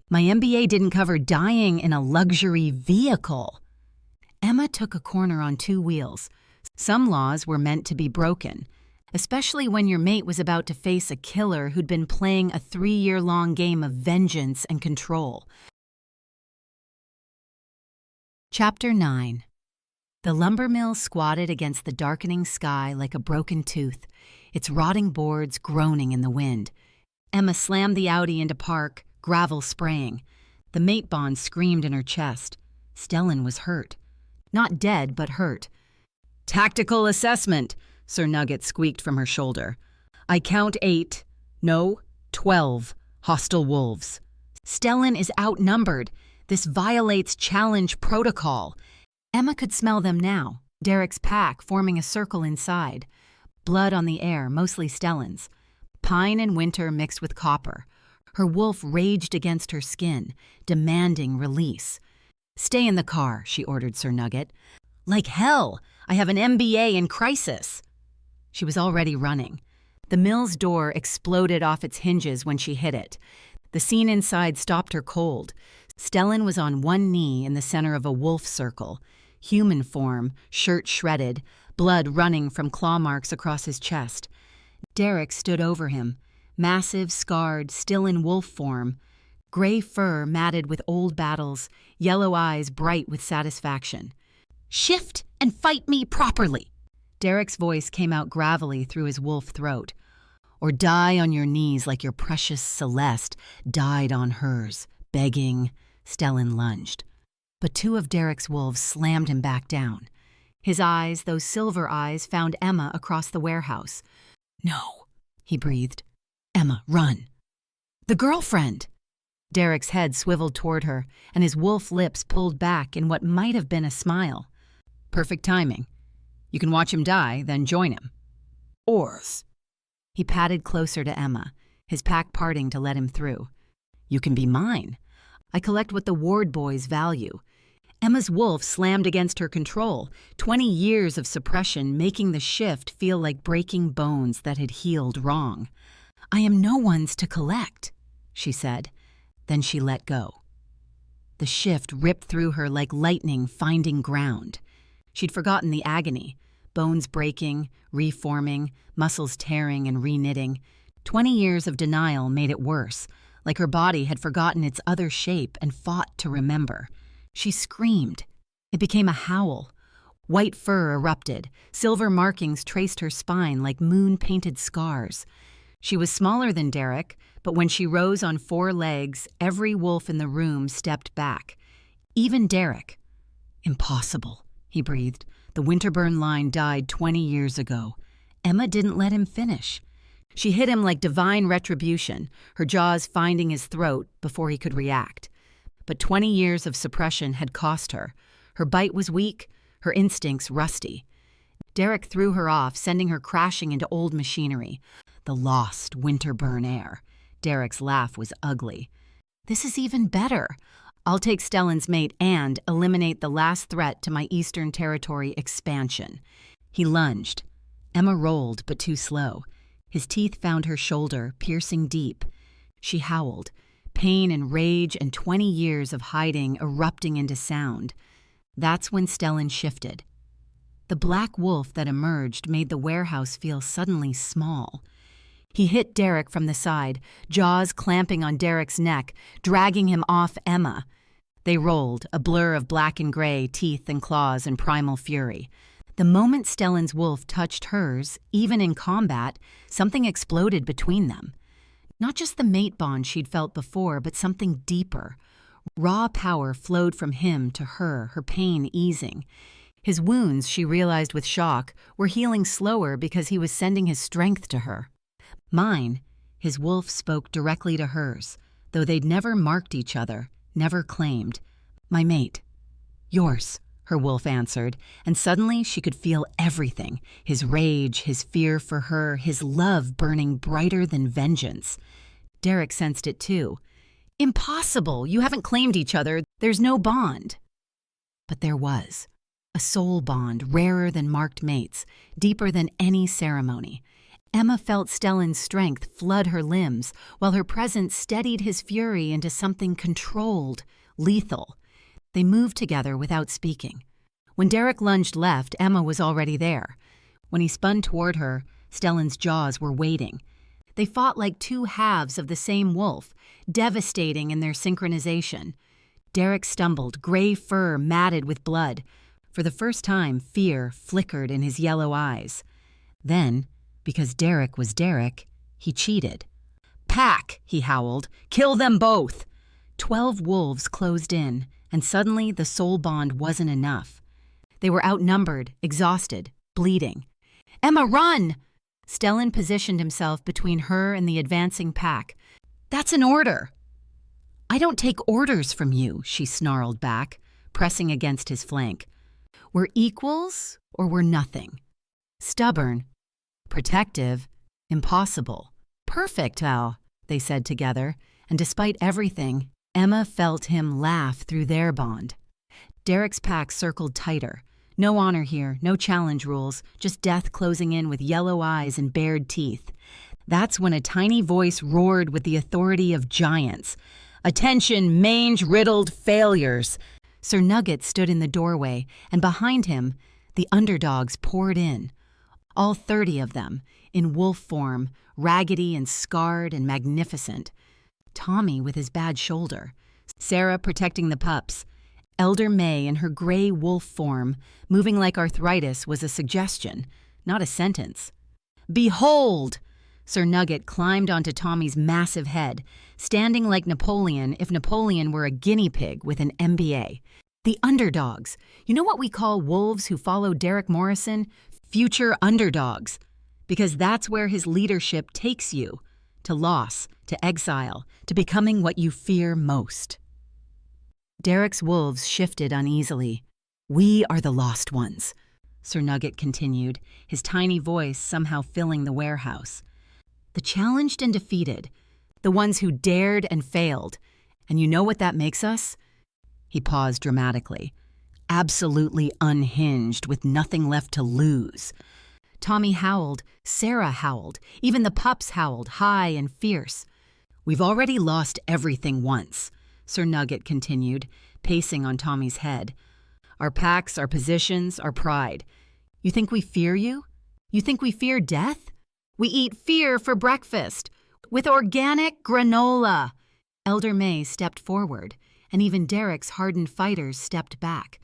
My MBA didn't cover dying in a luxury vehicle." Emma took a corner on 2 wheels. Some laws were meant to be broken, especially when your mate was about to face a killer who'd been playing a 3-year-long game of vengeance and control. Chapter 9. The lumber mill squatted against the darkening sky like a broken tooth, its rotting boards groaning in the wind. Emma slammed the Audi into park, gravel spraying. The mate bond screamed in her chest. Stellan was hurt. Not dead, but hurt. "Tactical assessment," Sir Nugget squeaked from her shoulder. "I count 8, no, 12, hostile wolves." "Stellan is outnumbered. This violates challenge protocol." Emma could smell them now, Derek's pack forming a circle inside. Blood on the air, mostly Stellan's. Pine and winter mixed with copper. Her wolf raged against her skin, demanding release. "Stay in the car," she ordered Sir Nugget. "Like hell! I have an MBA in crisis." She was already running. The mill's door exploded off its hinges when she hit it. The scene inside stopped her cold. Stellan was on one knee in the center of a wolf circle. Human form, shirt shredded, blood running from claw marks across his chest. Derek stood over him, massive, scarred, still in wolf form, gray fur matted with old battles, yellow eyes bright with satisfaction. "Shift and fight me properly." Derek's voice came out gravelly through his wolf throat. "Or die on your knees like your precious Celeste died on hers, begging." Stellan lunged. But 2 of Derek's wolves slammed him back down. His eyes, those silver eyes, found Emma across the warehouse. "No," he breathed. "Emma, run." "The girlfriend!" Derek's head swiveled toward her, and his wolf lips pulled back in what might have been a smile. "Perfect timing. You can watch him die, then join him." "Ors." He padded closer to Emma, his pack parting to let him through. "You can be mine. I collect what the Ward boys value." Emma's wolf slammed against her control, 20 years of suppression making the shift feel like breaking bones that had healed wrong. "I am no one's to collect," she said. Then she let go. The shift ripped through her like lightning finding ground. She'd forgotten the agony, bones breaking, reforming, muscles tearing and reknitting. 20 years of denial made it worse, like her body had forgotten its other shape and fought to remember. She screamed. It became a howl. White fur erupted. Silver markings traced her spine like moon-painted scars. She was smaller than Derek, but when she rose on 4 legs, every wolf in the room stepped back. Even Derek. "Impossible," he breathed. "The Winterburn line died 20 years ago." Emma didn't let him finish. She hit him like divine retribution, her jaws finding his throat before he could react. But 20 years of suppression had cost her. Her bite was weak, her instincts rusty. Derek threw her off, sending her crashing into old machinery. The lost Winterburn air. Derek's laugh was ugly. "This is even better. I'll take Stellan's mate and eliminate the last threat to my Eastern Territory expansion." He lunged. Emma rolled, but too slow. His teeth found her shoulder, piercing deep. She howled, pain and rage and 20 years of hiding erupting into sound. That's when Stellan shifted. The black wolf that emerged made the warehouse feel suddenly small. He hit Derek from the side, jaws clamping on Derek's neck, dragging him off Emma. They rolled, a blur of black and gray, teeth and claws and primal fury. The moment Stellan's wolf touched hers, even in combat, something exploded between them. Not just the mate bond she'd felt before, but something deeper. Raw power flowed from him to her, her pain easing. His wounds, she realized with shock, were healing slower because he was sending his strength to her. "Mine," his wolf spoke directly to hers, though they'd never marked each other, never claimed. "My mate." "Yours," her wolf answered, and suddenly she could feel everything, his rage, his fear for her, his love burning brighter than vengeance. Derek sensed it too. "Impossible! You haven't claimed each other. There's no bond." But there was. A soul bond rarer than marked mates, deeper than any ceremony. Emma felt Stellan's strength flood her limbs, while her presence steadied his fury into something controlled, lethal. They moved together without speaking. When Derek lunged left, Emma was already there. When he spun toward her, Stellan's jaws were waiting. They fought like 2 halves of the same wolf, devastating in their synchronization. Derek stumbled, gray fur matted with blood. For the first time, fear flickered in his yellow eyes. Then, because Derek was Derek, he cheated. "Pack!" he howled. "Kill them both!" 12 wolves closed in, and suddenly the soul bond wasn't enough. They were outnumbered, exhausted, bleeding. "Emma, run!" Stellan positioned himself between her and the advancing pack. "That's an order." "I don't take orders from you," she snarled back, pressing against his flank. "We're equals or we're nothing. Stubborn, protective, impossible. Perfect, Al," they said together, and despite everything, Emma felt him laugh through their bond. Derek's pack circled tighter. No honor here, no challenge rules, just death closing in with yellow eyes and bared teeth. That's when a tiny voice roared with the authority of giants. "Attention, mange-riddled failures!" Sir Nugget stood in the doorway, and behind him, the underdogs poured in. All 30 of them, in wolf form, raggedy and scarred and magnificent. Tommy with his bad shoulder, Sarah protecting the pups. Elder May in her gray wolf form, moving like arthritis, was a suggestion, not a sentence. "Behold!" Sir Nugget climbed onto Tommy's massive head, standing like Napoleon if Napoleon were a guinea pig with an MBA. The underdogs. You know what we call wolves who follow Derek Morrison? Future underdogs. Because that's where his leadership takes you. To loss, to exile, to becoming what you fear most. Derek's wolves shifted uneasily. "We are the lost ones," Sir Nugget continued, his tiny voice somehow filling the warehouse. "The challenged and defeated, the ones who dared and failed. And you know what that makes us?" He paused dramatically. "Absolutely unhinged, with nothing left to lose." Tommy howled, Sarah howled, even the pups howled, high and fierce. "We've already lost everything once," Sir Nugget continued, pacing on Tommy's head. "Our packs, our positions, our pride. You think we fear you? You think we fear death? We eat fear for breakfast, with organic granola." Elder May stepped forward, and even Derek's hardened fighters stepped back.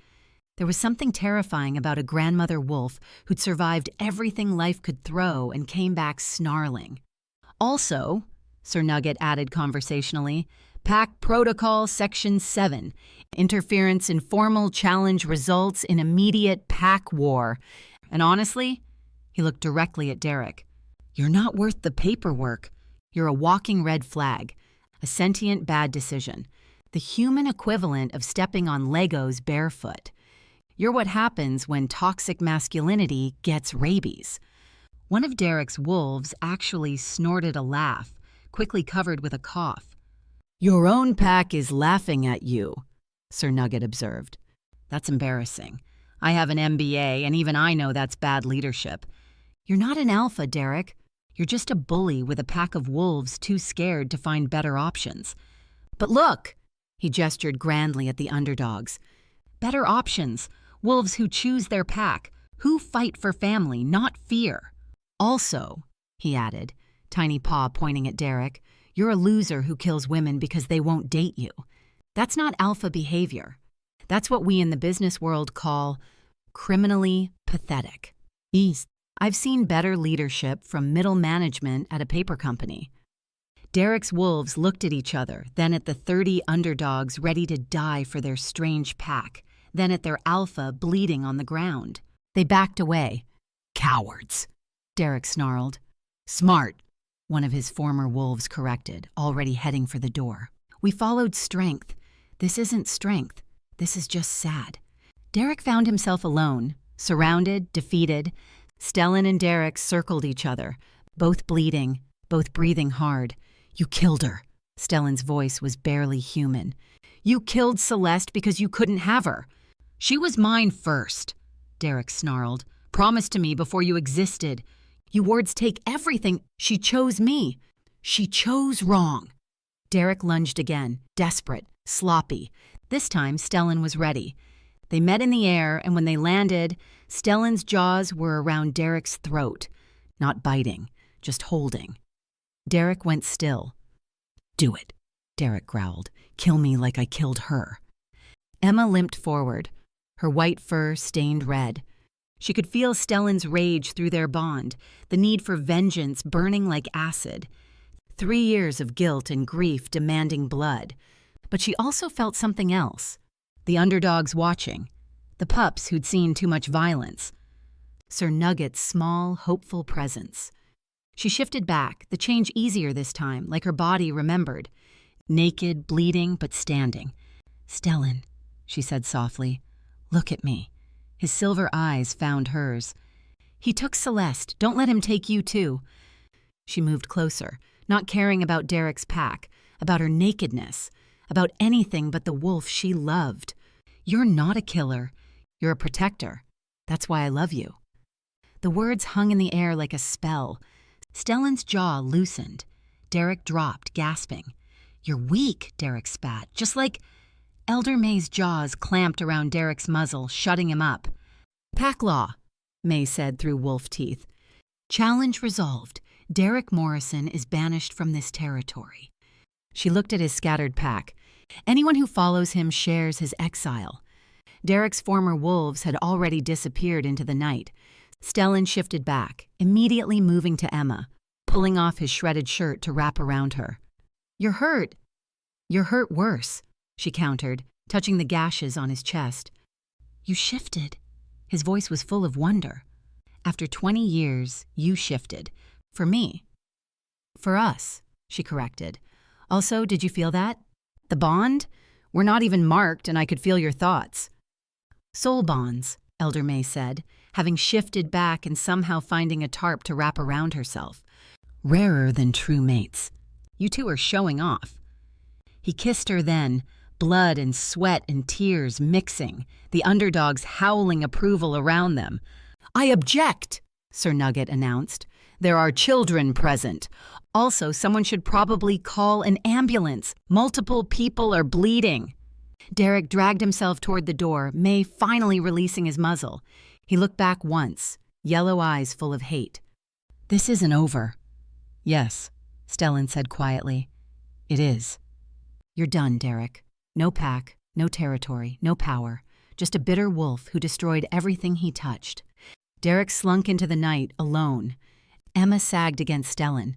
There was something terrifying about a grandmother wolf who'd survived everything life could throw and came back snarling. Also, Sir Nugget added conversationally, Pack Protocol Section 7. Interference in formal challenge results in immediate pack war. And honestly, he looked directly at Derek. You're not worth the paperwork. You're a walking red flag. A sentient bad decision. The human equivalent of stepping on Legos barefoot. You're what happens when toxic masculinity gets rabies. One of Derek's wolves actually snorted a laugh, quickly covered with a cough. Your own pack is laughing at you, Sir Nugget observed. That's embarrassing. I have an MBA, and even I know that's bad leadership. You're not an alpha, Derek. You're just a bully with a pack of wolves too scared to find better options. But look, he gestured grandly at the underdogs. Better options. Wolves who choose their pack, who fight for family, not fear. Also, he added, tiny paw pointing at Derek, you're a loser who kills women because they won't date you. That's not alpha behavior. That's what we in the business world call criminally pathetic. I've seen better leadership from middle management at a paper company. Derek's wolves looked at each other, then at the 30 underdogs ready to die for their strange pack, then at their alpha bleeding on the ground. They backed away. Cowards, Derek snarled. Smart, one of his former wolves corrected, already heading for the door. We followed strength. This isn't strength. This is just sad. Derek found himself alone, surrounded, defeated. Stellan and Derek circled each other, both bleeding, both breathing hard. You killed her. Stellan's voice was barely human. You killed Celeste because you couldn't have her. She was mine first, Derek snarled. Promised to me before you existed. You wards take everything. She chose me. She chose wrong. Derek lunged again, desperate, sloppy. This time, Stellan was ready. They met in the air, and when they landed, Stellan's jaws were around Derek's throat. Not biting, just holding. Derek went still. Do it, Derek growled. Kill me like I killed her. Emma limped forward, her white fur stained red. She could feel Stellan's rage through their bond, the need for vengeance burning like acid. 3 years of guilt and grief demanding blood. But she also felt something else. The underdogs watching. The pups who'd seen too much violence. Sir Nugget's small, hopeful presence. She shifted back, the change easier this time, like her body remembered. Naked, bleeding, but standing. Stellan, she said softly, look at me. His silver eyes found hers. He took Celeste. Don't let him take you too. She moved closer, not caring about Derek's pack, about her nakedness, about anything but the wolf she loved. You're not a killer. You're a protector. That's why I love you. The words hung in the air like a spell. Stellan's jaw loosened. Derek dropped, gasping. You're weak, Derek spat, just like... Elder May's jaws clamped around Derek's muzzle, shutting him up. Pack law, May said through wolf teeth. Challenge resolved. Derek Morrison is banished from this territory. She looked at his scattered pack. Anyone who follows him shares his exile. Derek's former wolves had already disappeared into the night. Stellan shifted back, immediately moving to Emma, pulling off his shredded shirt to wrap around her. You're hurt. You're hurt worse, she countered, touching the gashes on his chest. You shifted. His voice was full of wonder. After 20 years, you shifted. For me. For us, she corrected. Also, did you feel that? The bond? We're not even marked, and I could feel your thoughts. Soul bonds, Elder May said, having shifted back and somehow finding a tarp to wrap around herself. Rarer than true mates. You two are showing off. He kissed her then, blood and sweat and tears mixing, the underdogs howling approval around them. I object, Sir Nugget announced. There are children present. Also, someone should probably call an ambulance. Multiple people are bleeding. Derek dragged himself toward the door, May finally releasing his muzzle. He looked back once, yellow eyes full of hate. This isn't over. Yes, Stellan said quietly. It is. You're done, Derek. No pack, no territory, no power. just a bitter wolf who destroyed everything he touched. Derek slunk into the night, alone. Emma sagged against Stellan.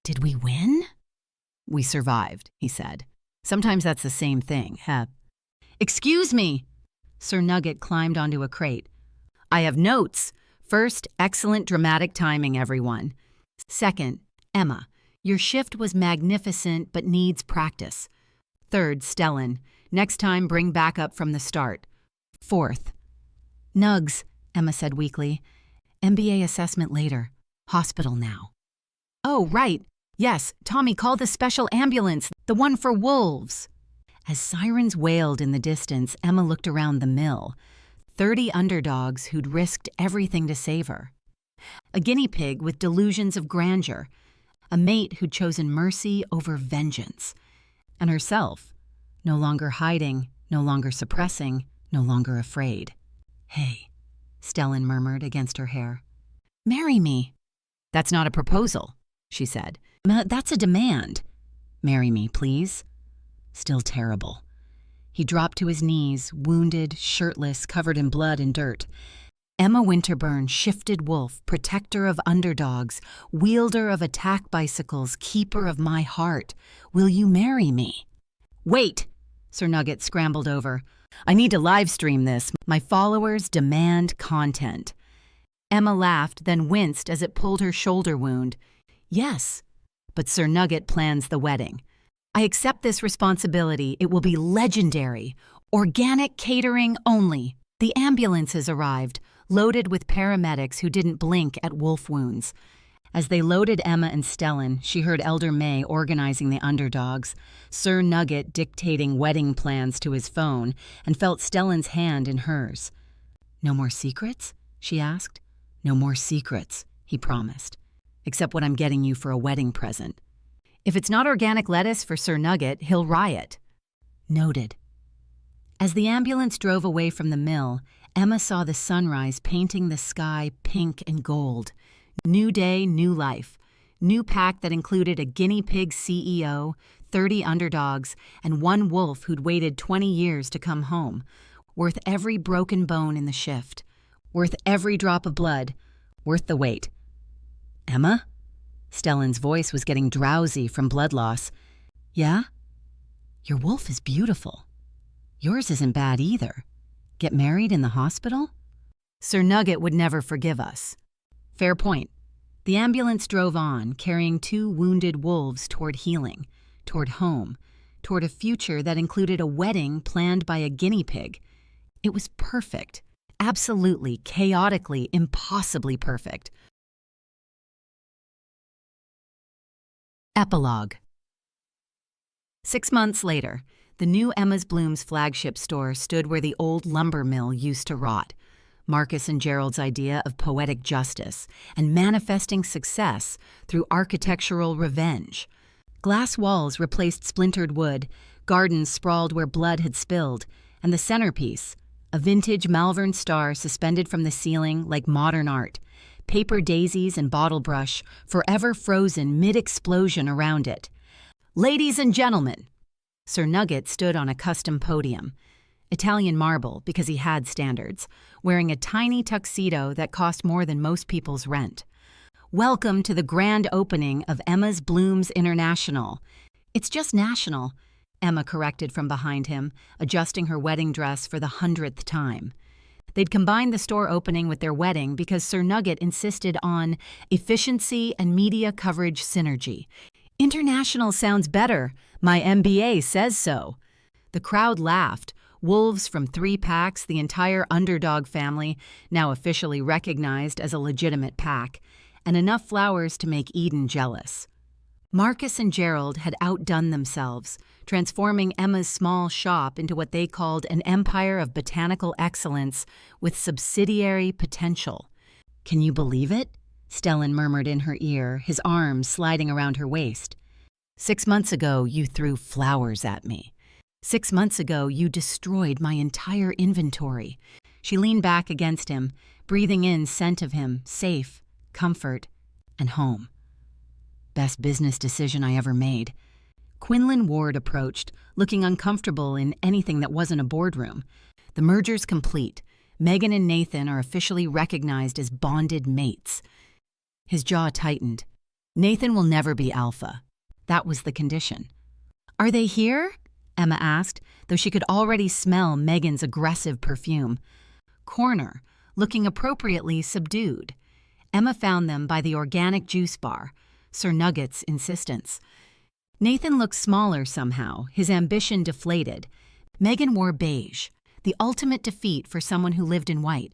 "Did we win?" "We survived," he said. "Sometimes that's the same thing, huh?" "Excuse me!" Sir Nugget climbed onto a crate. "I have notes. First, excellent dramatic timing, everyone. Second, Emma, your shift was magnificent but needs practice. Third, Stellan, next time bring backup from the start. Fourth." "Nugs," Emma said weakly. "MBA assessment later. Hospital now." "Oh, right. Yes, Tommy, call the special ambulance, the one for wolves." As sirens wailed in the distance, Emma looked around the mill. 30 underdogs who'd risked everything to save her. A guinea pig with delusions of grandeur. A mate who'd chosen mercy over vengeance. And herself, no longer hiding, no longer suppressing, no longer afraid. "Hey," Stellan murmured against her hair. "Marry me." "That's not a proposal," she said. "That's a demand." "Marry me, please." Still terrible. He dropped to his knees, wounded, shirtless, covered in blood and dirt. Emma Winterburn, shifted wolf, protector of underdogs, wielder of attack bicycles, keeper of my heart. Will you marry me? "Wait!" Sir Nugget scrambled over. "I need to live stream this. My followers demand content." Emma laughed, then winced as it pulled her shoulder wound. "Yes, but Sir Nugget plans the wedding. I accept this responsibility. It will be legendary. Organic catering only." The ambulances arrived, loaded with paramedics who didn't blink at wolf wounds. As they loaded Emma and Stellan, she heard Elder May organizing the underdogs, Sir Nugget dictating wedding plans to his phone, and felt Stellan's hand in hers. "No more secrets?" she asked. "No more secrets," he promised. "Except what I'm getting you for a wedding present. If it's not organic lettuce for Sir Nugget, he'll riot." Noted. As the ambulance drove away from the mill, Emma saw the sunrise painting the sky pink and gold. New day, new life. New pack that included a guinea pig CEO, 30 underdogs, and one wolf who'd waited 20 years to come home. Worth every broken bone in the shift. Worth every drop of blood. Worth the wait. "Emma?" Stellan's voice was getting drowsy from blood loss. "Yeah? Your wolf is beautiful. Yours isn't bad either. Get married in the hospital?" "Sir Nugget would never forgive us." "Fair point." The ambulance drove on, carrying 2 wounded wolves toward healing, toward home, toward a future that included a wedding planned by a guinea pig. It was perfect. Absolutely, chaotically, impossibly perfect. Epilogue. 6 months later, the new Emma's Bloom's flagship store stood where the old lumber mill used to rot. Marcus and Gerald's idea of poetic justice and manifesting success through architectural revenge. Glass walls replaced splintered wood, gardens sprawled where blood had spilled, and the centerpiece, a vintage Malvern star suspended from the ceiling like modern art, paper daisies and bottle brush forever frozen mid-explosion around it. "Ladies and gentlemen," Sir Nugget stood on a custom podium, Italian marble because he had standards, wearing a tiny tuxedo that cost more than most people's rent. "Welcome to the grand opening of Emma's Bloom's International." "It's just national," Emma corrected from behind him, adjusting her wedding dress for the 100th time. They'd combined the store opening with their wedding because Sir Nugget insisted on efficiency and media coverage synergy. "International sounds better. My MBA says so." The crowd laughed. Wolves from 3 packs, the entire underdog family, now officially recognized as a legitimate pack, and enough flowers to make Eden jealous. Marcus and Gerald had outdone themselves, transforming Emma's small shop into what they called an empire of botanical excellence with subsidiary potential. "Can you believe it?" Stellan murmured in her ear, his arms sliding around her waist. "6 months ago, you threw flowers at me. 6 months ago, you destroyed my entire inventory." She leaned back against him, breathing in scent of him, safe, comfort, and home. "Best business decision I ever made." Quinlan Ward approached, looking uncomfortable in anything that wasn't a boardroom. The merger's complete. Megan and Nathan are officially recognized as bonded mates. His jaw tightened. Nathan will never be alpha. That was the condition. "Are they here?" Emma asked, though she could already smell Megan's aggressive perfume. Corner, looking appropriately subdued. Emma found them by the organic juice bar, Sir Nugget's insistence. Nathan looked smaller somehow, his ambition deflated. Megan wore beige, the ultimate defeat for someone who lived in white.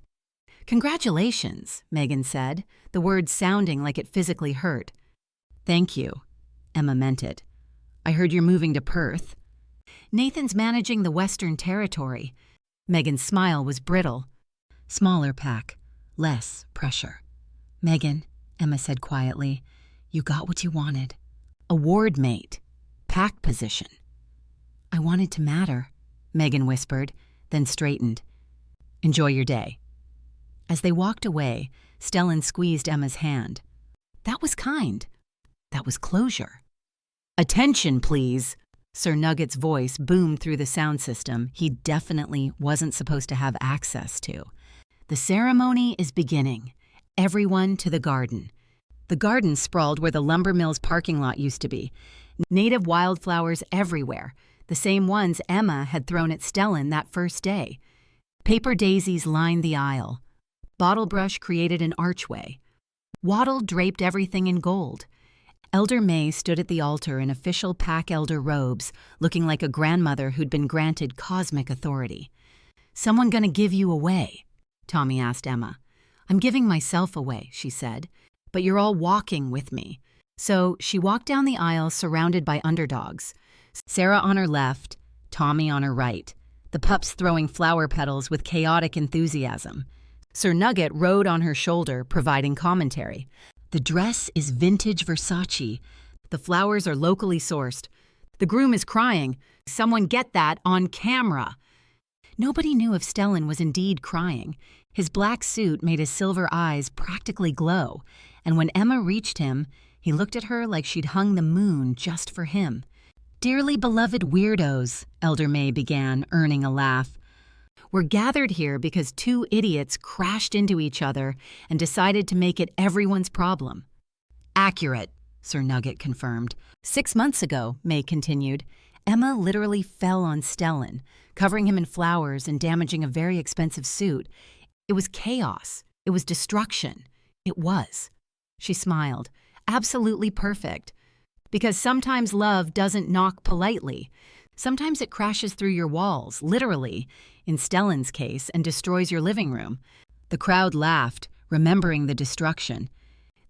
"Congratulations," Megan said, the words sounding like it physically hurt. "Thank you." Emma meant it. "I heard you're moving to Perth." "Nathan's managing the Western Territory." Megan's smile was brittle. "Smaller pack, less pressure." "Megan," Emma said quietly, "you got what you wanted. A ward mate. Pack position." "I wanted to matter," Megan whispered, then straightened. "Enjoy your day." As they walked away, Stellan squeezed Emma's hand. That was kind. That was closure. "Attention, please!" Sir Nugget's voice boomed through the sound system he definitely wasn't supposed to have access to. "The ceremony is beginning. Everyone to the garden." The garden sprawled where the lumber mill's parking lot used to be. Native wildflowers everywhere, the same ones Emma had thrown at Stellan that first day. Paper daisies lined the aisle. Bottlebrush created an archway. Wattle draped everything in gold. Elder May stood at the altar in official pack elder robes, looking like a grandmother who'd been granted cosmic authority. "Someone gonna give you away?" Tommy asked Emma. "I'm giving myself away," she said. "But you're all walking with me." So she walked down the aisle surrounded by underdogs. Sarah on her left, Tommy on her right, the pups throwing flower petals with chaotic enthusiasm. Sir Nugget rode on her shoulder, providing commentary. "The dress is vintage Versace. The flowers are locally sourced. The groom is crying. Someone get that on camera." Nobody knew if Stellan was indeed crying. His black suit made his silver eyes practically glow, and when Emma reached him, he looked at her like she'd hung the moon just for him. "Dearly beloved weirdos," Elder May began, earning a laugh. "We're gathered here because two idiots crashed into each other and decided to make it everyone's problem." "Accurate," Sir Nugget confirmed. 6 months ago, May continued, Emma literally fell on Stellan, covering him in flowers and damaging a very expensive suit. It was chaos. It was destruction. It was. She smiled. Absolutely perfect. Because sometimes love doesn't knock politely. Sometimes it crashes through your walls, literally, in Stellan's case, and destroys your living room. The crowd laughed, remembering the destruction.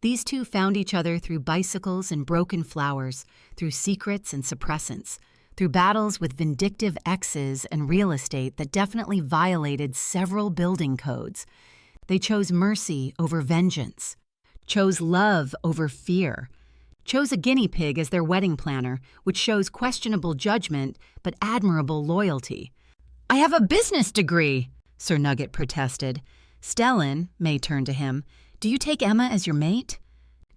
These two found each other through bicycles and broken flowers, through secrets and suppressants, through battles with vindictive exes and real estate that definitely violated several building codes. They chose mercy over vengeance, chose love over fear, chose a guinea pig as their wedding planner, which shows questionable judgment but admirable loyalty. "I have a business degree," Sir Nugget protested. "Stellan," May turned to him, "do you take Emma as your mate?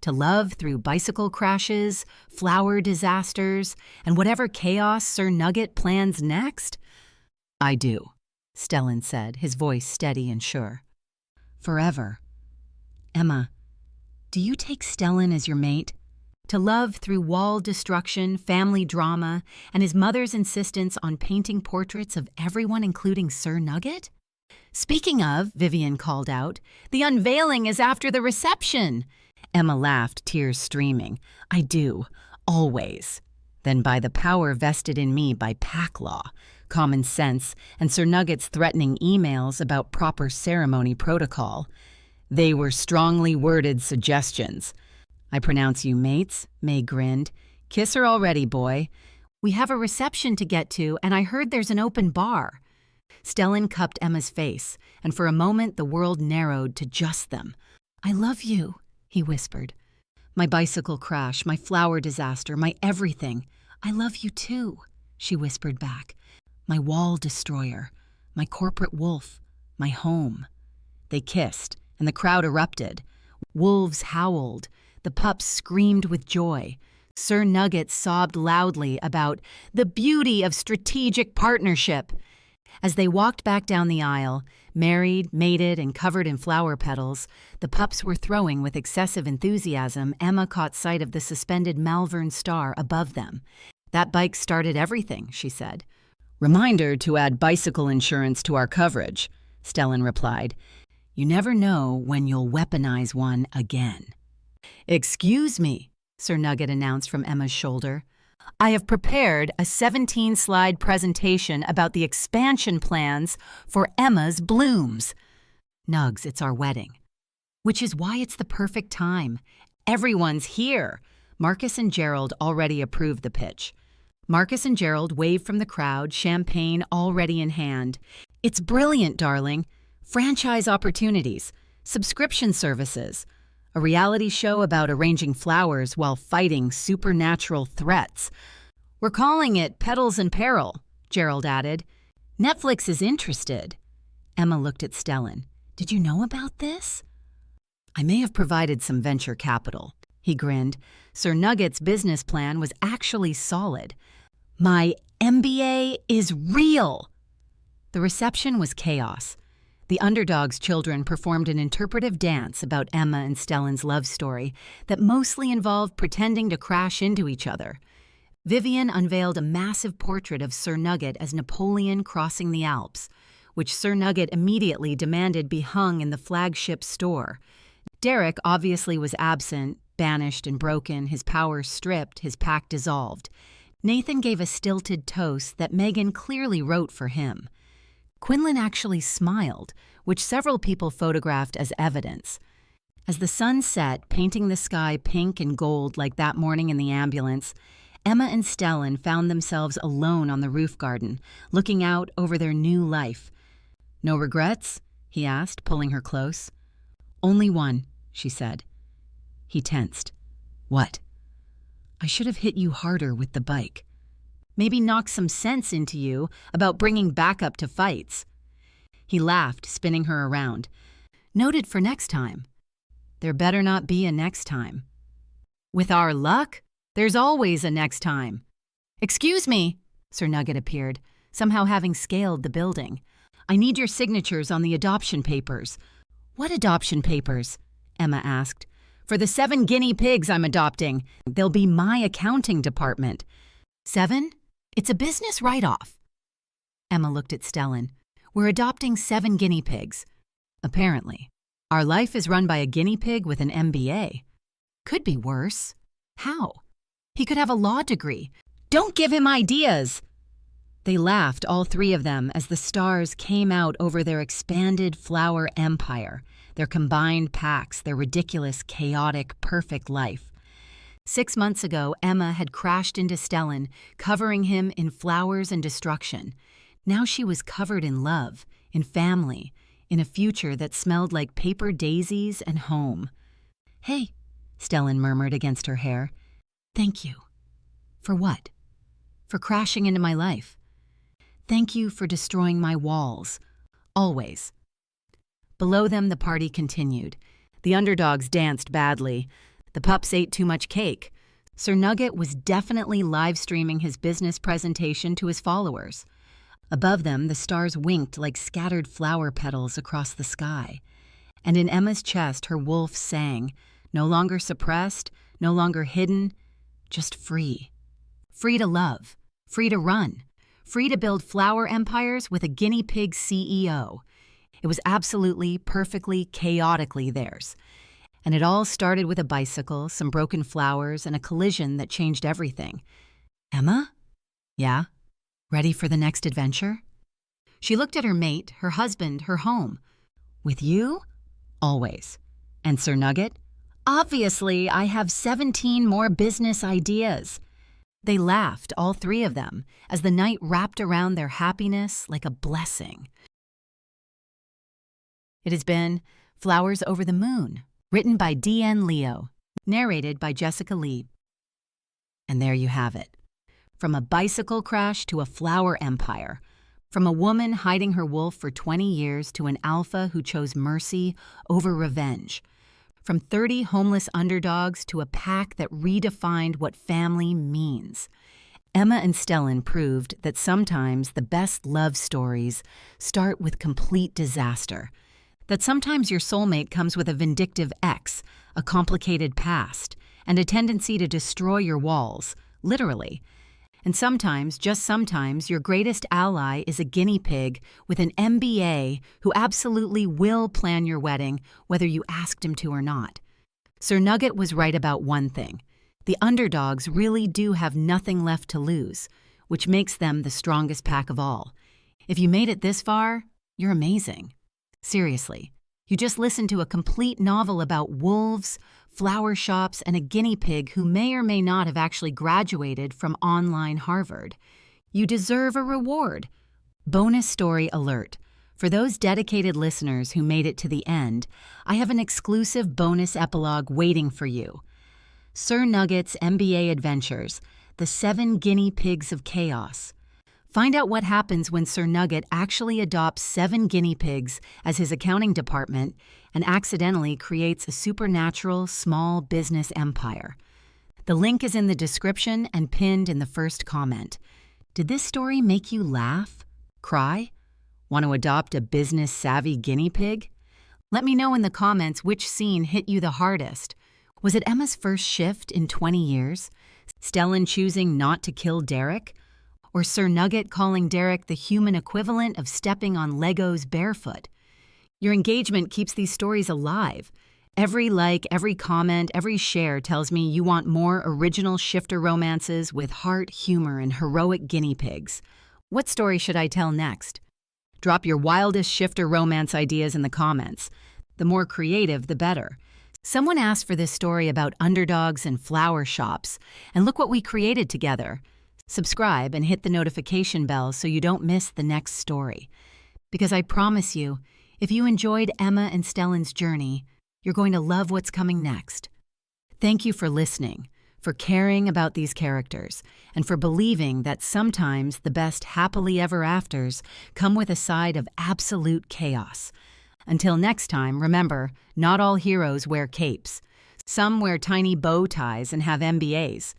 To love through bicycle crashes, flower disasters, and whatever chaos Sir Nugget plans next?" "I do," Stellan said, his voice steady and sure. "Forever." "Emma, do you take Stellan as your mate? To love through wall destruction, family drama, and his mother's insistence on painting portraits of everyone including Sir Nugget?" "Speaking of," Vivian called out, "the unveiling is after the reception." Emma laughed, tears streaming. "I do, always." Then by the power vested in me by pack law, common sense, and Sir Nugget's threatening emails about proper ceremony protocol. They were strongly worded suggestions. "I pronounce you mates," May grinned. "Kiss her already, boy. We have a reception to get to, and I heard there's an open bar." Stellan cupped Emma's face, and for a moment the world narrowed to just them. "I love you," he whispered. "My bicycle crash, my flower disaster, my everything. I love you too," she whispered back. "My wall destroyer, my corporate wolf, my home." They kissed, and the crowd erupted. Wolves howled. The pups screamed with joy. Sir Nugget sobbed loudly about the beauty of strategic partnership. As they walked back down the aisle, married, mated, and covered in flower petals, the pups were throwing with excessive enthusiasm, Emma caught sight of the suspended Malvern star above them. "That bike started everything," she said. "Reminder to add bicycle insurance to our coverage," Stellan replied. "You never know when you'll weaponize one again." "Excuse me," Sir Nugget announced from Emma's shoulder. "I have prepared a 17-slide presentation about the expansion plans for Emma's blooms." "Nugs, it's our wedding." "Which is why it's the perfect time. Everyone's here." Marcus and Gerald already approved the pitch. Marcus and Gerald waved from the crowd, champagne already in hand. "It's brilliant, darling. Franchise opportunities, subscription services, a reality show about arranging flowers while fighting supernatural threats. We're calling it Petals and Peril," Gerald added. "Netflix is interested." Emma looked at Stellan. "Did you know about this?" "I may have provided some venture capital," he grinned. Sir Nugget's business plan was actually solid. "My MBA is real." The reception was chaos. The underdog's children performed an interpretive dance about Emma and Stellan's love story that mostly involved pretending to crash into each other. Vivian unveiled a massive portrait of Sir Nugget as Napoleon crossing the Alps, which Sir Nugget immediately demanded be hung in the flagship store. Derek obviously was absent, banished and broken, his power stripped, his pack dissolved. Nathan gave a stilted toast that Megan clearly wrote for him. Quinlan actually smiled, which several people photographed as evidence. As the sun set, painting the sky pink and gold like that morning in the ambulance, Emma and Stellan found themselves alone on the roof garden, looking out over their new life. "No regrets?" he asked, pulling her close. "Only one," she said. He tensed. "What?" "I should have hit you harder with the bike. Maybe knock some sense into you about bringing backup to fights." He laughed, spinning her around. "Noted for next time." "There better not be a next time." "With our luck, there's always a next time." "Excuse me," Sir Nugget appeared, somehow having scaled the building. "I need your signatures on the adoption papers." "What adoption papers?" Emma asked. "For the 7 guinea pigs I'm adopting. They'll be my accounting department." "7? It's a business write-off." Emma looked at Stellan. "We're adopting 7 guinea pigs." "Apparently. Our life is run by a guinea pig with an MBA. Could be worse." "How?" "He could have a law degree." "Don't give him ideas!" They laughed, all 3 of them, as the stars came out over their expanded flower empire, their combined packs, their ridiculous, chaotic, perfect life. 6 months ago, Emma had crashed into Stellan, covering him in flowers and destruction. Now she was covered in love, in family, in a future that smelled like paper daisies and home. "Hey," Stellan murmured against her hair. "Thank you." "For what?" "For crashing into my life." "Thank you for destroying my walls. Always." Below them, the party continued. The underdogs danced badly. The pups ate too much cake. Sir Nugget was definitely live-streaming his business presentation to his followers. Above them, the stars winked like scattered flower petals across the sky. And in Emma's chest, her wolf sang, no longer suppressed, no longer hidden, just free. Free to love, free to run, free to build flower empires with a guinea pig CEO. It was absolutely, perfectly, chaotically theirs. And it all started with a bicycle, some broken flowers, and a collision that changed everything. "Emma?" "Yeah? Ready for the next adventure?" She looked at her mate, her husband, her home. "With you?" "Always." "And Sir Nugget?" "Obviously, I have 17 more business ideas." They laughed, all 3 of them, as the night wrapped around their happiness like a blessing. It has been Flowers Over the Moon, written by D.N. Leo, narrated by Jessica Lee. And there you have it. From a bicycle crash to a flower empire. From a woman hiding her wolf for 20 years to an alpha who chose mercy over revenge. From 30 homeless underdogs to a pack that redefined what family means. Emma and Stellan proved that sometimes the best love stories start with complete disaster. That sometimes your soulmate comes with a vindictive ex, a complicated past, and a tendency to destroy your walls, literally. And sometimes, just sometimes, your greatest ally is a guinea pig with an MBA who absolutely will plan your wedding, whether you asked him to or not. Sir Nugget was right about one thing. The underdogs really do have nothing left to lose, which makes them the strongest pack of all. If you made it this far, you're amazing. Seriously, you just listened to a complete novel about wolves, flower shops, and a guinea pig who may or may not have actually graduated from online Harvard. You deserve a reward. Bonus story alert. For those dedicated listeners who made it to the end, I have an exclusive bonus epilogue waiting for you. Sir Nugget's MBA Adventures, The 7 Guinea Pigs of Chaos. Find out what happens when Sir Nugget actually adopts 7 guinea pigs as his accounting department and accidentally creates a supernatural small business empire. The link is in the description and pinned in the first comment. Did this story make you laugh? Cry? Want to adopt a business-savvy guinea pig? Let me know in the comments which scene hit you the hardest. Was it Emma's first shift in 20 years? Stellan choosing not to kill Derek? Or Sir Nugget calling Derek the human equivalent of stepping on Legos barefoot? Your engagement keeps these stories alive. Every like, every comment, every share tells me you want more original shifter romances with heart, humor, and heroic guinea pigs. What story should I tell next? Drop your wildest shifter romance ideas in the comments. The more creative, the better. Someone asked for this story about underdogs and flower shops, and look what we created together. Subscribe and hit the notification bell so you don't miss the next story. Because I promise you, if you enjoyed Emma and Stellan's journey, you're going to love what's coming next. Thank you for listening, for caring about these characters, and for believing that sometimes the best happily ever afters come with a side of absolute chaos. Until next time, remember, not all heroes wear capes. Some wear tiny bow ties and have MBAs.